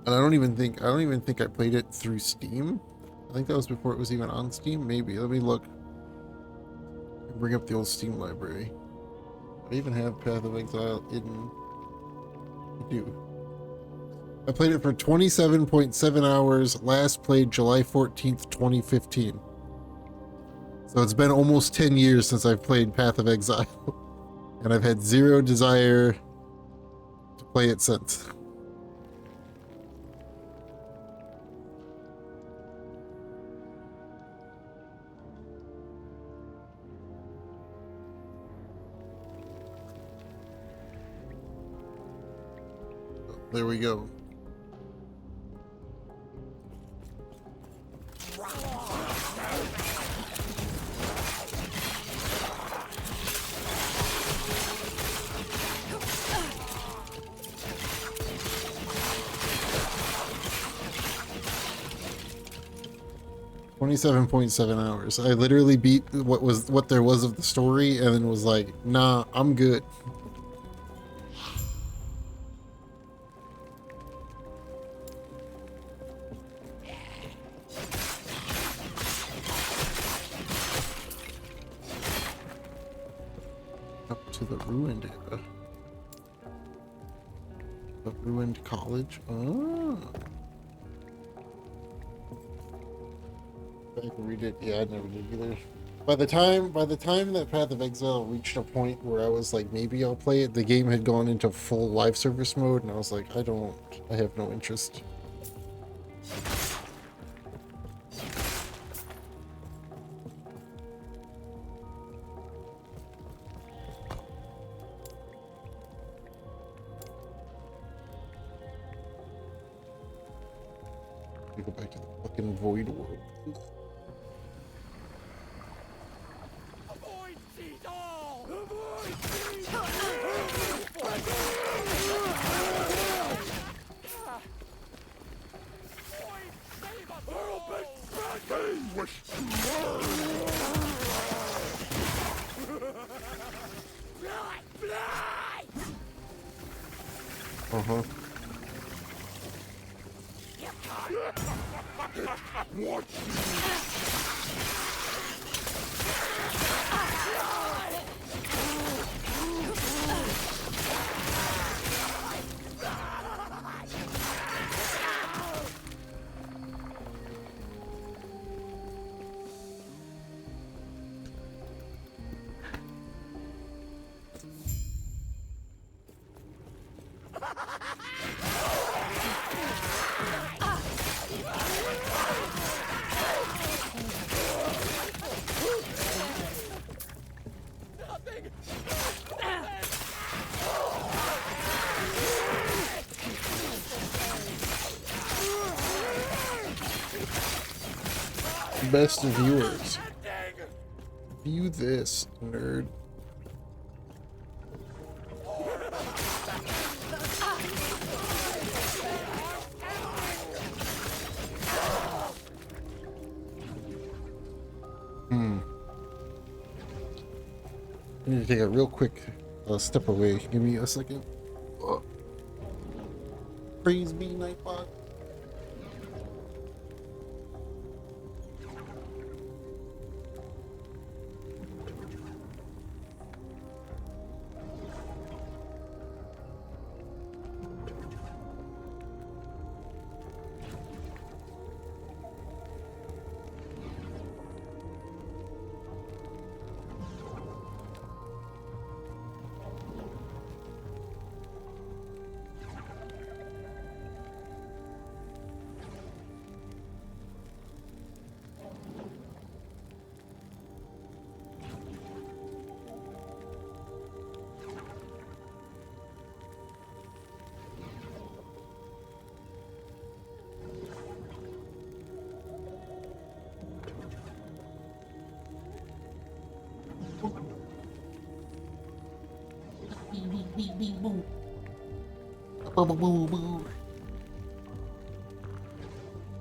And I don't even think I played it through Steam. I think that was before it was even on Steam. Maybe. Let me look. Bring up the old Steam library. I even have Path of Exile in. I do. I played it for 27.7 hours. Last played July 14th, 2015. So it's been almost 10 years since I've played Path of Exile. And I've had zero desire to play it since. There we go. $27.7 hours. I literally beat what there was of the story and then was like, nah, I'm good. Up to the ruined era. The ruined college. Oh. I can read it. Yeah, I never did either. By the time that Path of Exile reached a point where I was like, maybe I'll play it, the game had gone into full live service mode, and I was like, I have no interest. We go back to the fucking void world. Avoid Cedar! Avoid Uh-huh. Best viewers. View this, nerd. I need to take a real quick step away. Give me a second. Praise be, Nightbot.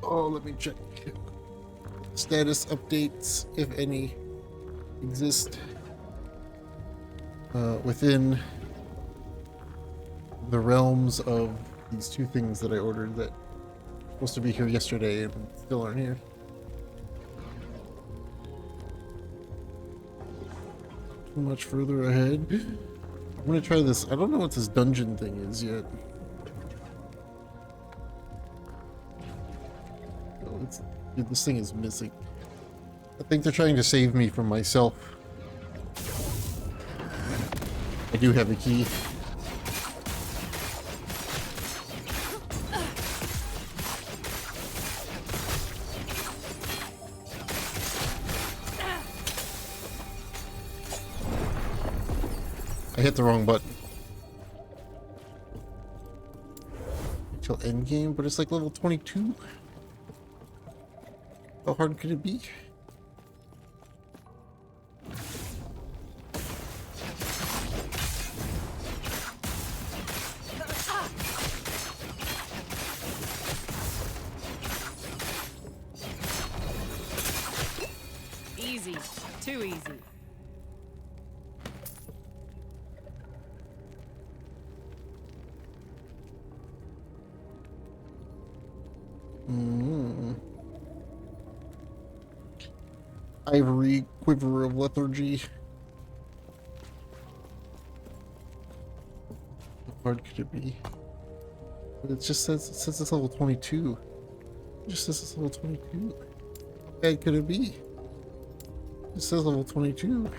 Oh, let me check. Status updates, if any, exist within the realms of these two things that I ordered that were supposed to be here yesterday and still aren't here. Too much further ahead. I'm gonna try this. I don't know what this dungeon thing is yet. Oh, dude, this thing is missing. I think they're trying to save me from myself. I do have a key. I hit the wrong button. Until endgame, but it's like level 22. How hard could it be? Easy. Too easy. Ivory quiver of lethargy. How hard could it be? But it says it's level 22. It just says it's level 22. How bad could it be? It says level 22.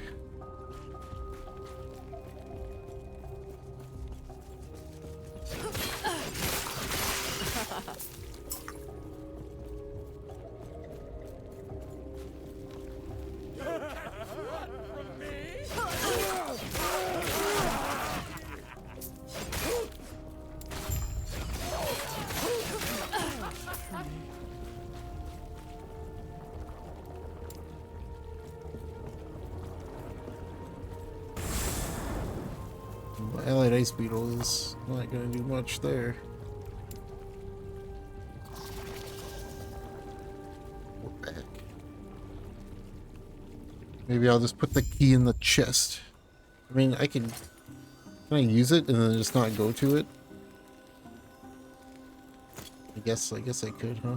My allied ice beetle is not gonna do much there. We're back. Maybe I'll just put the key in the chest. I mean, can I use it and then just not go to it? I guess I could, huh?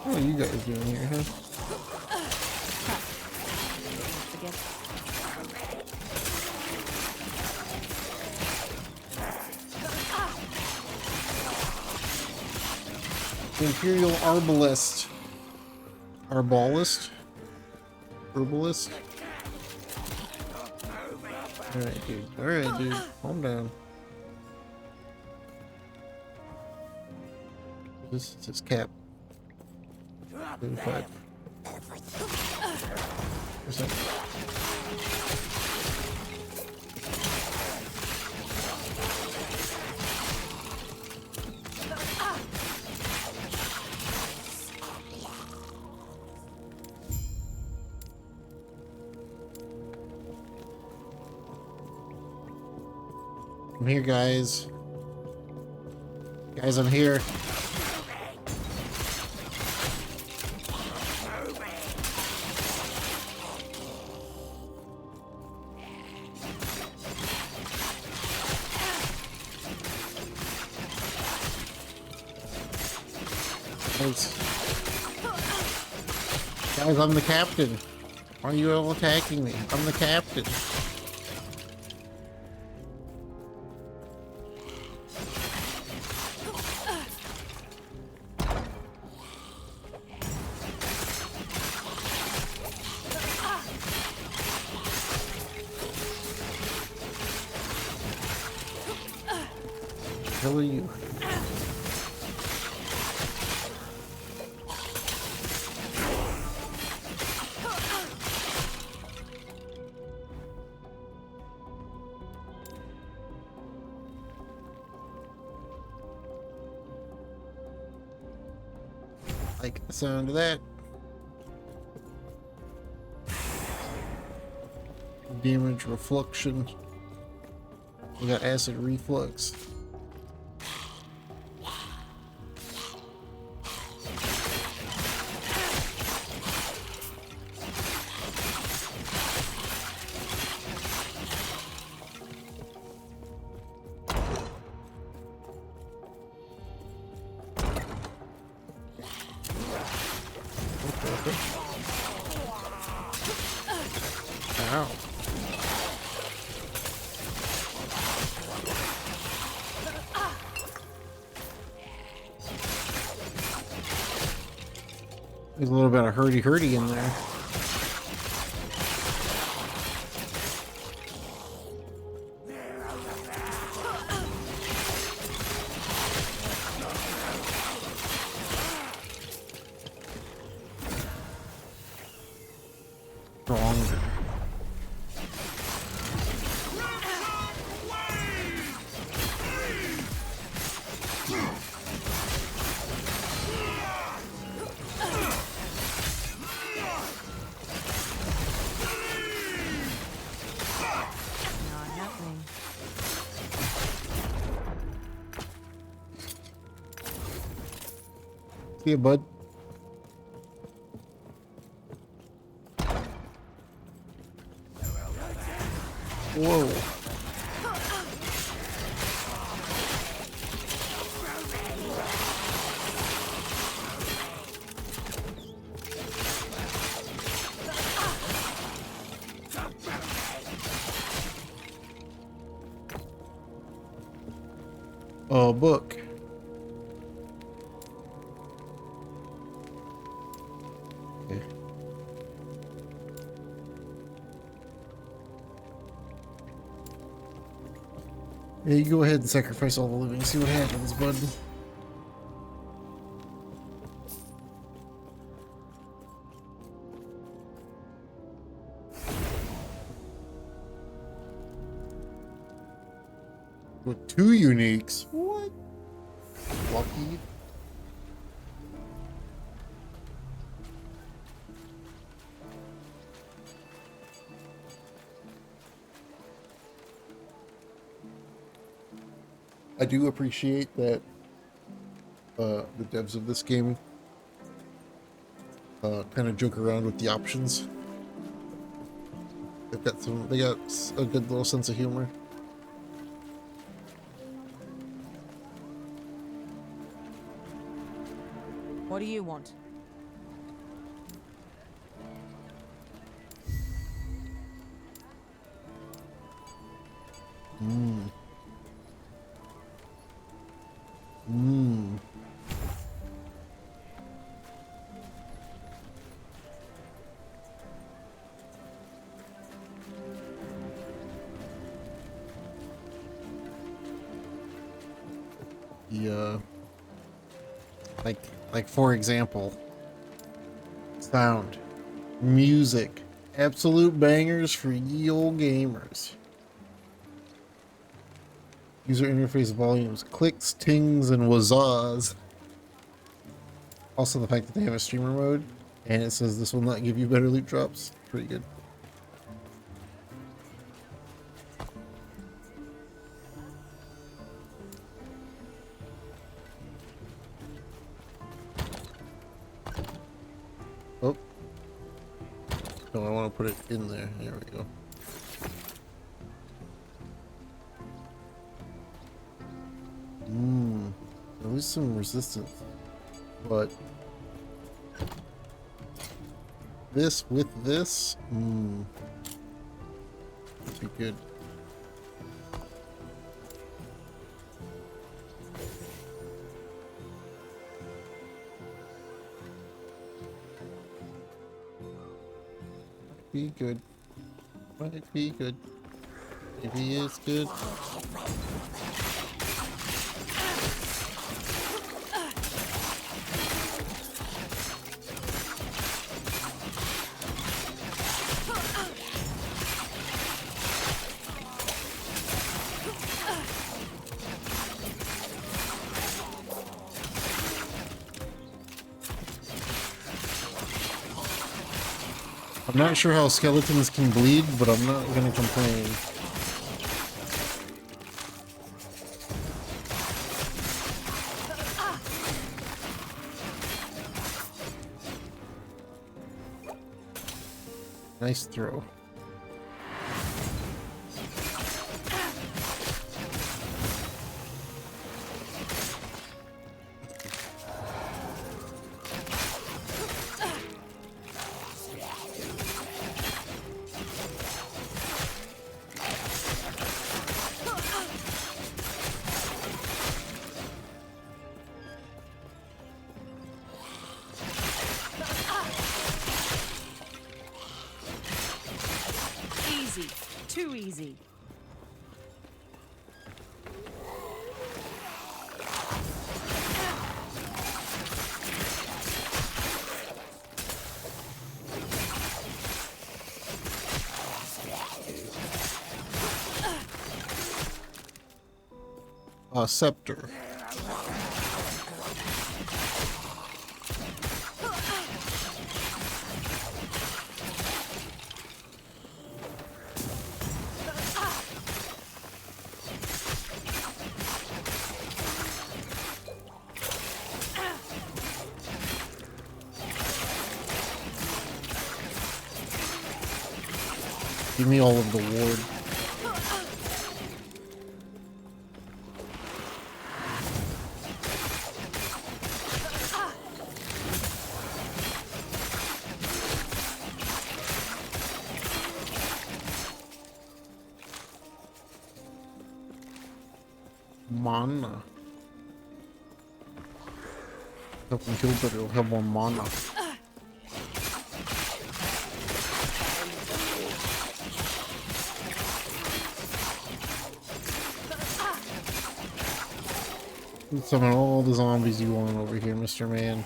What are you guys doing here, huh? Imperial Arbalist. Arbalist? Herbalist? Alright, dude. Alright, dude. Calm down. This is his cap. 35%. I'm here, guys. Guys, I'm here. Guys, I'm the captain. Why are you all attacking me? I'm the captain. Who are you? Like the sound of that. Damage reflection. We got acid reflux. Ow. There's a little bit of hurdy-hurdy in there. Stronger. Not happening. See ya, bud. Whoa. A book. Okay. Yeah, you go ahead and sacrifice all the living. See what happens, bud. With 2 uniques. What? Lucky. I do appreciate that the devs of this game kind of joke around with the options. They got a good little sense of humor. What do you want? Yeah. Like for example, sound, music, absolute bangers for ye old gamers. User interface volumes, clicks, tings, and wazahs. Also the fact that they have a streamer mode and it says this will not give you better loot drops. Pretty good. Oh. No, I want to put it in there. There we go. At least some resistance. But this with this, would be good. Be good. Might be good. Maybe it's good. I'm not sure how skeletons can bleed, but I'm not gonna complain. Nice throw. Easy. Too easy. Scepter. Give me all of the ward. Mana. Help him kill, but it'll have more mana. Summon all the zombies you want over here, Mr. Man.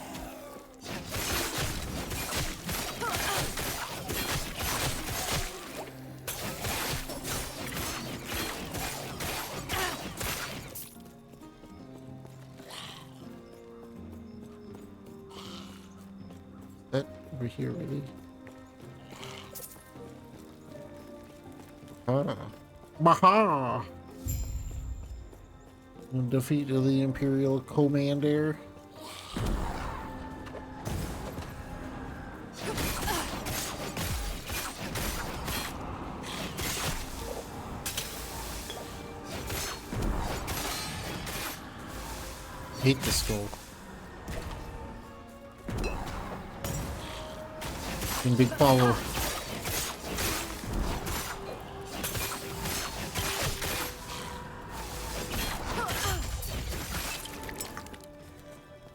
That over here, really? Ah. Baha! Defeat of the Imperial Commander. Hate the skull. And big follow.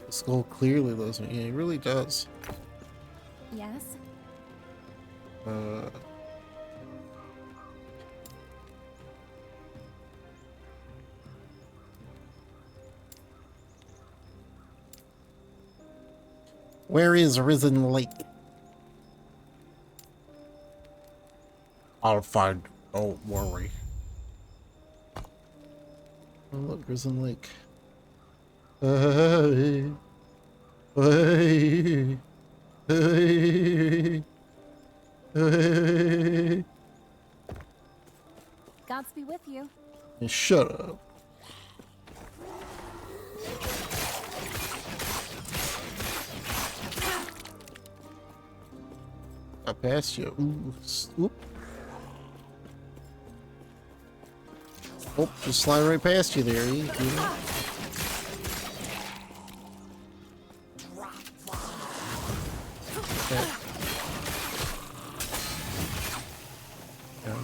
The skull clearly loves me. Yeah, it really does. Yes? Where is Risen Lake? I'll find. Don't worry. Oh, look, Risen Lake. Hey. Hey. Hey. Hey. Gods be with you. Shut up. I passed you. Ooh. Oop. Oh, just slide right past you there. Okay. Yeah.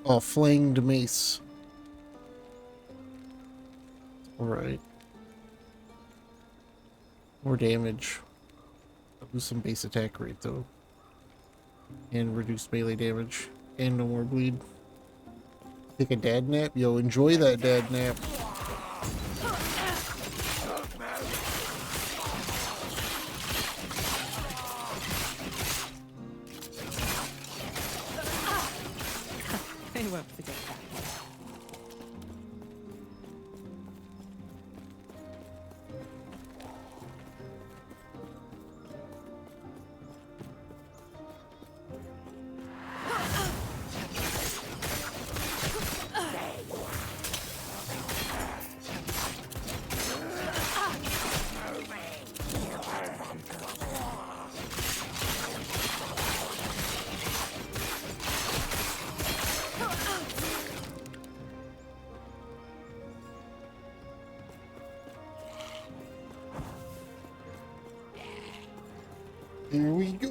Oh, flanged mace. Alright. More damage. Lose some base attack rate though. And reduce melee damage. And no more bleed. Take a dad nap? Yo, enjoy that dad nap. They won't forget that. Here we go.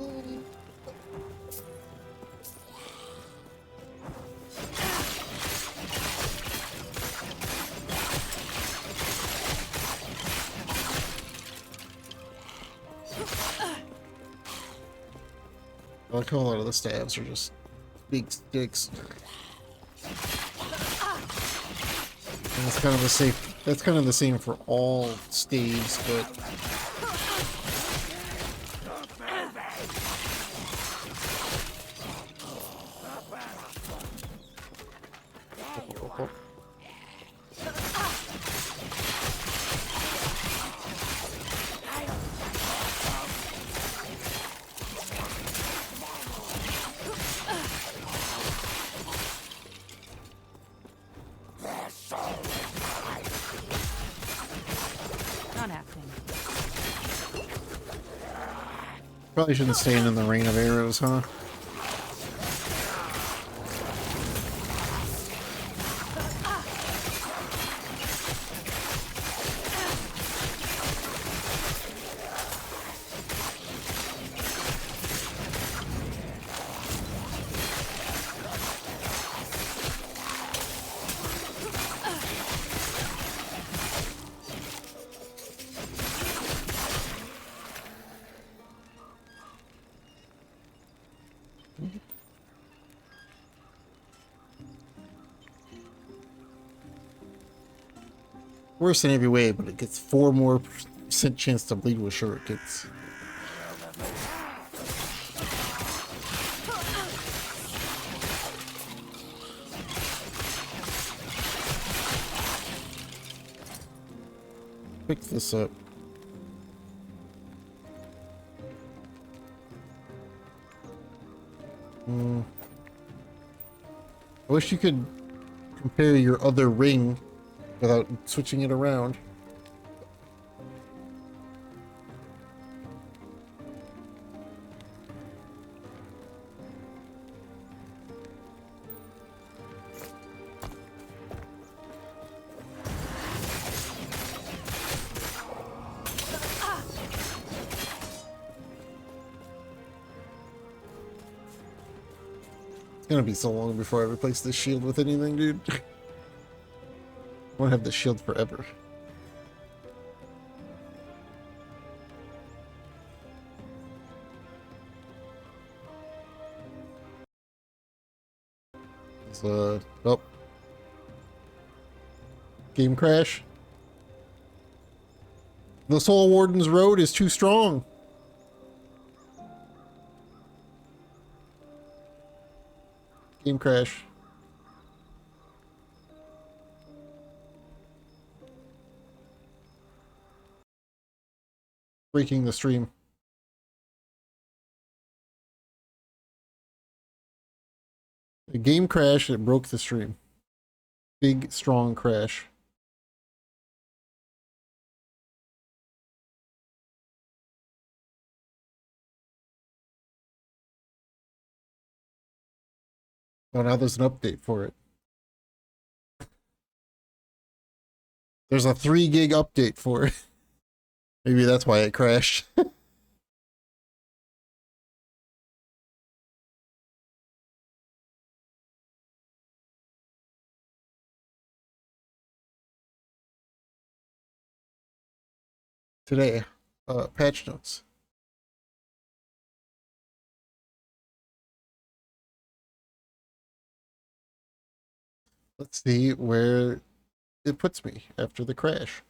I like how a lot of the stabs are just big sticks. And that's kind of the same. That's kind of the same for all staves, but. Not happening. Probably shouldn't stand in the rain of arrows, huh? Worse in every way, but it gets 4% more chance to bleed with shurikens. pick this up. I wish you could compare your other ring without switching it around. It's gonna be so long before I replace this shield with anything, dude. I want to have this shield forever. It's, oh. Game crash. The Soul Warden's road is too strong. Game crash. Breaking the stream. The game crashed, it broke the stream. Big, strong crash. Oh, now there's an update for it. There's a 3 gig update for it. Maybe that's why it crashed. Today, patch notes. Let's see where it puts me after the crash.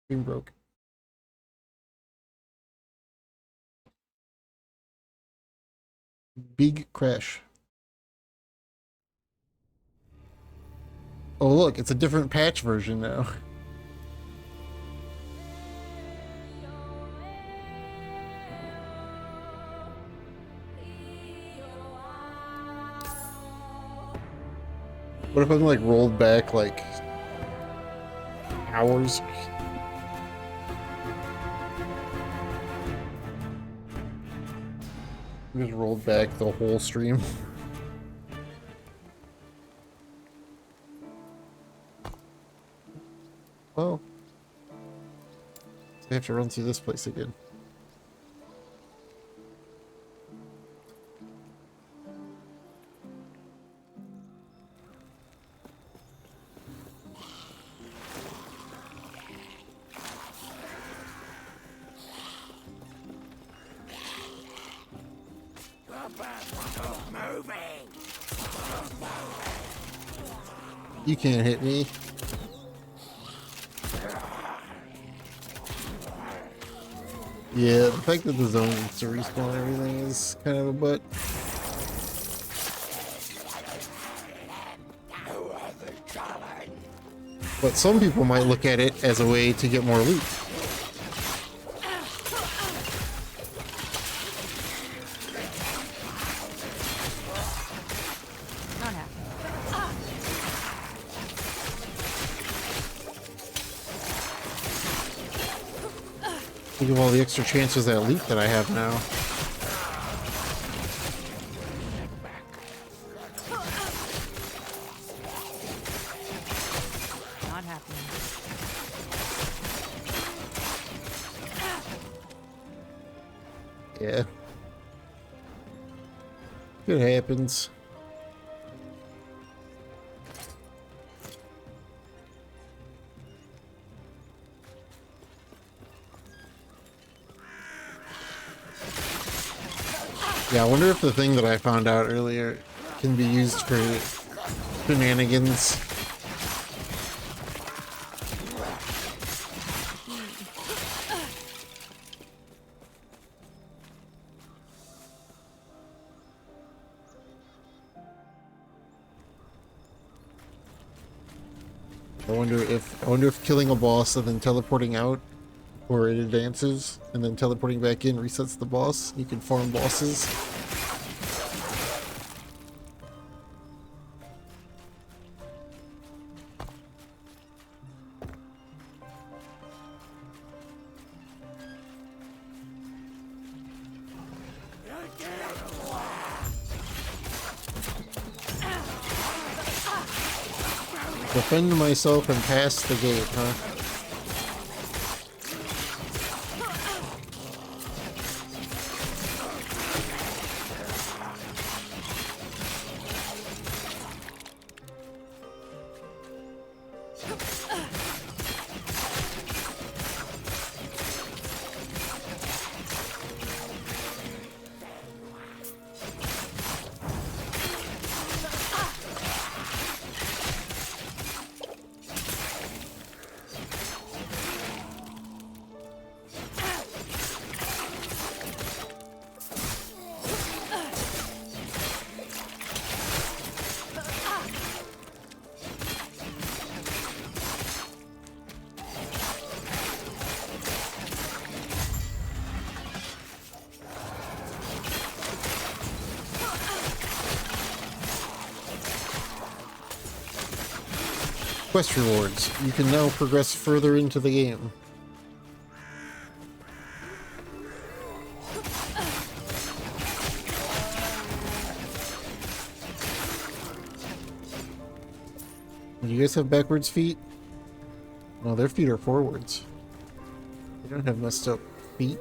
Stream broke. Big crash. Oh look, it's a different patch version now. What if I'm like rolled back like hours? Just rolled back the whole stream. Oh. So I have to run through this place again. You can't hit me. Yeah, the fact that the zone needs to respawn everything is kind of a butt. But some people might look at it as a way to get more loot. Think of all the extra chances at loot that I have now. Not happening. Yeah. It happens. Yeah, I wonder if the thing that I found out earlier can be used for shenanigans. I wonder if killing a boss and then teleporting out, or it advances and then teleporting back in resets the boss. You can farm bosses. Defend myself and pass the gate, huh? Quest rewards. You can now progress further into the game. Do you guys have backwards feet? No, their feet are forwards. They don't have messed up feet.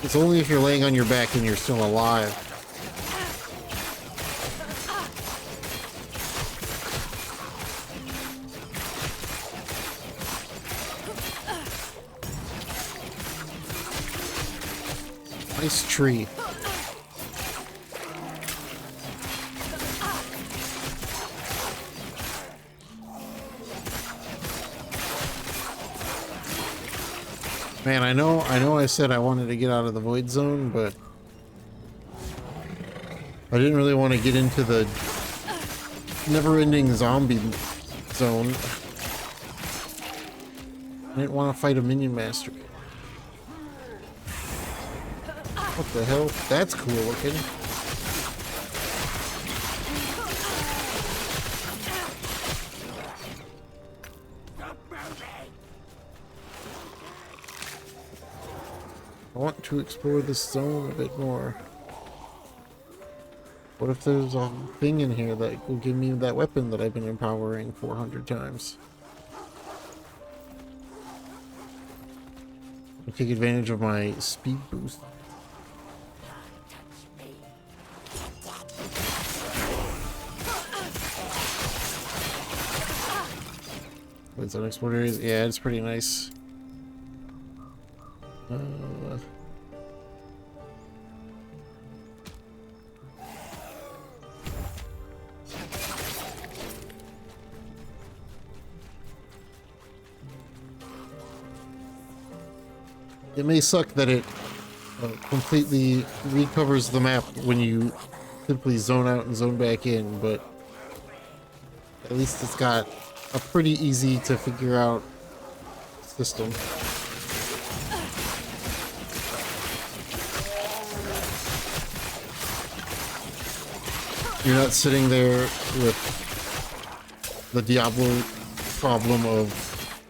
It's only if you're laying on your back and you're still alive. Nice tree. Man, I know I said I wanted to get out of the void zone, but I didn't really want to get into the never-ending zombie zone. I didn't want to fight a minion master. What the hell? That's cool looking. I want to explore this zone a bit more. What if there's a thing in here that will give me that weapon that I've been empowering 400 times? I'll take advantage of my speed boost. It's unexplored areas. Yeah, it's pretty nice. It may suck that it completely recovers the map when you simply zone out and zone back in, but at least it's got a pretty easy to figure out system. You're not sitting there with the Diablo problem of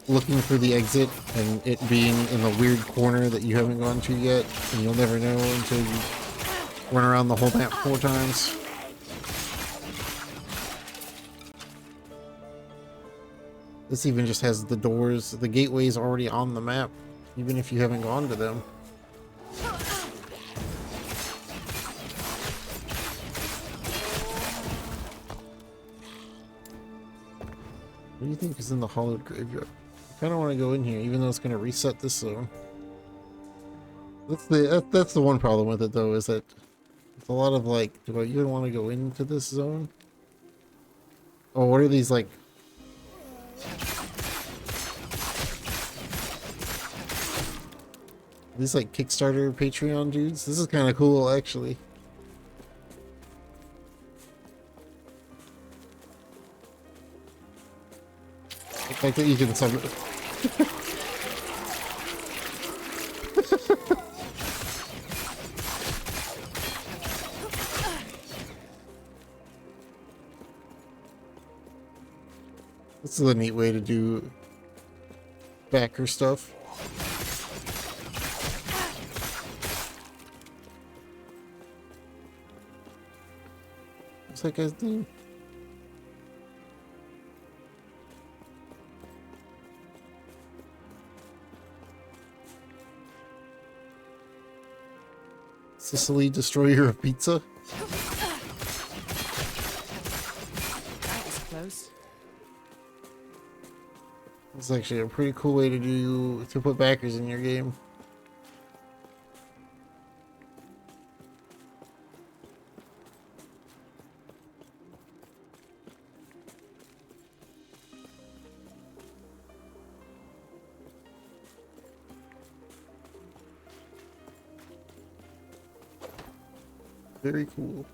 looking for the exit and it being in the weird corner that you haven't gone to yet, and you'll never know until you run around the whole map 4 times. This even just has the doors, the gateways already on the map, even if you haven't gone to them. What do you think is in the hollowed graveyard? I kind of want to go in here, even though it's going to reset this zone. That's the one problem with it, though, is that it's a lot of like, do I even want to go into this zone? Oh, what are these like? These like Kickstarter Patreon dudes? This is kind of cool, actually. fact that you can summon. This is a neat way to do backer stuff. What's that guy's name? Sicily Destroyer of Pizza? That was close. It's actually a pretty cool way to put backers in your game. Very cool.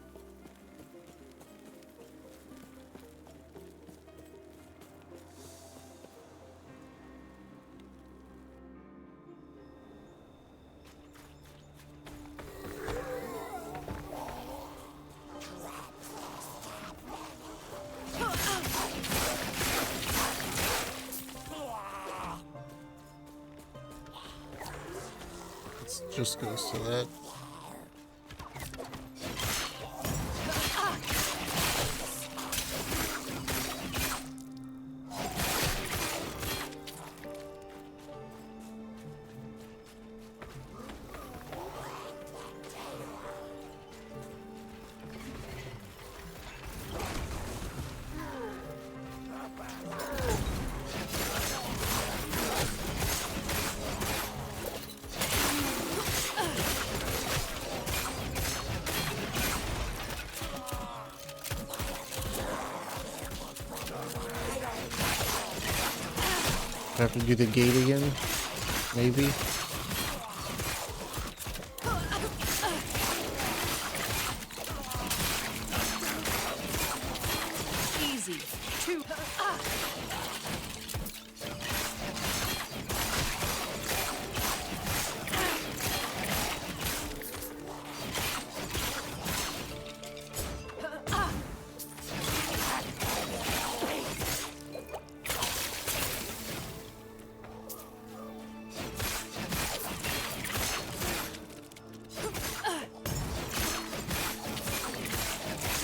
This just goes to that. Have to do the gate again, maybe. Easy. Two.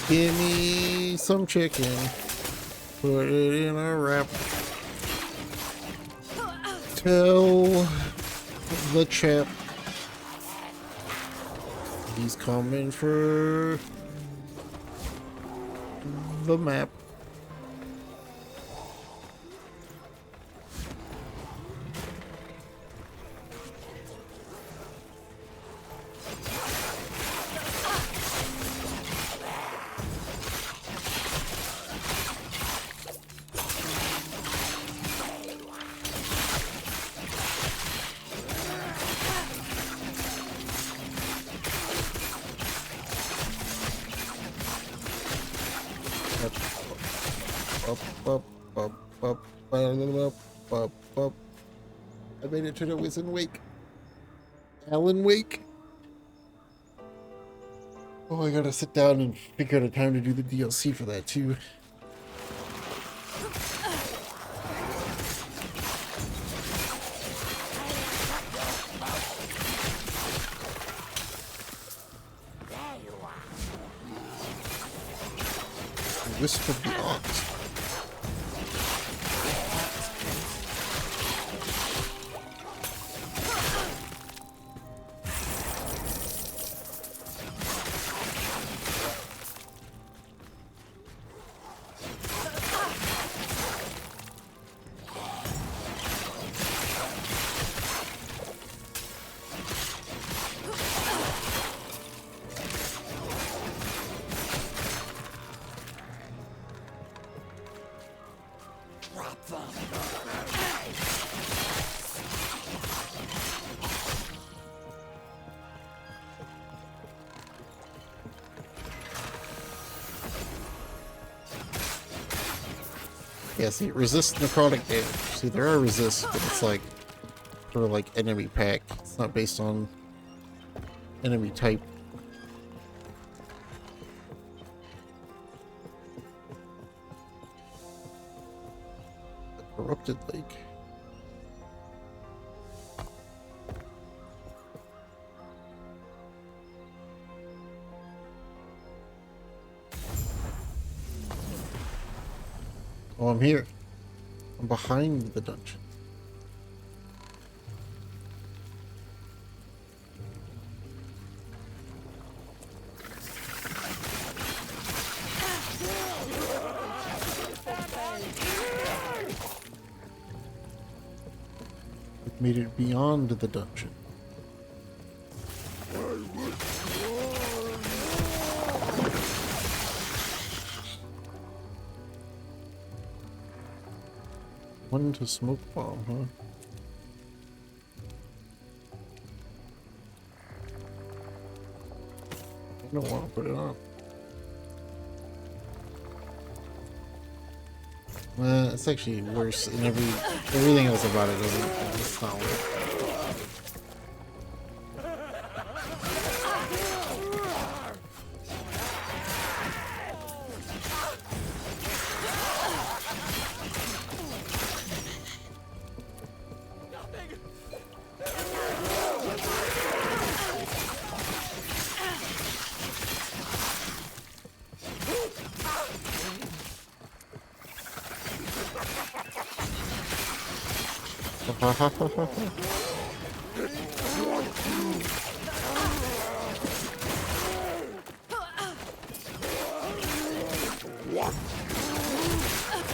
Give me some chicken. Put it in a wrap. Tell the chap he's coming for the map. I made it to the Wizen Wake. Alan Wake. Oh, I gotta sit down and figure out a time to do the DLC for that too. Wisp of the Ox. Yeah, see, resist necrotic damage. See, there are resists, but it's like for like enemy pack. It's not based on enemy type. The corrupted lake. Oh, I'm here. I'm behind the dungeon. We've made it beyond the dungeon. One to smoke bomb, huh? I don't want to put it on. It's actually worse in everything else about it doesn't. It's not worth it.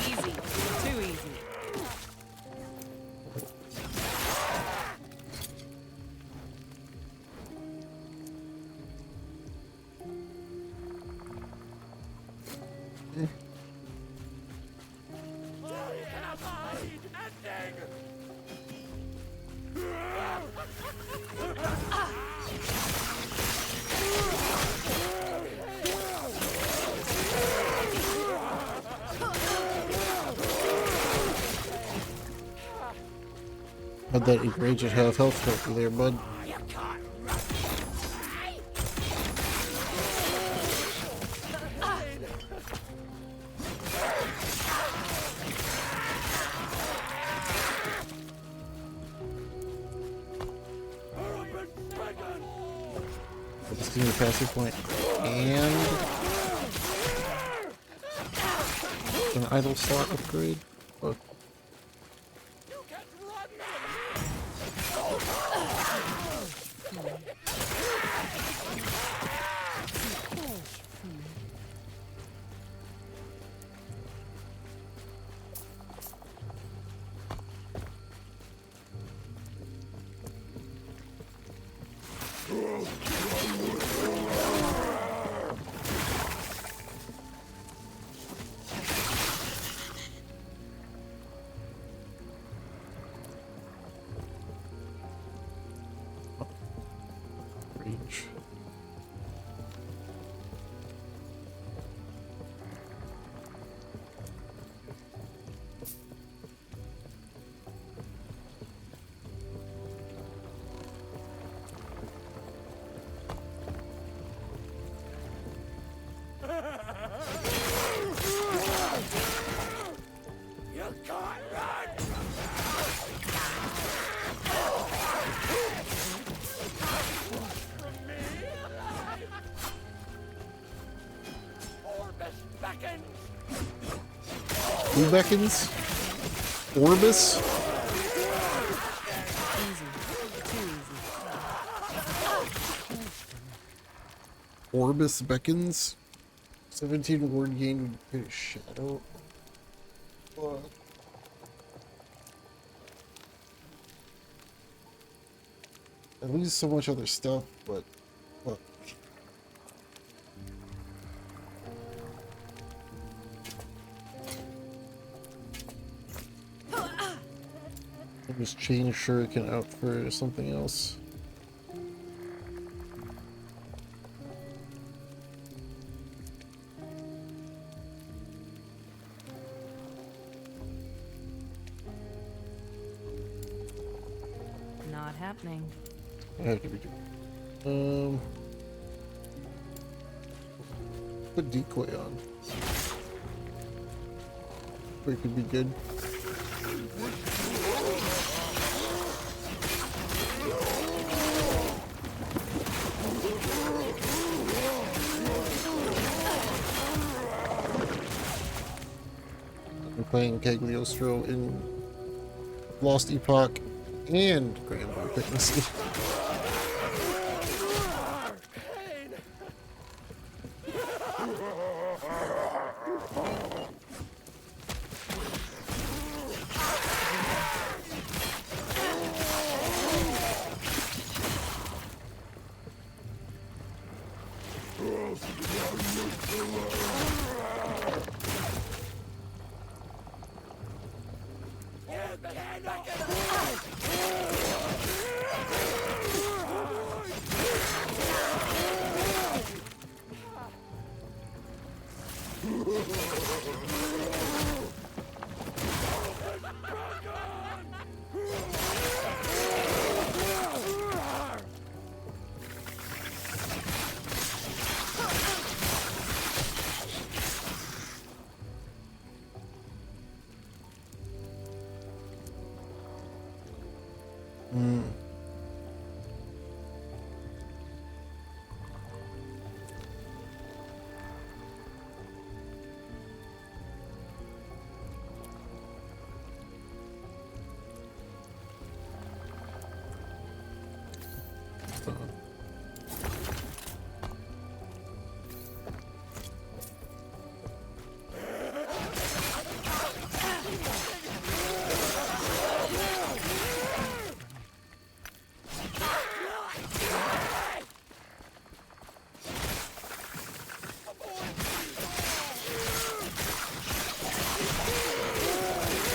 Easy. Too easy. How'd that egregious have health help you there, bud? Just give me a passive point. And an idle slot upgrade. Fuck. Reach. You can't run! From me? Orbis beckons! Who beckons? Orbis? Easy. Too easy. Orbis beckons? 17 ward gain with a shadow. What? I lose so much other stuff, but what? I'll just change Shuriken out for something else. Not happening. That could be good. Put decoy on. It could be good. I'm playing Cagliostro in Lost Epoch and Grand Blue Pregnancy.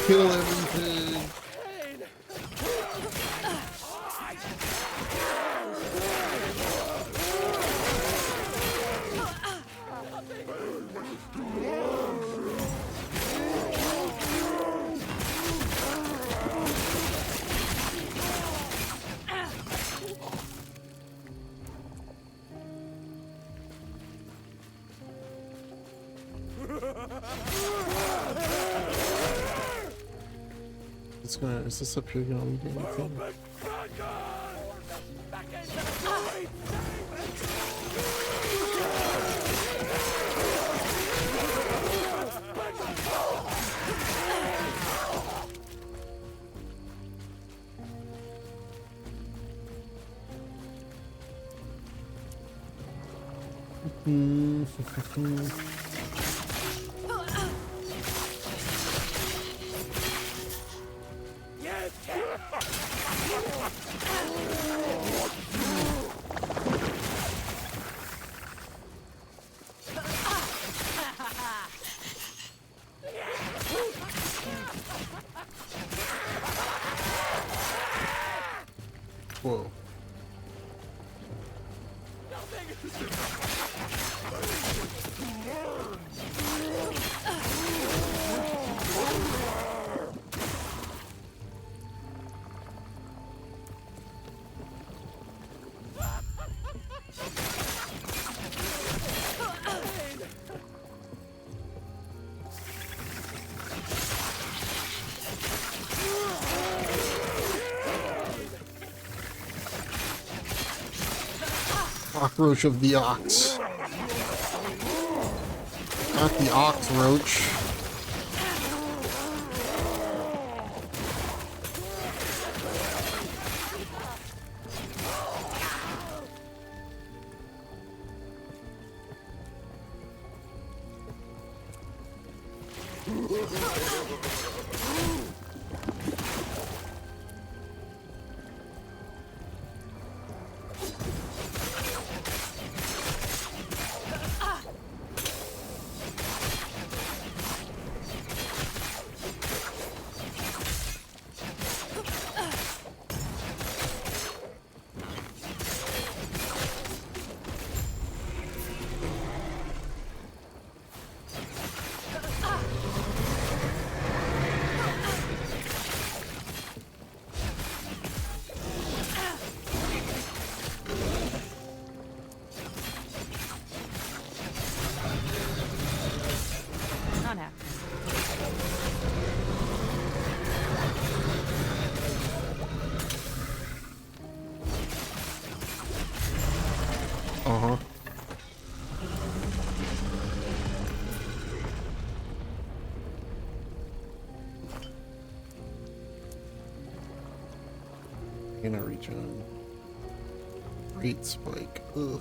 Kill everything. It's gonna, is this up here gonna lead to anything? Whoa. Cockroach of the ox. Not the ox roach. Can I reach on? Great spike. Ugh.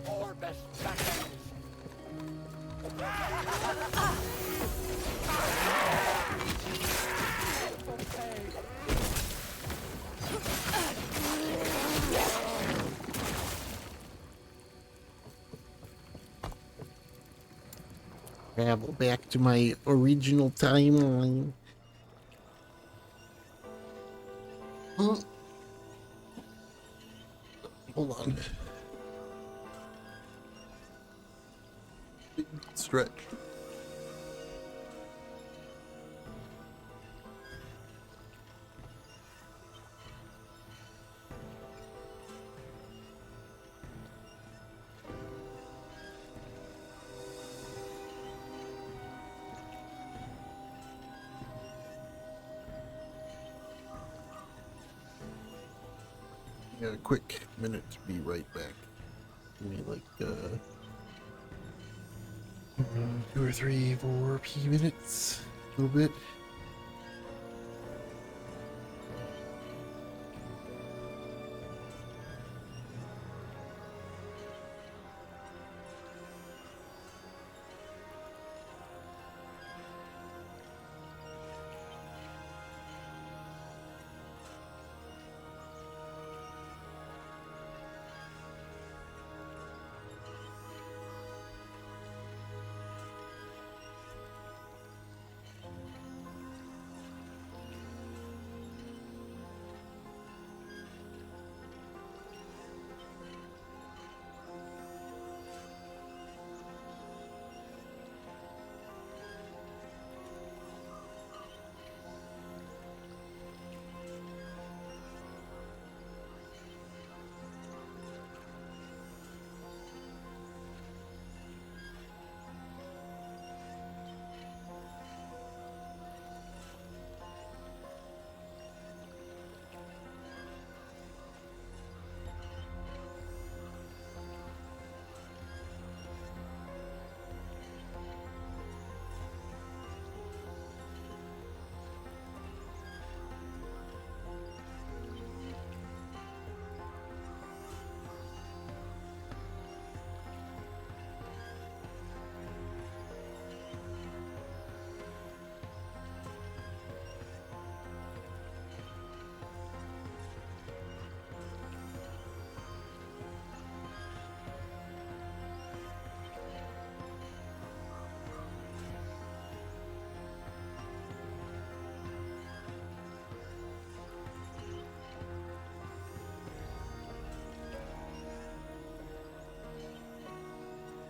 Orbis beckons. Travel back to my original timeline. Hold on. Big stretch. Yeah, a quick minute to be right back. Give me like 2 or 3, 4 minutes. A little bit.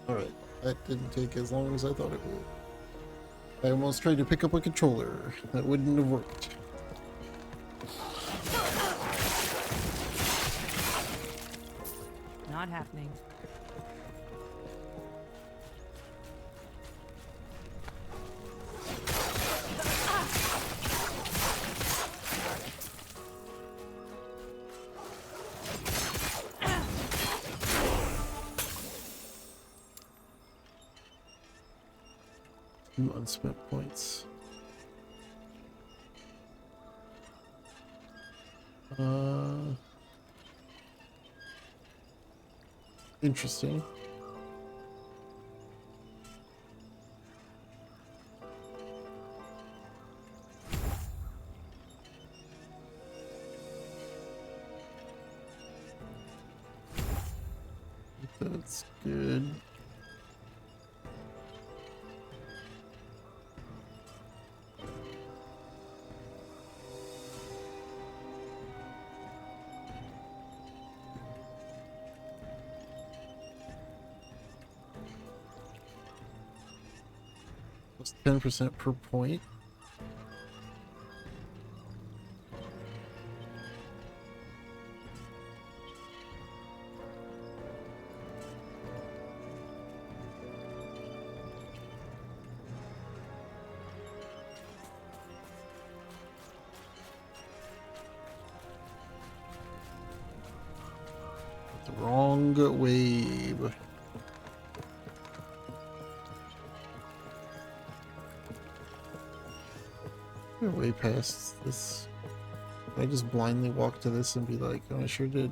Alright, that didn't take as long as I thought it would. I almost tried to pick up a controller. That wouldn't have worked. Not happening. Two unspent points. Interesting. That's good. Plus 10% per point. The wrong wave. We're way past this. I just blindly walk to this and be like, oh, I sure did.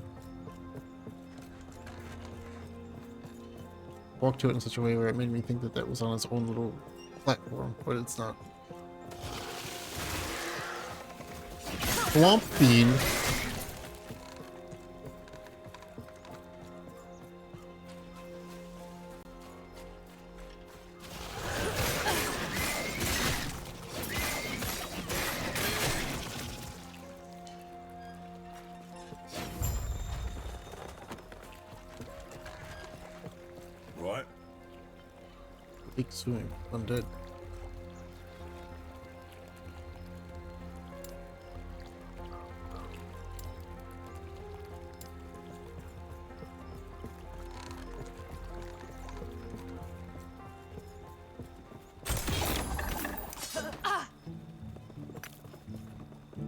Walk to it in such a way where it made me think that that was on its own little platform, but it's not. Swamp Bean. Right. Big swing. Undead.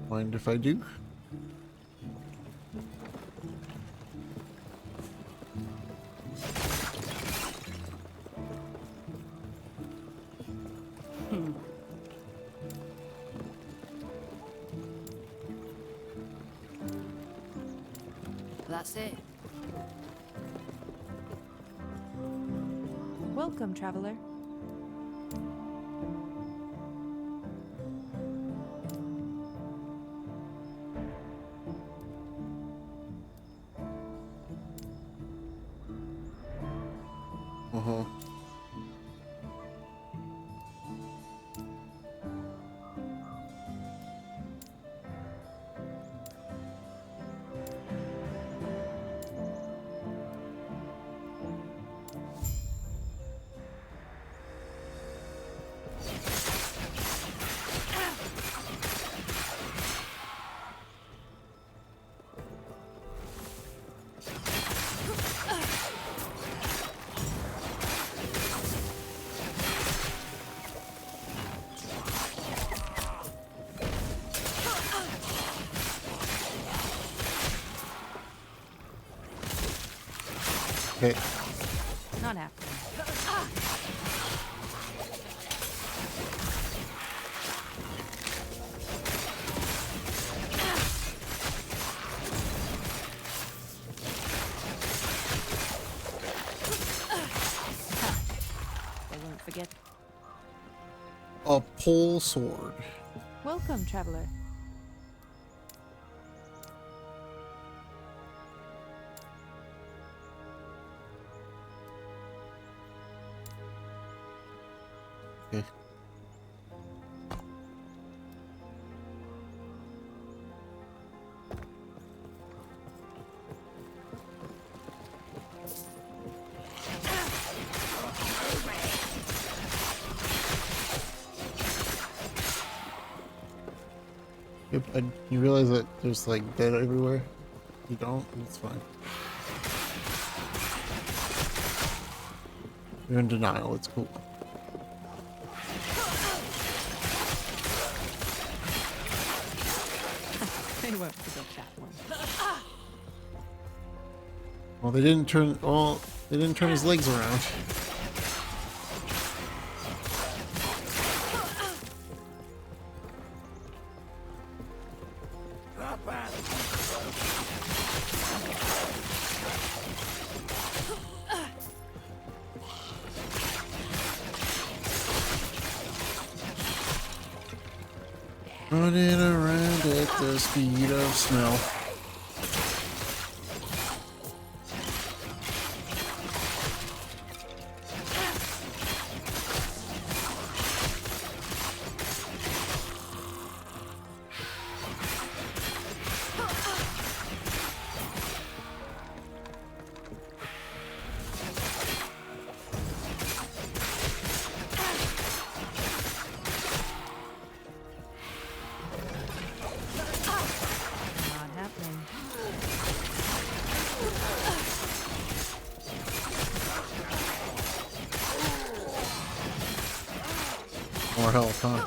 Mind if I do? That's it. Welcome, traveler. Uh-huh. Okay. Not happening. They won't forget. A pole sword. Welcome, traveler. Okay. Yep, you realize that there's like dead everywhere? You don't? It's fine. You're in denial, it's cool. They won't forget that one. Well, they didn't turn his legs around. Running around at the speed of smell. Not happening. More health, huh?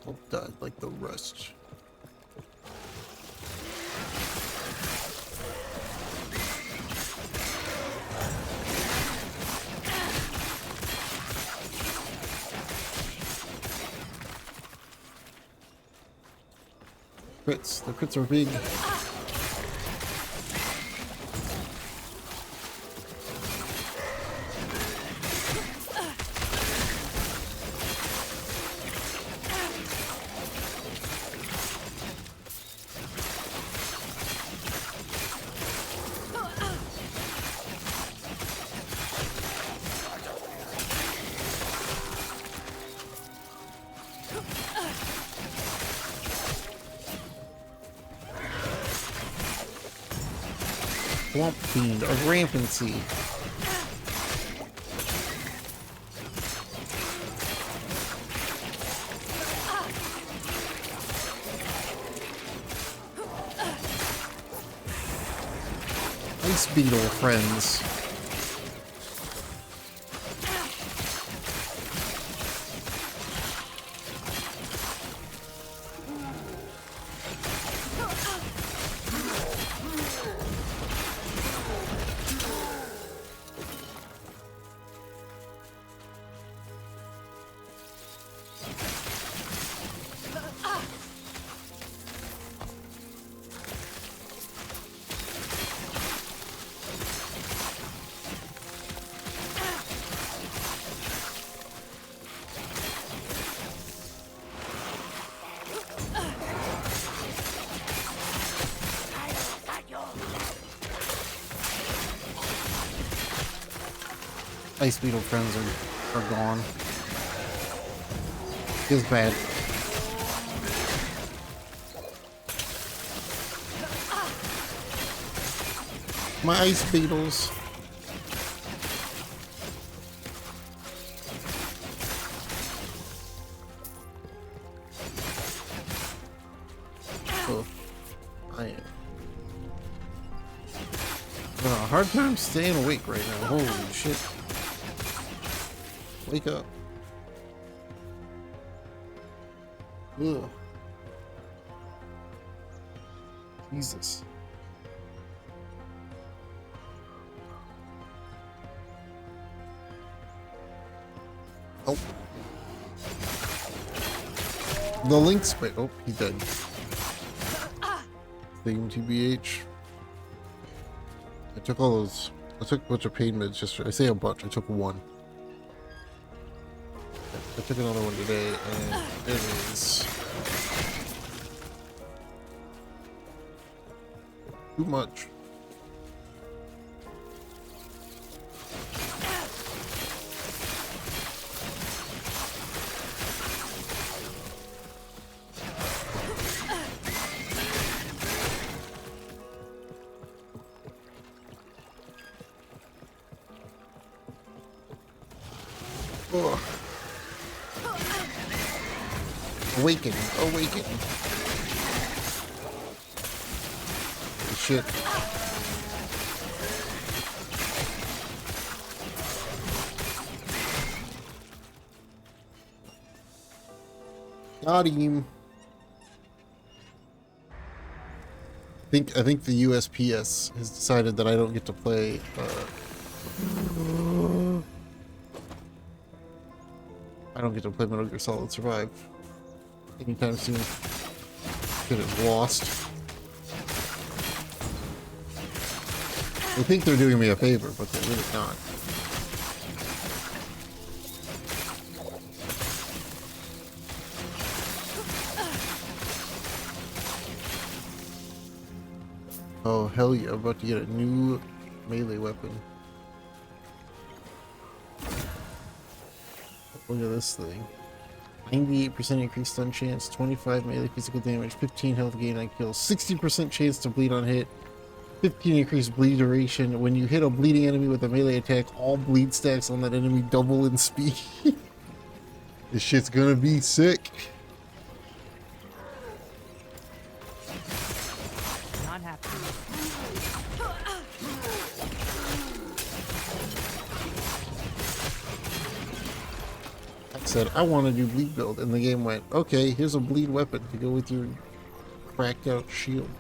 All died like the rest. crits. The crits are big. Swamp Fiend, a rampancy. Ice Beetle friends. Ice Beetle friends are gone. Feels bad. My Ice Beetles. Oh, I am having a hard time staying awake right now. Holy shit. Wake up. Ugh. Jesus. Oh. The Link's spit. Oh, he dead. Theme TBH. I took all those. I took a bunch of pain meds just. I say a bunch. I took one. I took another one today, and it is too much. Ugh. Awaken, awaken. Shit. Got him. I think the USPS has decided that I don't get to play I don't get to play Metal Gear Solid Survive anytime soon. Because it's lost. I think they're doing me a favor, but they're really not. Oh hell yeah, I'm about to get a new melee weapon. Look at this thing. 98% increased stun chance, 25 melee physical damage, 15 health gain on kills, 60% chance to bleed on hit, 15 increased bleed duration. When you hit a bleeding enemy with a melee attack, all bleed stacks on that enemy double in speed. This shit's gonna be sick. Not happy. Said I want to do bleed build, and the game went, okay, here's a bleed weapon to go with your cracked out shield.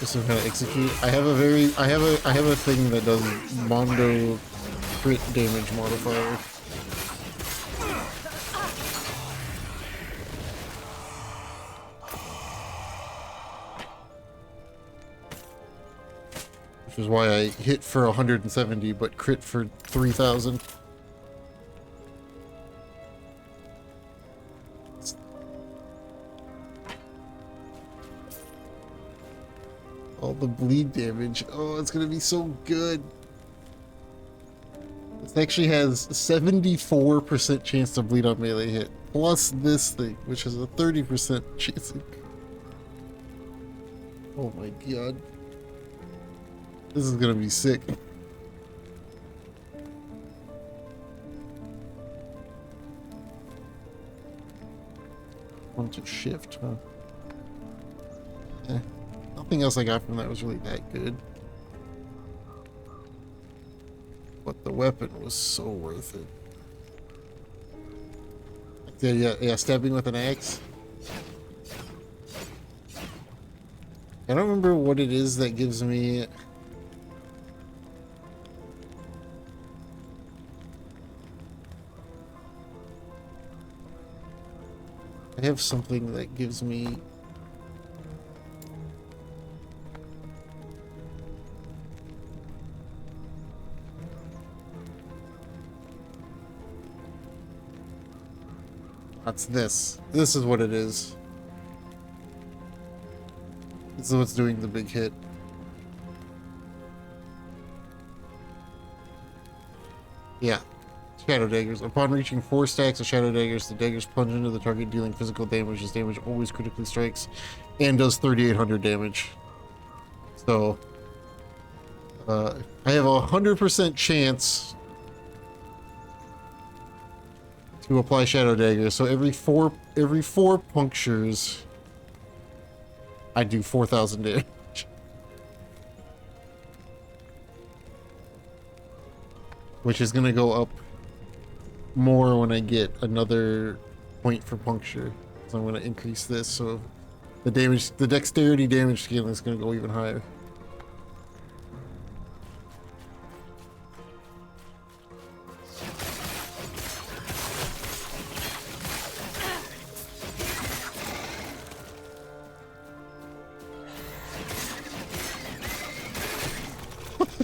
Just to kind of execute. I have a thing that does Mondo crit damage modifier. Which is why I hit for 170 but crit for 3,000. All the bleed damage. Oh, it's gonna be so good. This actually has 74% chance to bleed on melee hit, plus this thing, which has a 30% chance. Oh my god. This is gonna be sick. Want to shift, huh? Eh. Nothing else I got from that was really that good. But the weapon was so worth it. Yeah, stabbing with an axe. I don't remember what it is that gives me... I have something that gives me... That's this. This is what it is. This is what's doing the big hit. Yeah. Shadow daggers. Upon reaching 4 stacks of shadow daggers, the daggers plunge into the target, dealing physical damage. This damage always critically strikes and does 3,800 damage. So, I have a 100% chance to apply shadow dagger. So every four punctures, I do 4,000 damage. Which is gonna go up more when I get another point for puncture. So I'm gonna increase this, so the damage, the dexterity damage scaling is gonna go even higher.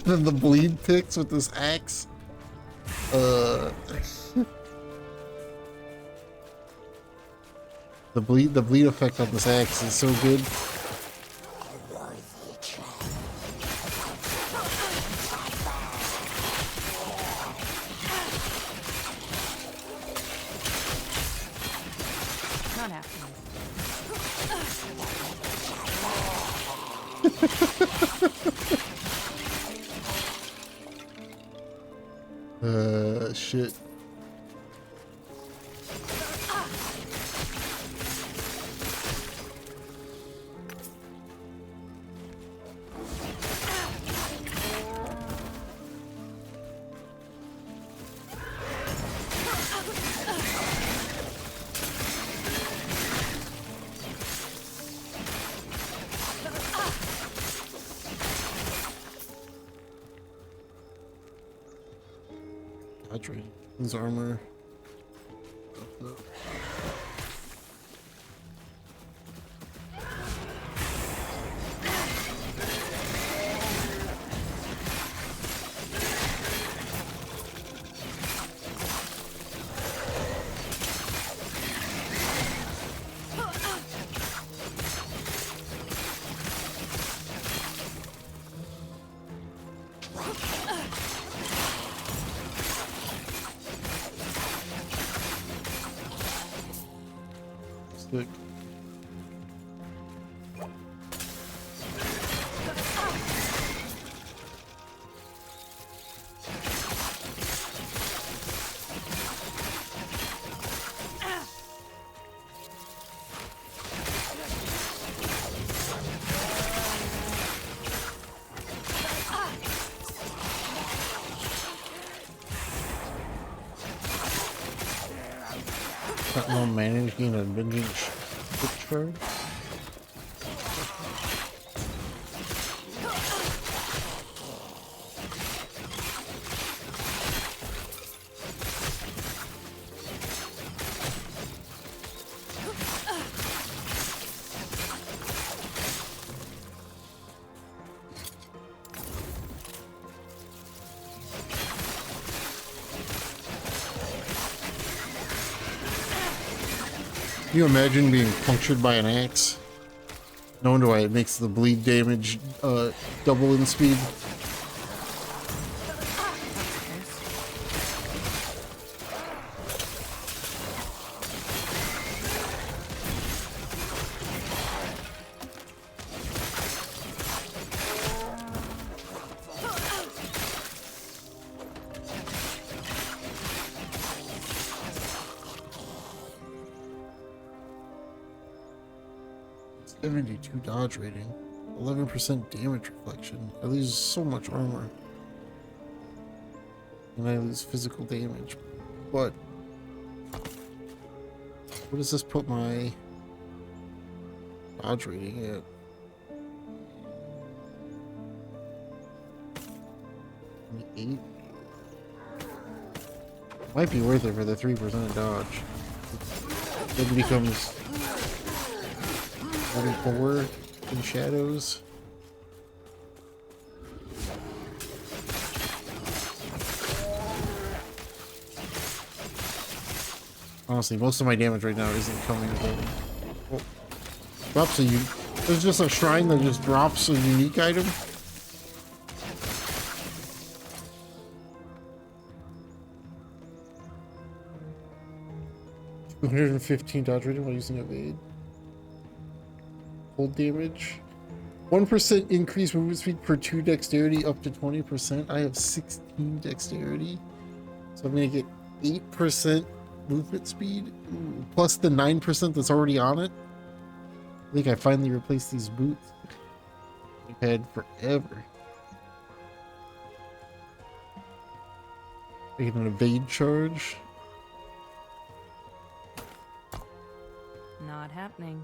Then the bleed picks with this axe. The bleed effect on this axe is so good. Not happening. Shit. His armor. Sick. Got no manage gain a vengeance switch card. Can you imagine being punctured by an axe? No wonder why it makes the bleed damage double in speed. 72 dodge rating, 11% damage reflection. I lose so much armor. And I lose physical damage. But what does this put my dodge rating at? Eight. Might be worth it for the 3% dodge. Then it becomes 44 in shadows. Honestly, most of my damage right now isn't coming from. Oh, drops a there's just a shrine that just drops a unique item. $215 dodge rating while using evade. Hold damage. 1% increase movement speed per 2 dexterity up to 20%. I have 16 dexterity. So I'm going to get 8% movement speed. Ooh, plus the 9% that's already on it. I think I finally replaced these boots. I've had forever. Making an evade charge. Not happening.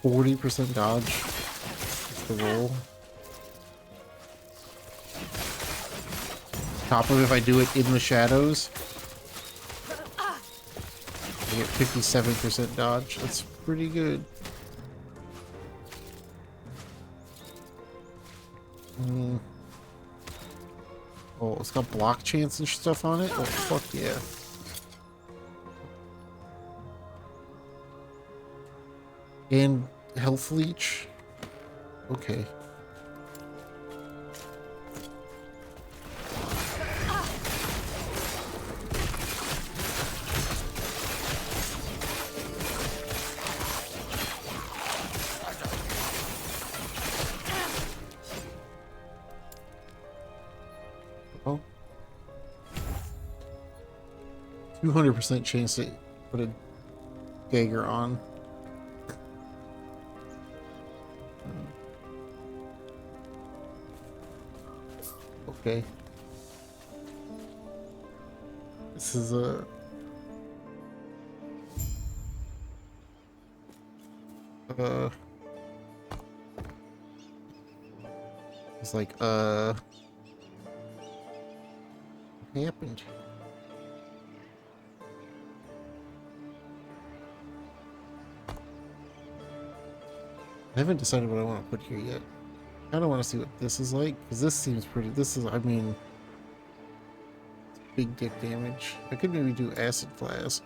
%40 dodge. That's the roll. Top of if I do it in the shadows, I get 57% dodge. That's pretty good. Oh, it's got block chance and stuff on it? Oh, fuck yeah. And health leech. Okay. Oh. 200% chance to put a dagger on. Okay. This is a it's like what happened? I haven't decided what I want to put here yet. I don't want to see what this is like, because this seems pretty, this is, I mean, big dick damage. I could maybe do acid flask.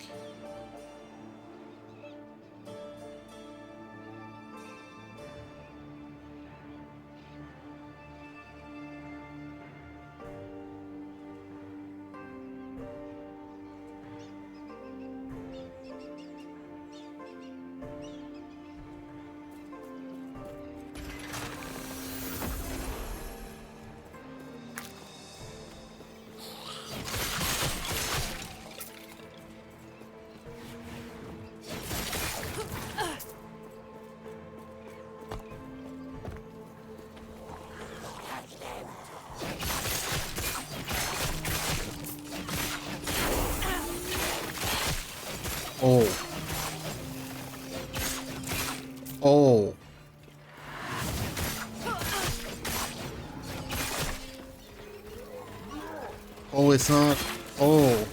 Oh. Oh. Oh, it's not. Oh.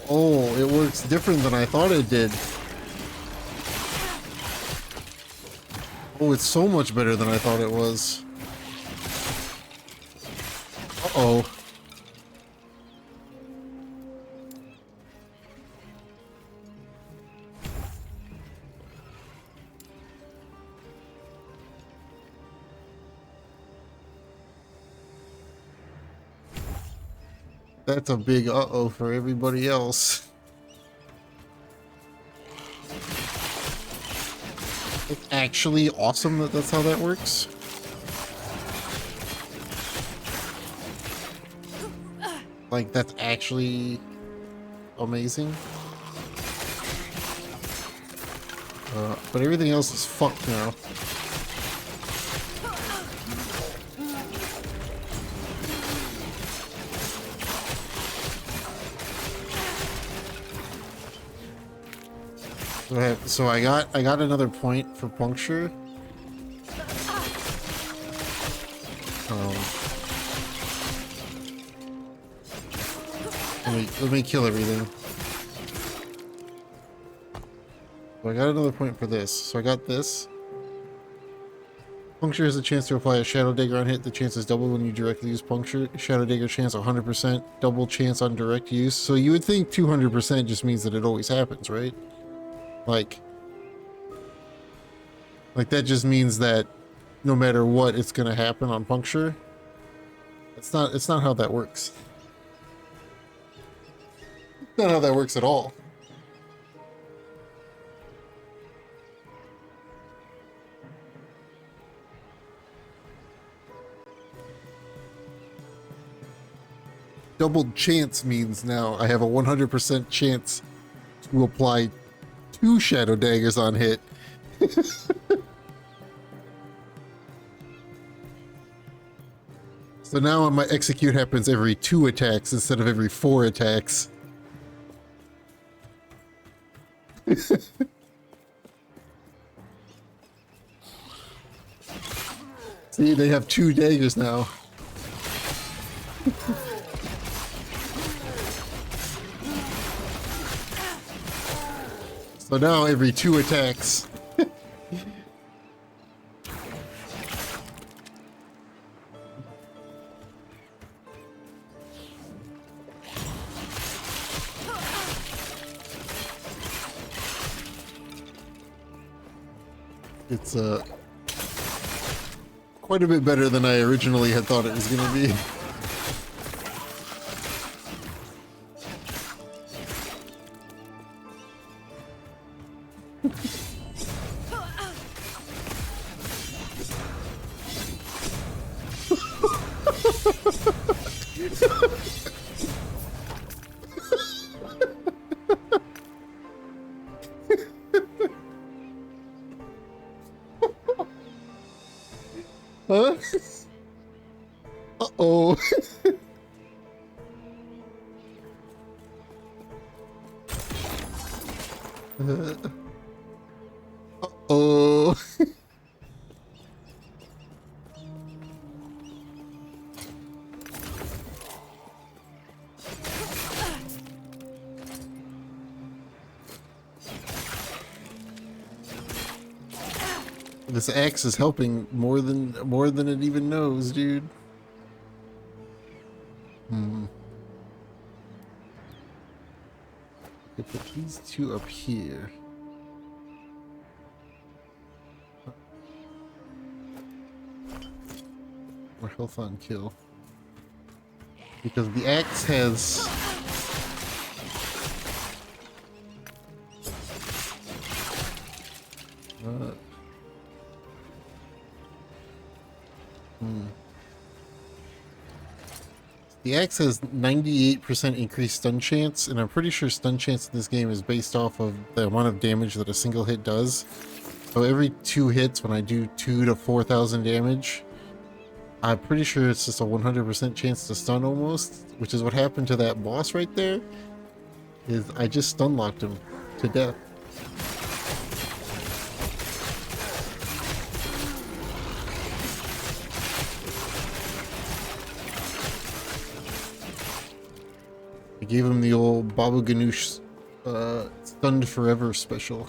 Oh, it works different than I thought it did. Oh, it's so much better than I thought it was. Uh-oh. That's a big uh-oh for everybody else. It's actually awesome that that's how that works. Like, that's actually amazing. But everything else is fucked now. So I got another point for puncture. Let me kill everything. So I got another point for this. So I got this. Puncture has a chance to apply a Shadow Dagger on hit. The chance is double when you directly use Puncture. Shadow Dagger chance 100%. Double chance on direct use. So you would think 200% just means that it always happens, right? Like that just means that no matter what, it's gonna happen on Puncture. It's not how that works. It's not how that works at all. Double chance means now I have a 100% chance to apply 2 Shadow Daggers on hit. So now my execute happens every 2 attacks instead of every 4 attacks. See, they have 2 daggers now. So now every 2 attacks. It's quite a bit better than I originally had thought it was going to be. Huh? Uh-oh. Uh-oh. This axe is helping more than it even knows, dude. I put these 2 up here. More health on kill. Because the axe has the axe has 98% increased stun chance, and I'm pretty sure stun chance in this game is based off of the amount of damage that a single hit does. So every 2 hits, when I do 2 to 4,000 damage, I'm pretty sure it's just a 100% chance to stun almost, which is what happened to that boss right there. Is I just stun locked him to death. I gave him the old Baba Ganoush stunned forever special.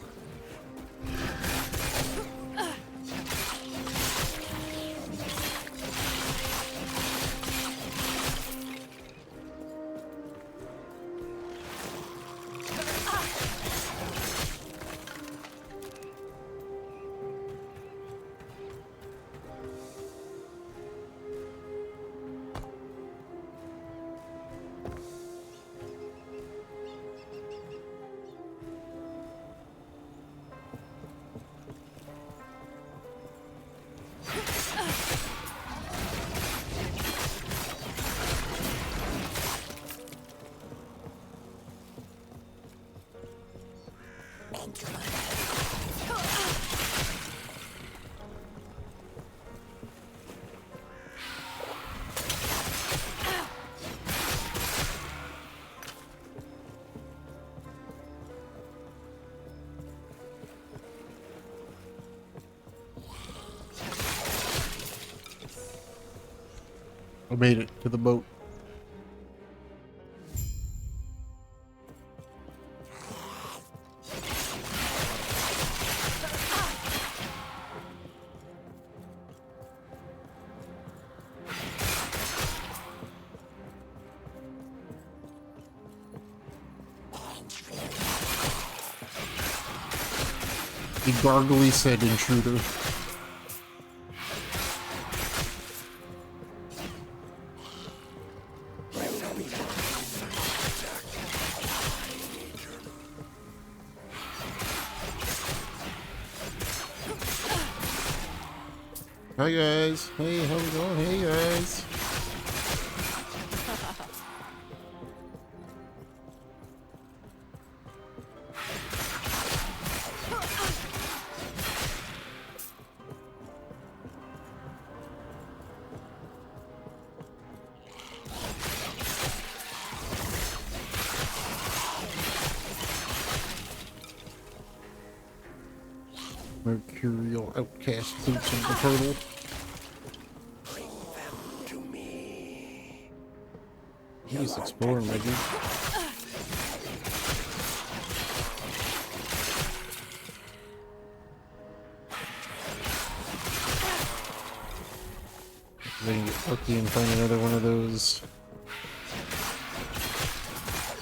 I made it to the boat. He gargly said intruder. Hi guys. Hey, how's it going? Hey guys. Mercurial outcast boots of the turtle. He's exploring, my dude. I can get lucky and find another one of those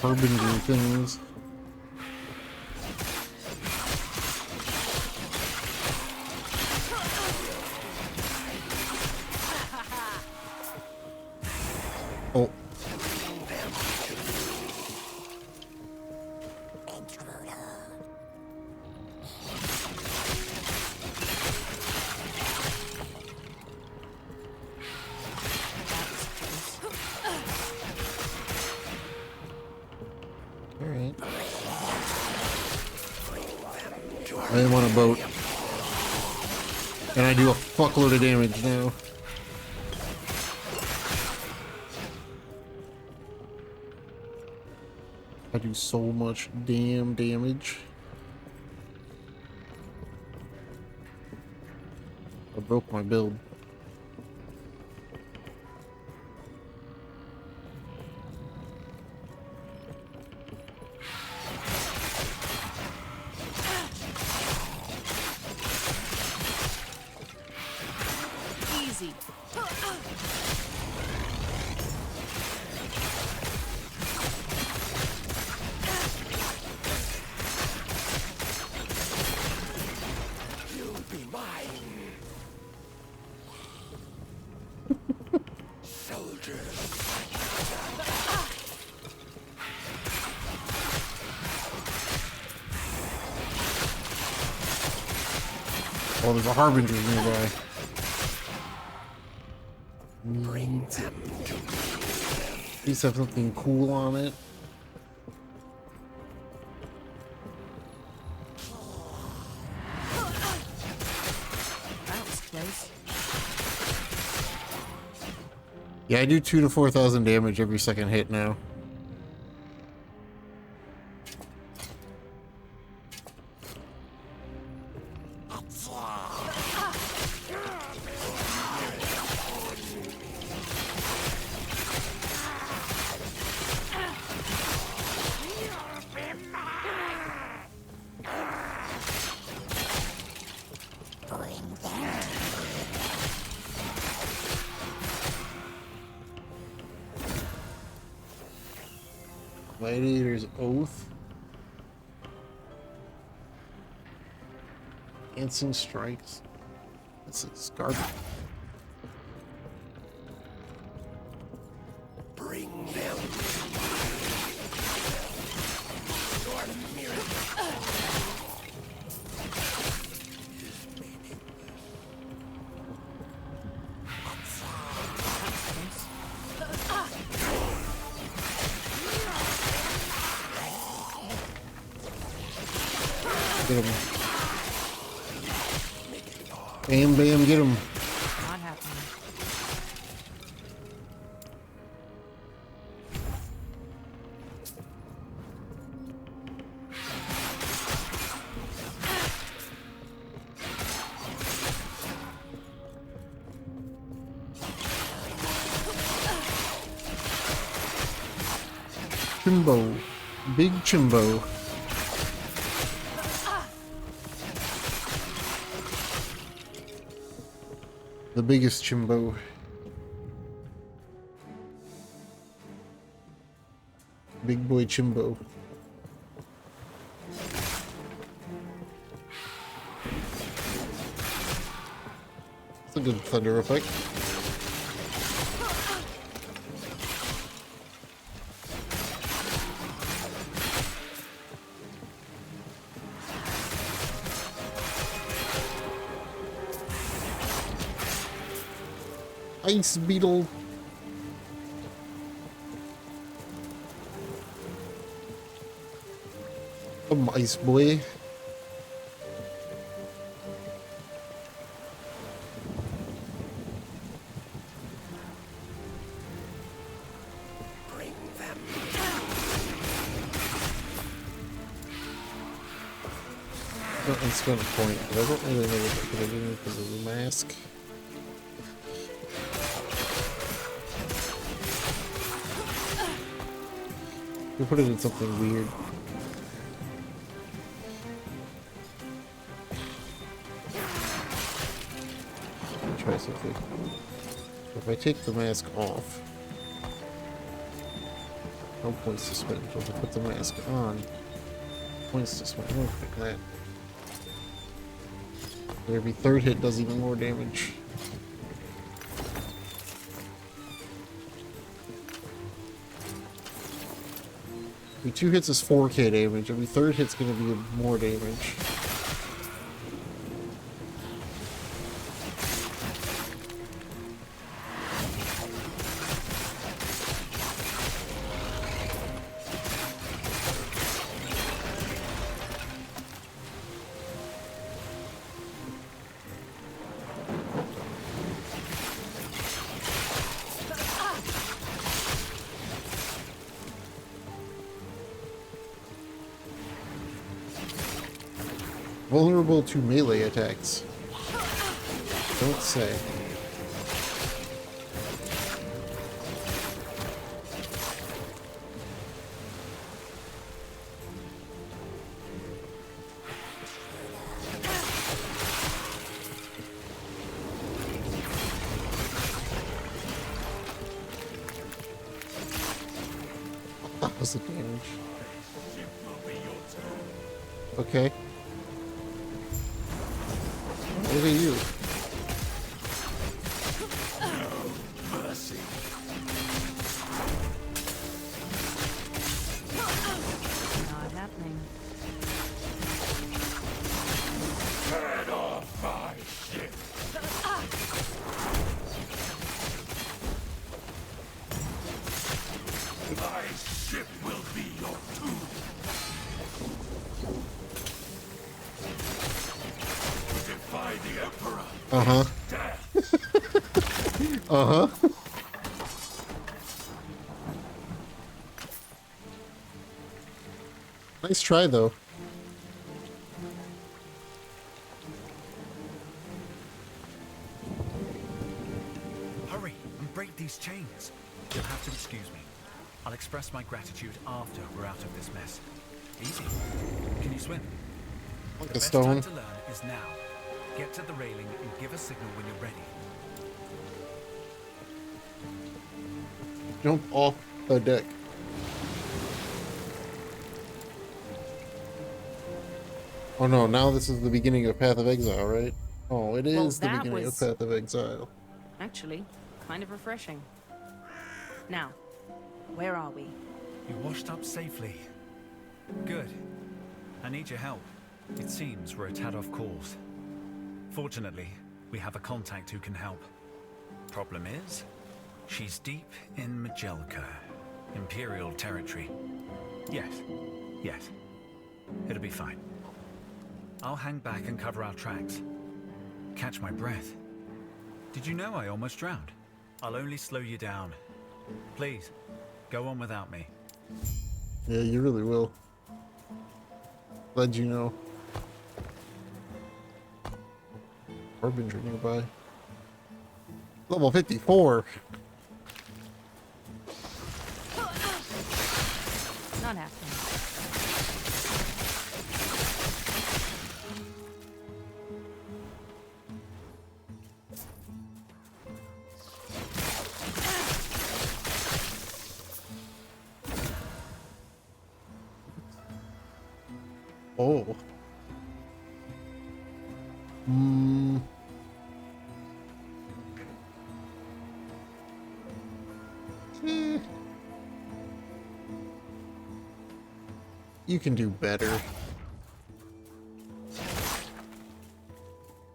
harbinger things. Oh. Alright. I am on a boat. And I do a fuckload of damage now. I do so much damn damage. I broke my build. Easy. Oh, there's a harbinger nearby. These have something cool on it. That was close. Yeah, I do 2,000 to 4,000 damage every second hit now. Gladiator's Oath. Dancing Strikes. This is garbage. Bring them. Your miracle. Get him. Bam, bam, get him. Not happening. Chimbo. Big Chimbo. The biggest Chimbo. Big boy Chimbo. That's a good thunder effect. Ice beetle. Ice boy. Bring them. I spent a point, but I don't really know what I could have done because of the mask. We put it in something weird. Try something. If I take the mask off, no points to spend. If I put the mask on, points to spend. I'm gonna pick that. Every third hit does even more damage. Every 2 hits is 4k damage. Every third hit's gonna be more damage. Vulnerable to melee attacks. Don't say. That was the damage. Okay. Look at you. Mercy. Not happening. Turn off my ship. My ship will be your tomb. Defy the Emperor. Uh-huh. Death. Uh-huh. Nice try, though. Hurry and break these chains. You'll have to excuse me. I'll express my gratitude after we're out of this mess. Easy. Can you swim? Like The a best stone. time to learn is now. Get to the railing and give a signal when you're ready. Jump off the deck. Oh no, now this is the beginning of Path of Exile, right? Oh, it Well, is the that beginning was- of Path of Exile. Actually, kind of refreshing. Now, where are we? You washed up safely. Good. I need your help. It seems we're a tad off course. Fortunately, we have a contact who can help. Problem is, she's deep in Majelka, Imperial territory. Yes, yes. It'll be fine. I'll hang back and cover our tracks. Catch my breath. Did you know I almost drowned? I'll only slow you down. Please, go on without me. Yeah, you really will. Glad you know. Harbinger nearby. Level 54. Not happening. Oh. Eh. You can do better.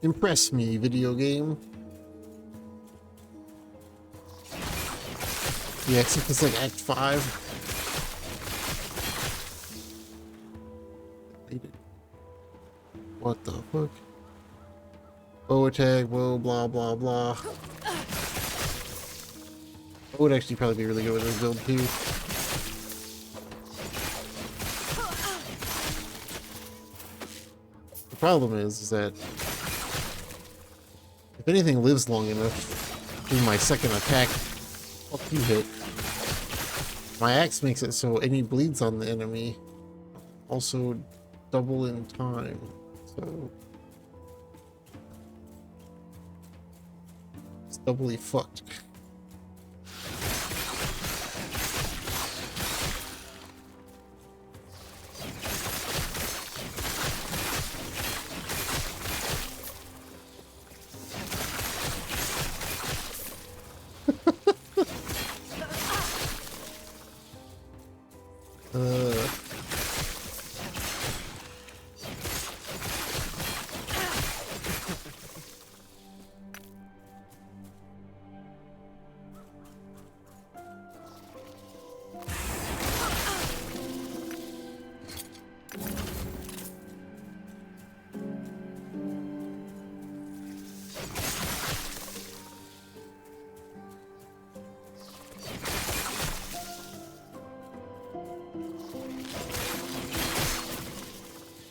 Impress me, video game. Yeah, except it's like Act 5. What the fuck? Bow attack, bow, blah, blah, blah. That would actually probably be really good with this build too. The problem is that if anything lives long enough in my second attack, fuck you hit. My axe makes it so any bleeds on the enemy also double in time. So it's doubly fucked.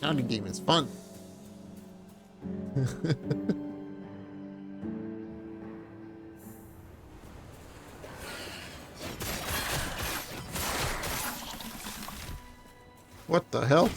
Now the game is fun. What the hell?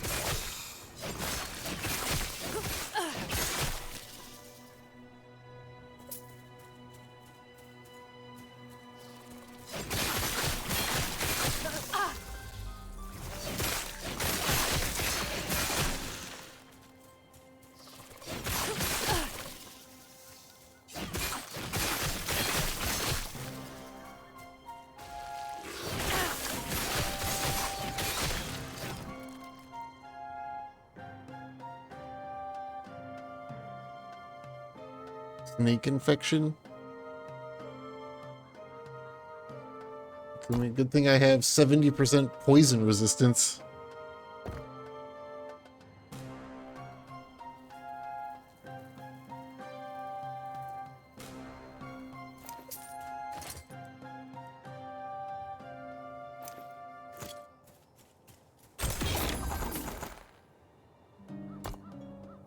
Snake infection. I mean, good thing I have 70% poison resistance.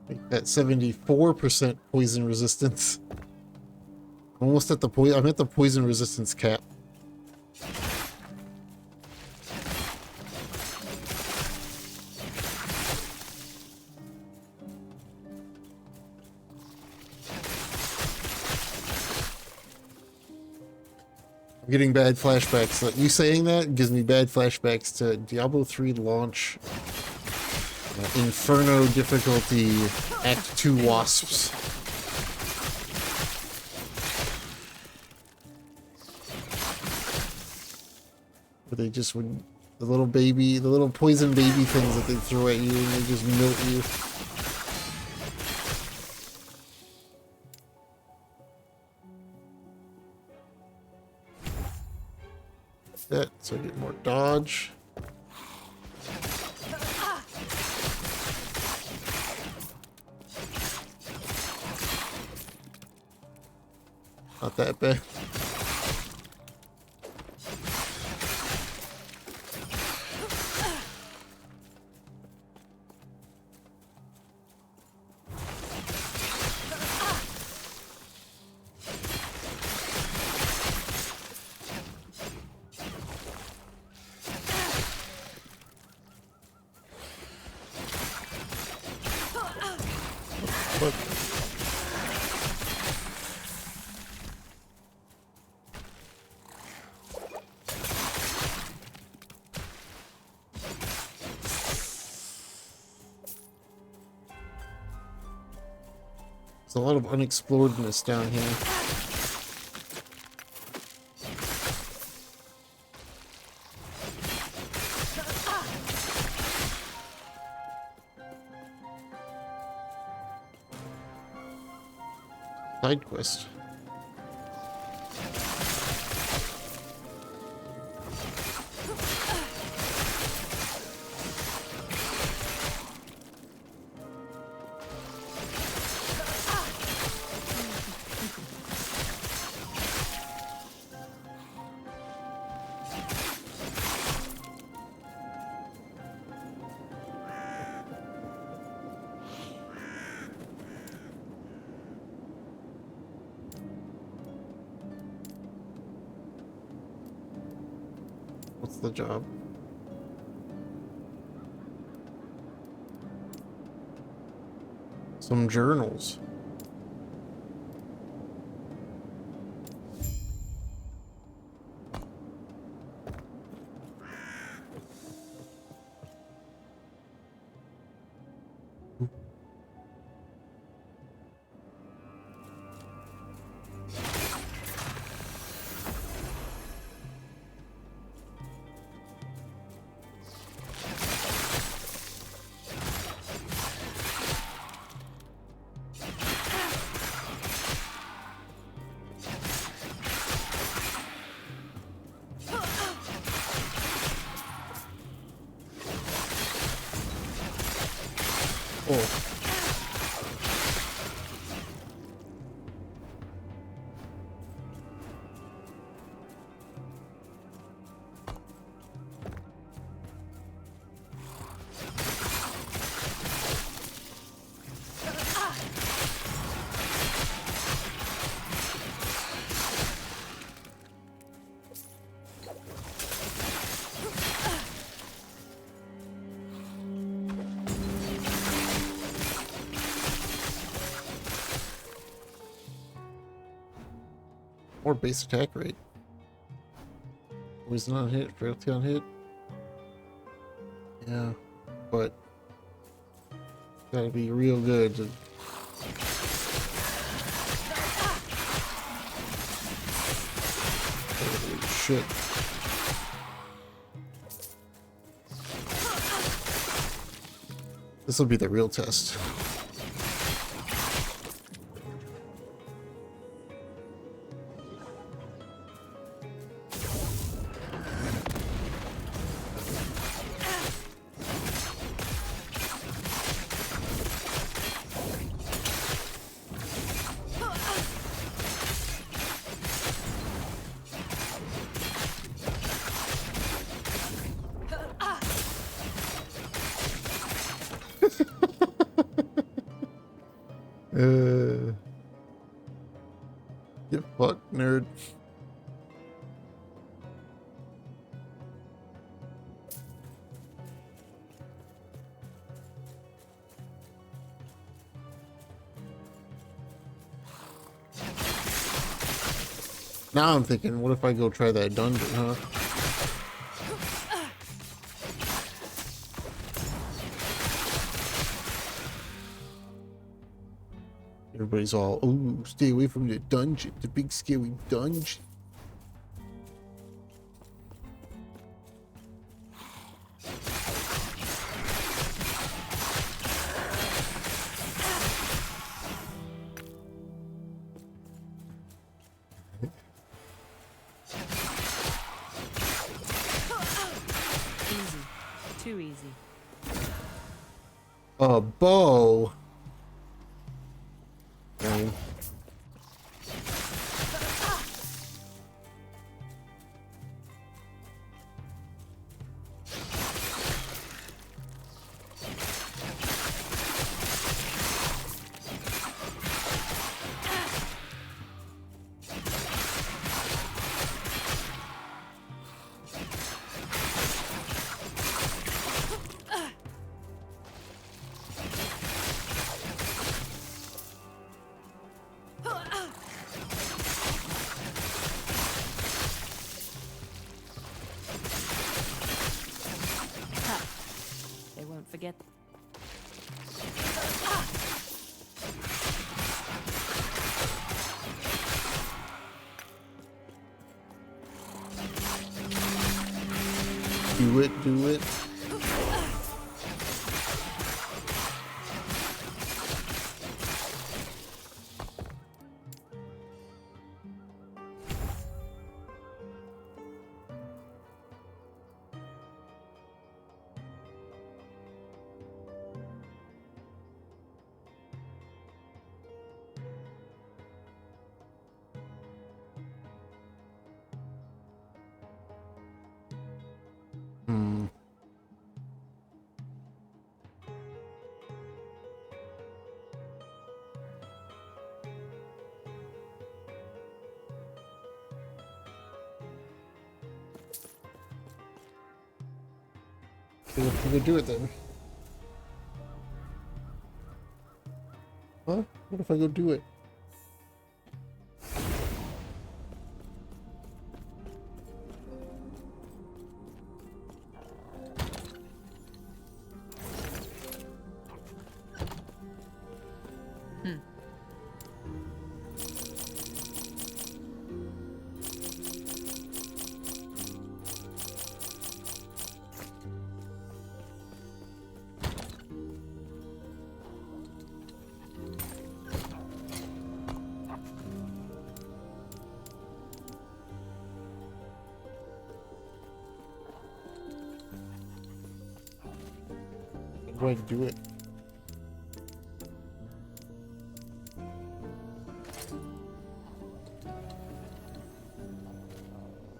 Make that 74% poison resistance. Almost at the I'm at the poison resistance cap. I'm getting bad flashbacks. Like, you saying that gives me bad flashbacks to Diablo 3 launch. Inferno difficulty Act 2 wasps. Where they just would, the little poison baby things that they throw at you and they just melt you. That, so I get more dodge. Not that bad. What? There's a lot of unexploredness down here. Side quest. What's the job? Some journals. Oh. Or base attack rate. Always not hit, frailty on hit. Yeah, but gotta be real good. Holy shit. This will be the real test. Get fucked, nerd. Now I'm thinking, what if I go try that dungeon, huh? Everybody's all, oh, stay away from the dungeon, the big scary dungeon. Easy. Too easy. A bow. I mean, forget. Do it, do it. We could do it then. Huh? What if I go do it? Do I do it?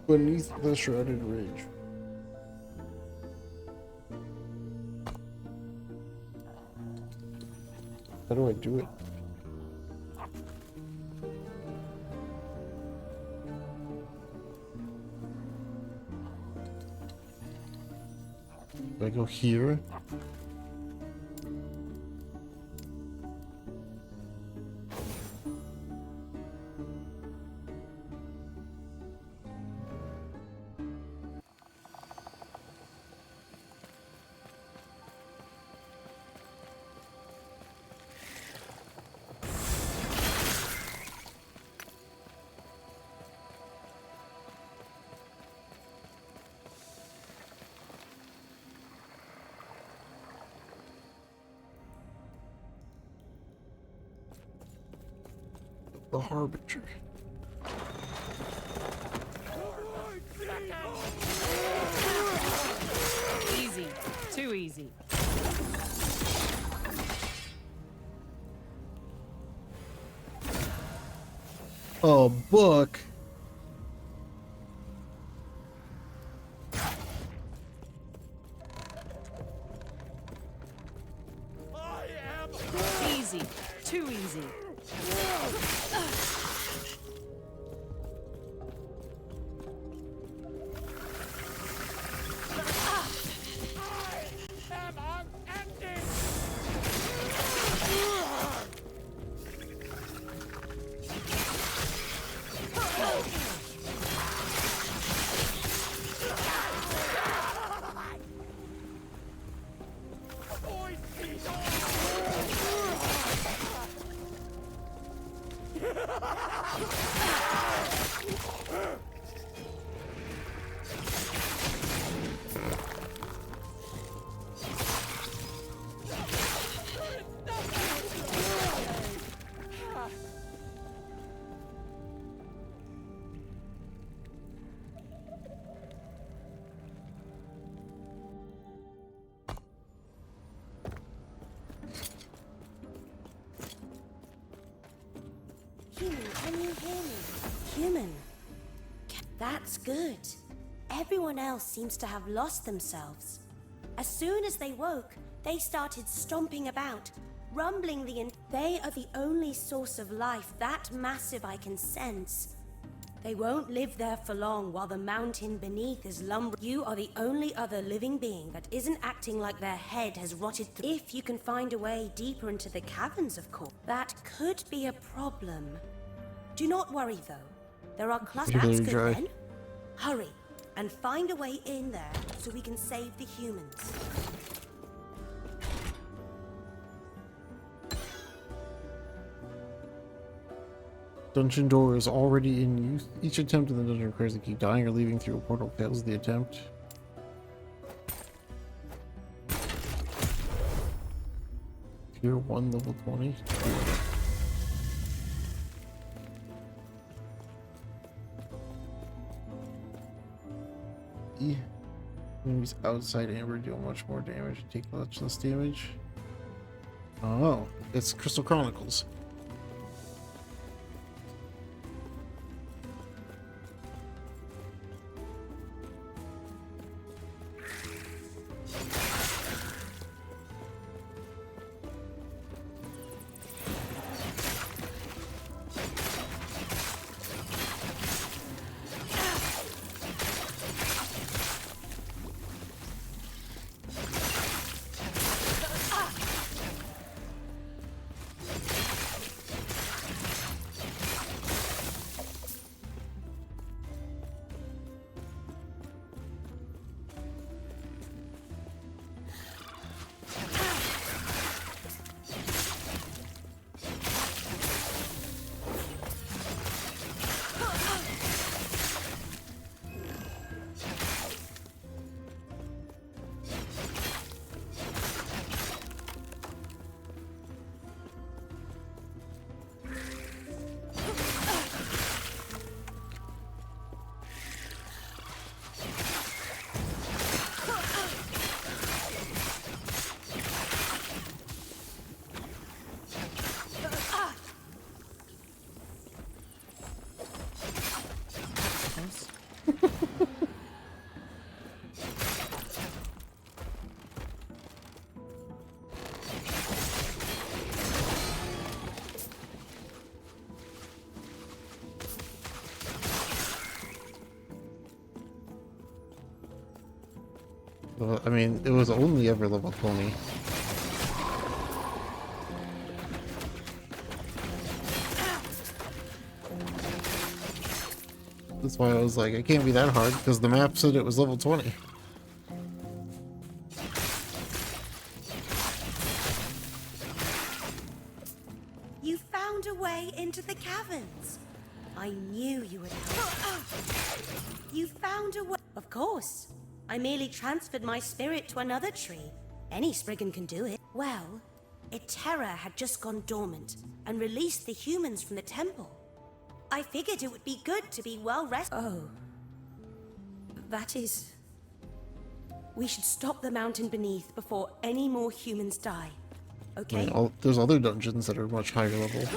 Beneath the shrouded ridge. How do I do it? Do I go here? The Harbinger. Easy. Too easy. Oh, book. Easy. Too easy. Human, can you hear me? Human. That's good. Everyone else seems to have lost themselves. As soon as they woke, they started stomping about, rumbling They are the only source of life that massive I can sense. They won't live there for long while the mountain beneath is lumbering. You are the only other living being that isn't acting like their head has rotted through. If you can find a way deeper into the caverns, of course. That could be a problem. Do not worry, though. There are clusters. That's good, then. Hurry, and find a way in there so we can save the humans. Dungeon door is already in use. Each attempt in the dungeon requires to keep dying or leaving through a portal. Fails the attempt. Tier 1, level 20. Enemies outside Amber deal much more damage and take much less damage. Oh, it's Crystal Chronicles. I mean, it was only ever level 20. That's why I was like, it can't be that hard, because the map said it was level 20. You found a way into the caverns. I knew you would help. You found a way. Of course. I merely transferred my spirit to another tree. Any Spriggan can do it. Well, Eterra had just gone dormant and released the humans from the temple. I figured it would be good to be well rested. Oh. That is... We should stop the mountain beneath before any more humans die. Okay? I mean, there's other dungeons that are much higher level.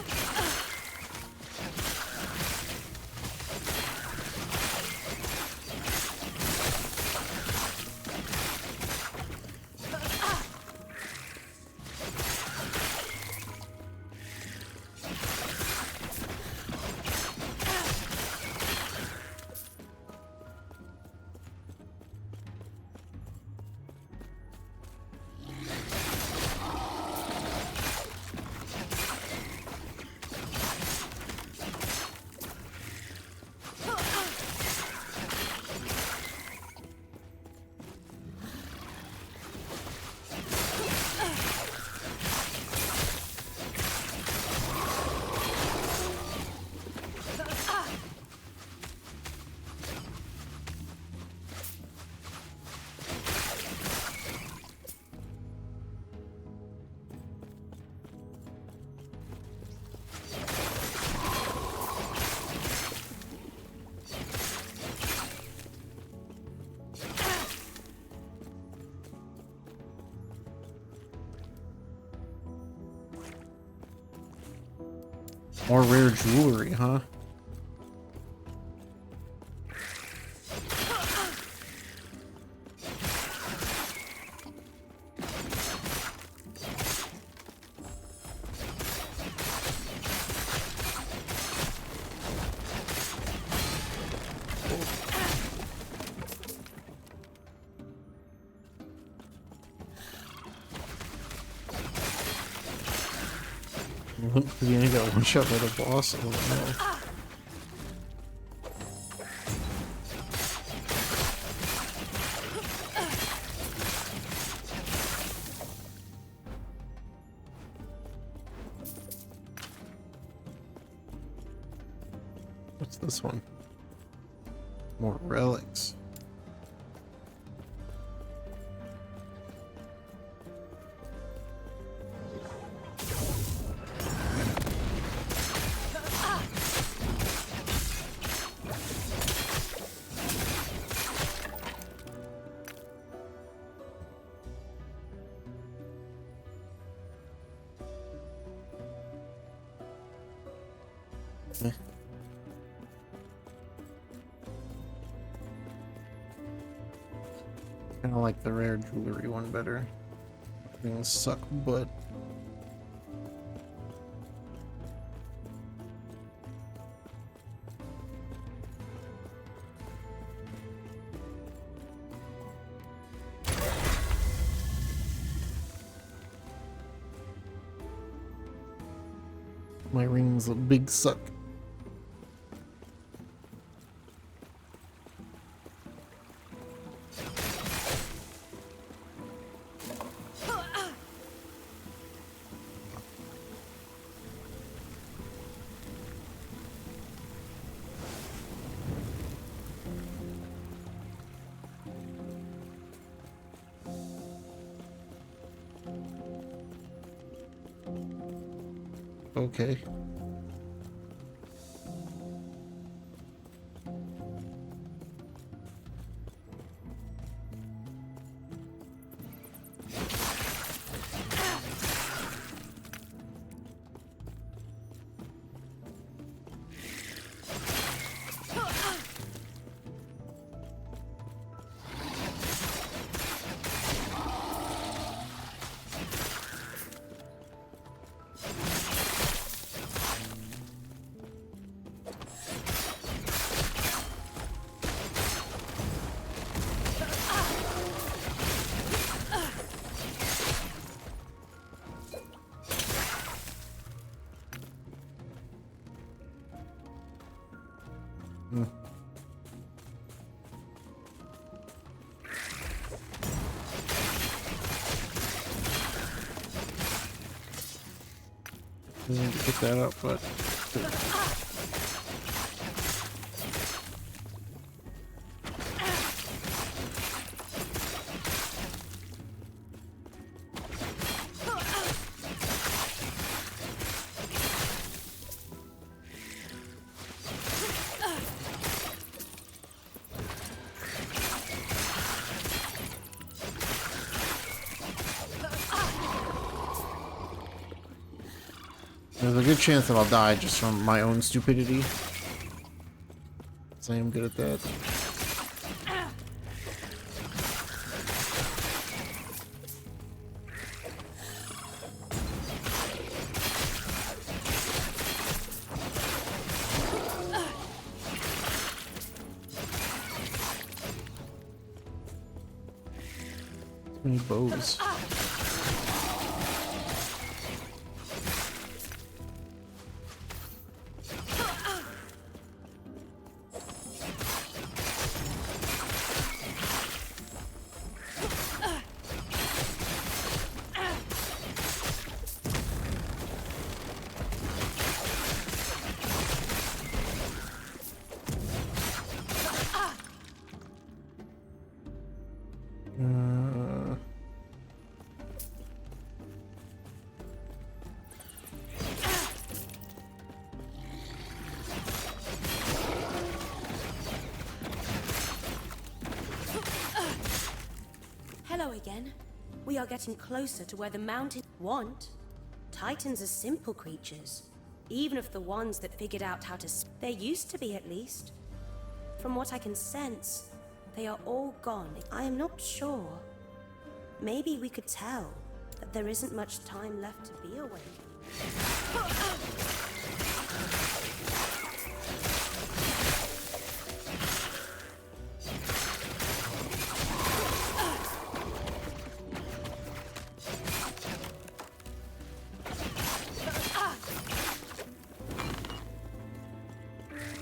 More rare jewelry, huh? You only got one shot by the boss. I don't know. What's this one? More relics. Kind of like the rare jewelry one better. Things suck, but my ring's a big suck. Okay. I need to pick that up, but there's a good chance that I'll die just from my own stupidity. So I am good at that. So many bows. Hello again. We are getting closer to where the mountains want. Titans are simple creatures. Even if the ones that figured out how to they used to be, at least. From what I can sense, they are all gone. I am not sure. Maybe we could tell that there isn't much time left to be awake.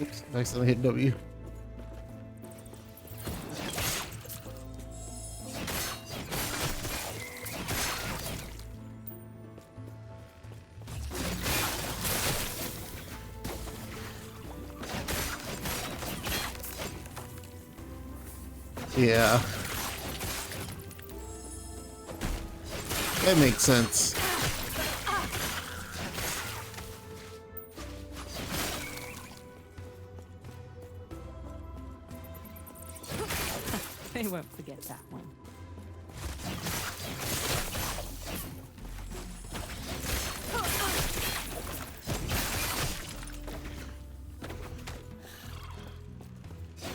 Oops, I accidentally hit W. Yeah. That makes sense. They won't forget that one.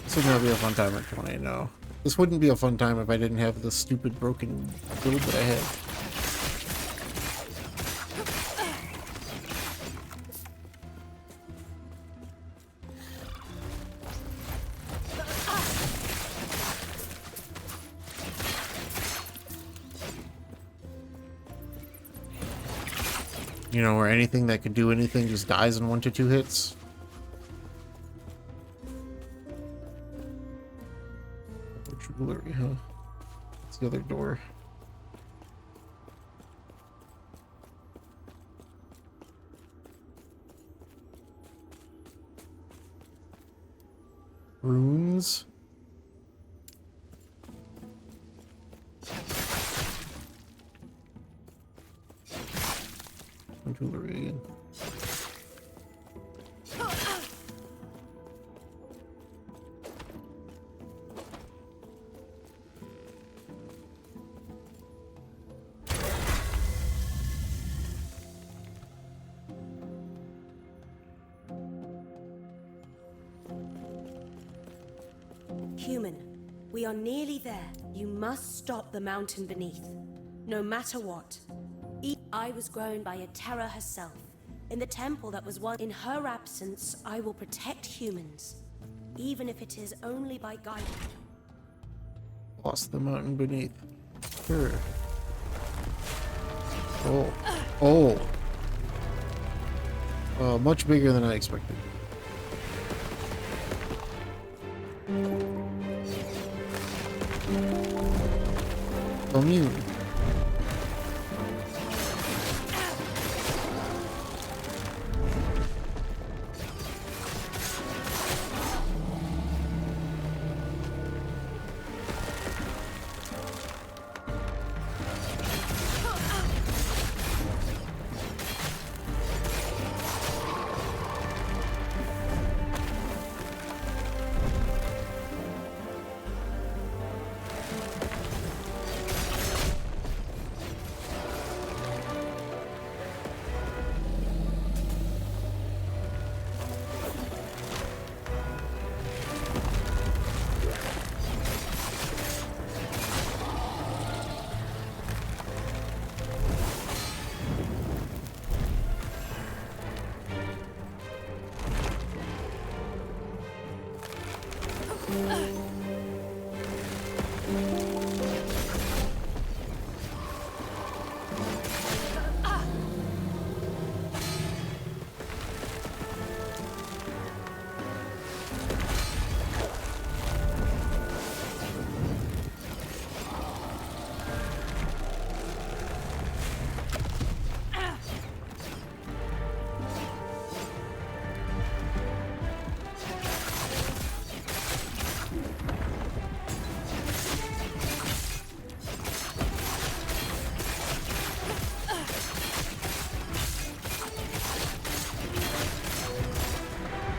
This would not be a fun time at 20, no. This wouldn't be a fun time if I didn't have the stupid broken build that I had. You know, where anything that could do anything just dies in 1 to 2 hits. Jewelry, huh? It's the other door. Runes. Jewelry again. Human, we are nearly there. You must stop the mountain beneath, no matter what. I was grown by a Terra herself, in the temple that was once. In her absence, I will protect humans, even if it is only by guiding. Lost the mountain beneath. Sure. Oh. Oh. Much bigger than I expected. Immune.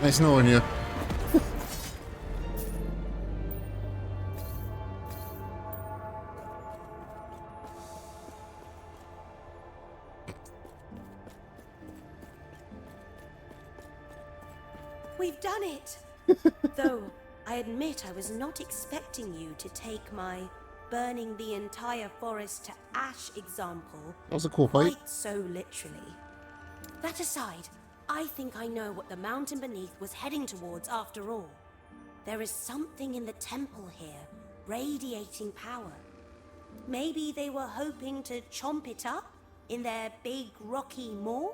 Nice knowing you. We've done it! Though, I admit I was not expecting you to take my burning the entire forest to ash example That was a cool fight. quite so literally. That aside, I think I know what the mountain beneath was heading towards after all. There is something in the temple here, radiating power. Maybe they were hoping to chomp it up in their big rocky maw?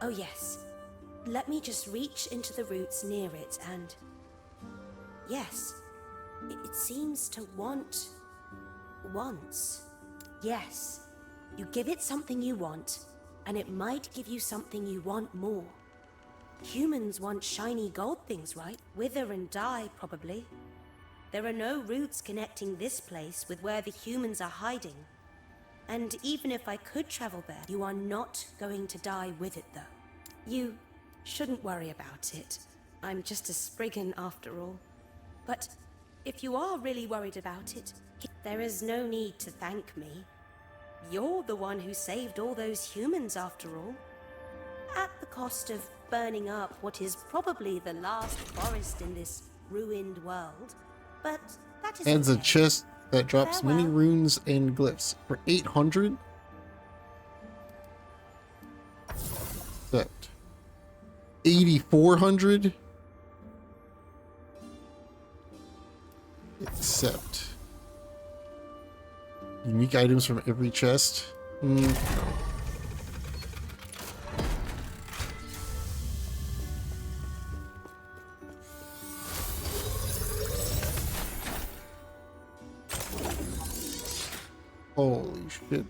Oh yes, let me just reach into the roots near it and... Yes, it seems to want... wants. Yes, you give it something you want, and it might give you something you want more. Humans want shiny gold things, right? Wither and die, probably. There are no routes connecting this place with where the humans are hiding. And even if I could travel there, you are not going to die with it, though. You shouldn't worry about it. I'm just a Spriggan after all. But if you are really worried about it, there is no need to thank me. You're the one who saved all those humans after all. At the cost of burning up what is probably the last forest in this ruined world. But that is Adds a okay. chest that drops many Farewell. runes and glyphs for 800. Except 8,400. Except unique items from every chest. No. Holy shit.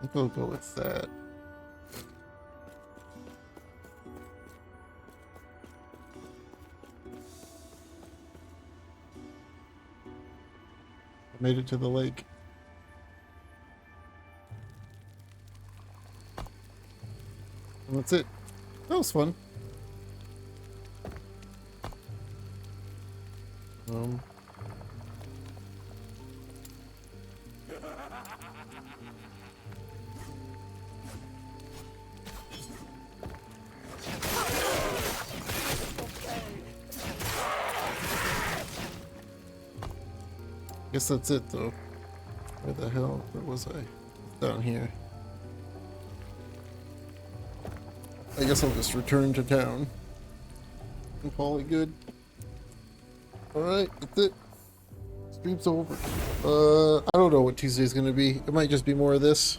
I think I'll go with that. I made it to the lake. And that's it. That was fun. Guess that's it though. Where the hell? Where was I? Down here. I guess I'll just return to town and call it good. Alright, that's it. Stream's over. I don't know what Tuesday's gonna be. It might just be more of this.